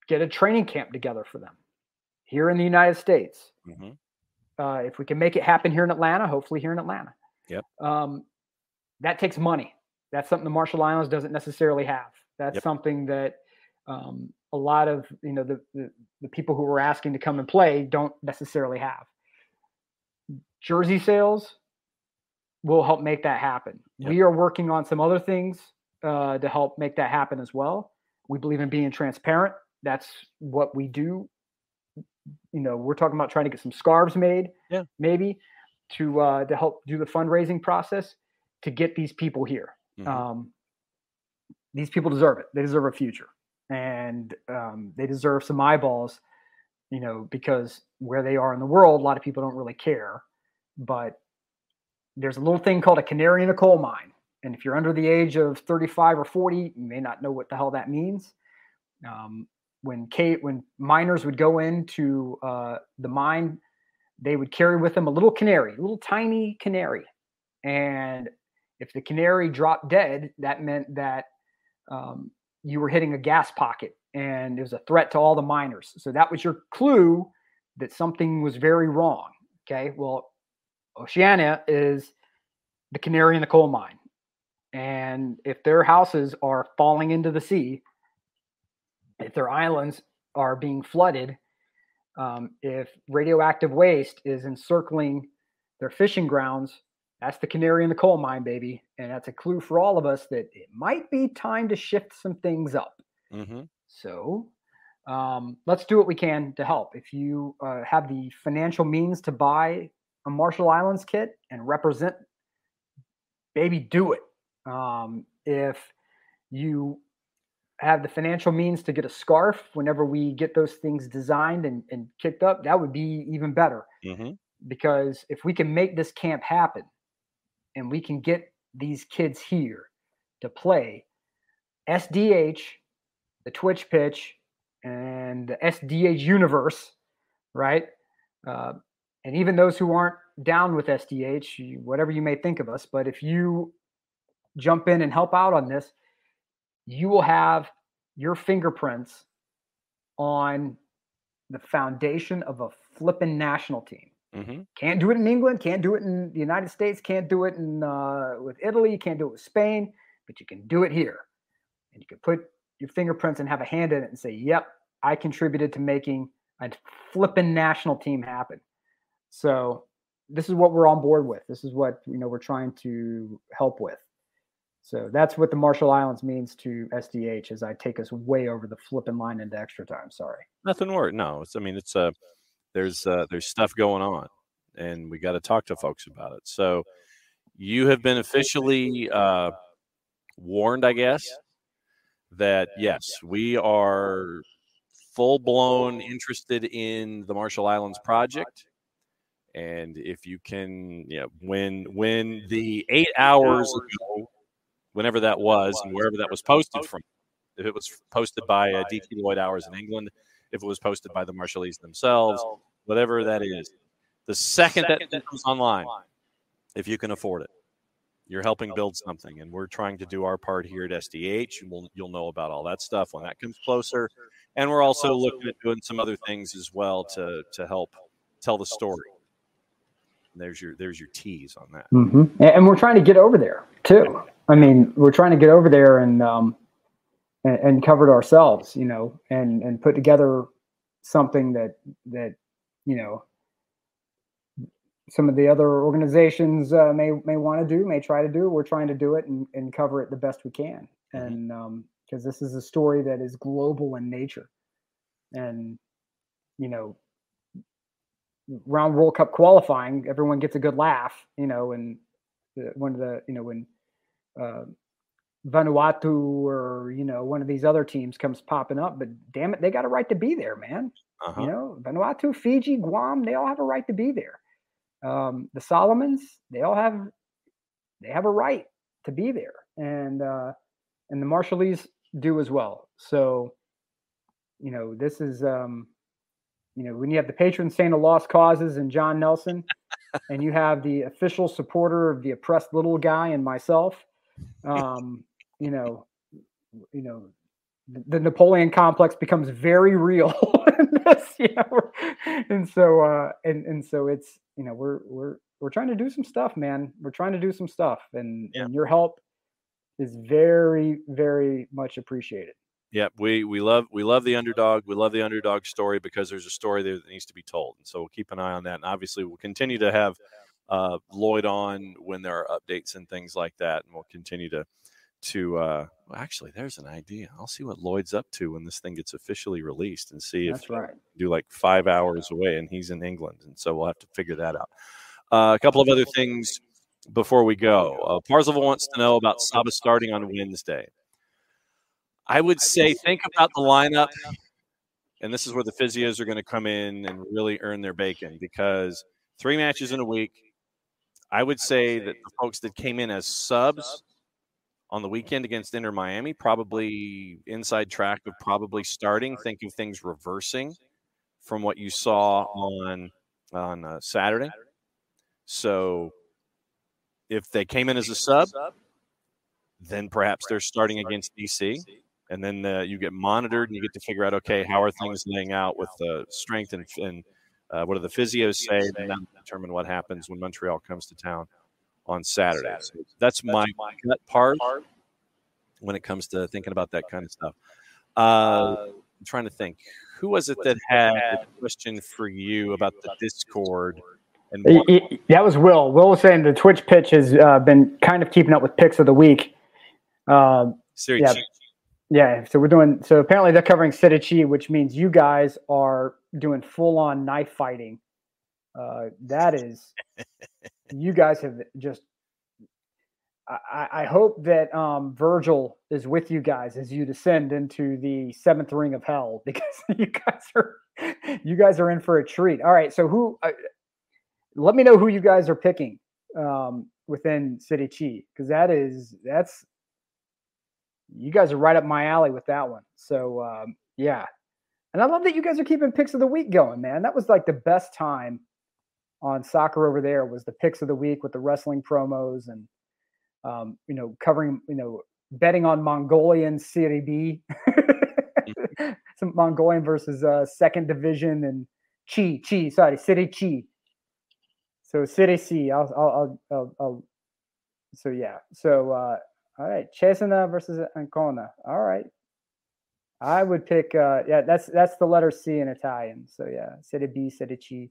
Speaker 5: get a training camp together for them here in the United States. Mm-hmm. If we can make it happen here in Atlanta, hopefully here in Atlanta.
Speaker 1: Yep.
Speaker 5: That takes money. That's something the Marshall Islands doesn't necessarily have. That's something that a lot of the people who are asking to come and play don't necessarily have. Jersey sales will help make that happen. Yep. We are working on some other things to help make that happen as well. We believe in being transparent. That's what we do. We're talking about trying to get some scarves made, maybe to help do the fundraising process to get these people here. Mm-hmm. These people deserve it. They deserve a future, and they deserve some eyeballs, because where they are in the world, a lot of people don't really care. But there's a little thing called a canary in a coal mine. And if you're under the age of 35 or 40, you may not know what the hell that means. When miners would go into the mine, they would carry with them a little canary, a little tiny canary. And if the canary dropped dead, that meant that you were hitting a gas pocket, and it was a threat to all the miners. So that was your clue that something was very wrong. Okay, well, Oceania is the canary in the coal mine. And if their houses are falling into the sea, if their islands are being flooded, if radioactive waste is encircling their fishing grounds, that's the canary in the coal mine, baby. And that's a clue for all of us that it might be time to shift some things up. Mm-hmm. So let's do what we can to help. If you have the financial means to buy a Marshall Islands kit and represent, baby, do it. If you have the financial means to get a scarf whenever we get those things designed and kicked up, that would be even better. Mm-hmm. Because if we can make this camp happen and we can get these kids here to play, SDH, the Twitch pitch, and the SDH universe, right? And even those who aren't down with SDH, whatever you may think of us, but if you jump in and help out on this, you will have your fingerprints on the foundation of a flippin' national team. Mm-hmm. Can't do it in England, can't do it in the United States, can't do it in with Italy, can't do it with Spain, but you can do it here. And you can put your fingerprints and have a hand in it and say, yep, I contributed to making a flippin' national team happen. So this is what we're on board with. This is what we're trying to help with. So that's what the Marshall Islands means to SDH as I take us way over the flipping line into extra time. Sorry.
Speaker 1: Nothing worse. No, there's stuff going on, and we got to talk to folks about it. So you have been officially warned, I guess, that yes, we are full-blown interested in the Marshall Islands project. And if you can, when the 8 hours ago, whenever that was and wherever that was posted from, if it was posted by DT Lloyd Hours in England, if it was posted by the Marshallese themselves, whatever that is, the second that comes online, if you can afford it, you're helping build something. And we're trying to do our part here at SDH. You'll know about all that stuff when that comes closer. And we're also looking at doing some other things as well to help tell the story. There's your tease on that.
Speaker 5: Mm-hmm. And we're trying to get over there too. I mean, we're trying to get over there and cover it ourselves, and put together something that some of the other organizations may want to do, may try to do. We're trying to do it and cover it the best we can. Mm-hmm. And because this is a story that is global in nature, and round World Cup qualifying, everyone gets a good laugh, and when Vanuatu or one of these other teams comes popping up, but damn it, they got a right to be there, man. Uh-huh. Vanuatu, Fiji, Guam, they all have a right to be there. The Solomons, they have a right to be there, and the Marshallese do as well. So, this is when you have the patron saint of lost causes and John Nelson, and you have the official supporter of the oppressed little guy and myself, the Napoleon complex becomes very real in this, and so it's we're trying to do some stuff, man. We're trying to do some stuff, and your help is very, very much appreciated.
Speaker 1: Yeah, we love the underdog. We love the underdog story because there's a story there that needs to be told. And so we'll keep an eye on that. And obviously we'll continue to have Lloyd on when there are updates and things like that. And we'll continue to actually, there's an idea. I'll see what Lloyd's up to when this thing gets officially released and see if do like 5 hours away, and he's in England. And so we'll have to figure that out. A couple of other things before we go. Parzival wants to know about Saba starting on Wednesday. I would say think about the lineup, and this is where the physios are going to come in and really earn their bacon, because 3 matches in a week, I would say that the folks that came in as subs on the weekend against Inter Miami, probably inside track of probably starting. Think of things reversing from what you saw on Saturday. So if they came in as a sub, then perhaps they're starting against DC. And then you get monitored and you get to figure out, okay, how are things laying out with the strength and what do the physios say, and then determine what happens when Montreal comes to town on Saturday. So that's my gut part when it comes to thinking about that kind of stuff. I'm trying to think. Who was it that had a question for you about the Discord? And
Speaker 5: that was Will. Will was saying the Twitch pitch has been kind of keeping up with picks of the week. Yeah, so apparently they're covering Sedici, which means you guys are doing full-on knife fighting. That is, you guys have just, I hope that Virgil is with you guys as you descend into the 7th ring of hell, because you guys are in for a treat. All right, so let me know who you guys are picking within Sedici, because that's you guys are right up my alley with that one. So, yeah. And I love that you guys are keeping picks of the week going, man. That was like the best time on Soccer Over There, was the picks of the week with the wrestling promos and, covering, betting on Mongolian Serie B, some Mongolian versus second division, and City Chi. So City C. So, yeah. So, all right, Cesena versus Ancona. All right, I would pick. That's the letter C in Italian. So yeah, Serie B, Serie C.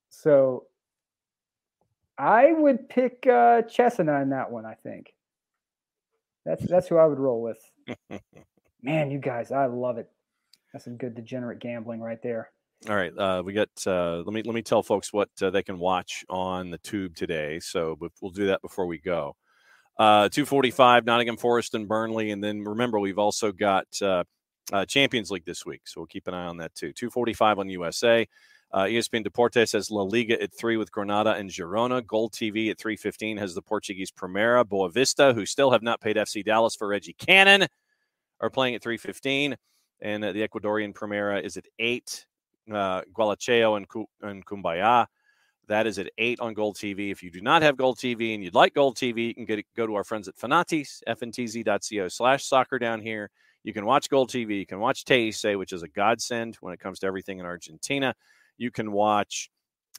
Speaker 5: So I would pick Chesina in that one, I think. That's who I would roll with. Man, you guys, I love it. That's some good degenerate gambling right there.
Speaker 1: All right, we got. Let me tell folks what they can watch on the tube today. So, but we'll do that before we go. 2:45, Nottingham Forest and Burnley, and then remember we've also got Champions League this week, so we'll keep an eye on that too. 2:45 on USA. ESPN Deportes has La Liga at 3 with Granada and Girona. Gold TV at 3:15 has the Portuguese Primera. Boavista, who still have not paid FC Dallas for Reggie Cannon, are playing at 3:15, and the Ecuadorian Primera is at 8. Gualacheo and Cumbaya. That is at 8 on Gold TV. If you do not have Gold TV and you'd like Gold TV, you can go to our friends at Fanatis, fntz.co/soccer down here. You can watch Gold TV. You can watch Teise, which is a godsend when it comes to everything in Argentina. You can watch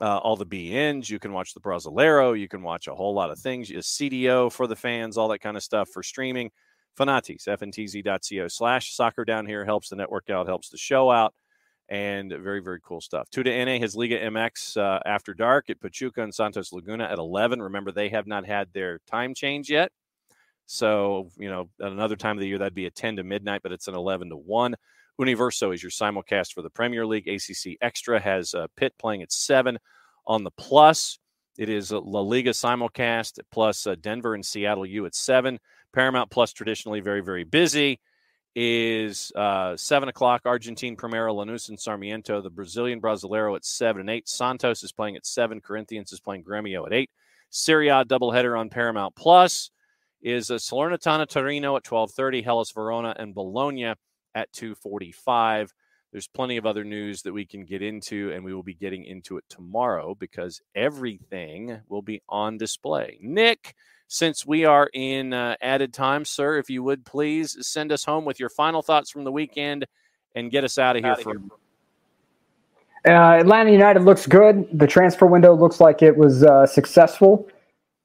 Speaker 1: all the BNs. You can watch the Brasileiro. You can watch a whole lot of things. CDO for the fans, all that kind of stuff for streaming. Fanatis, fntz.co/soccer down here. Helps the network out, helps the show out. And very, very cool stuff. Tuta Ene has Liga MX after dark at Pachuca and Santos Laguna at 11. Remember, they have not had their time change yet. So, at another time of the year, that'd be a 10 to midnight, but it's an 11 to 1. Universo is your simulcast for the Premier League. ACC Extra has Pitt playing at 7 on the Plus. It is La Liga simulcast plus Denver and Seattle U at 7. Paramount Plus, traditionally very, very busy, is 7 o'clock, Argentine Primera, Lanús and Sarmiento. The Brazilian Brasileiro at 7 and 8. Santos is playing at 7. Corinthians is playing Gremio at 8. Serie A doubleheader on Paramount Plus is Salernitana Torino at 12:30, Hellas Verona and Bologna at 2:45. There's plenty of other news that we can get into, and we will be getting into it tomorrow because everything will be on display. Nick, since we are in added time, sir, if you would please send us home with your final thoughts from the weekend and get us out of here.
Speaker 5: Atlanta United looks good. The transfer window looks like it was successful.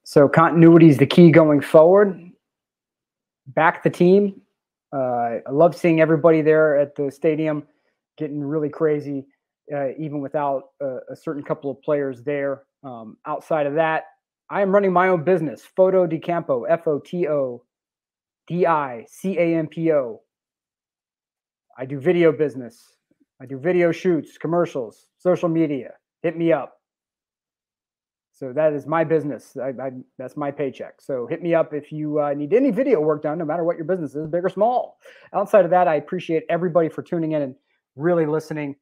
Speaker 5: So continuity is the key going forward. Back the team. I love seeing everybody there at the stadium getting really crazy, even without a certain couple of players there. Outside of that, I am running my own business, Photo di Campo, FOTODICAMPO. I do video business. I do video shoots, commercials, social media. Hit me up. So that is my business. That's my paycheck. So hit me up if you need any video work done, no matter what your business is, big or small. Outside of that, I appreciate everybody for tuning in and really listening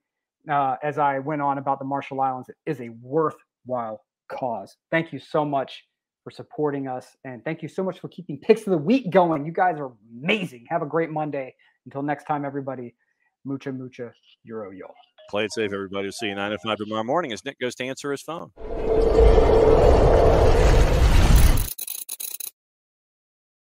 Speaker 5: as I went on about the Marshall Islands. It is a worthwhile cause. Thank you so much for supporting us. And thank you so much for keeping Picks of the Week going. You guys are amazing. Have a great Monday. Until next time, everybody, mucha, mucha, Euro, yo.
Speaker 1: Play it safe, everybody. We'll see you 9 to 5 tomorrow morning as Nick goes to answer his phone.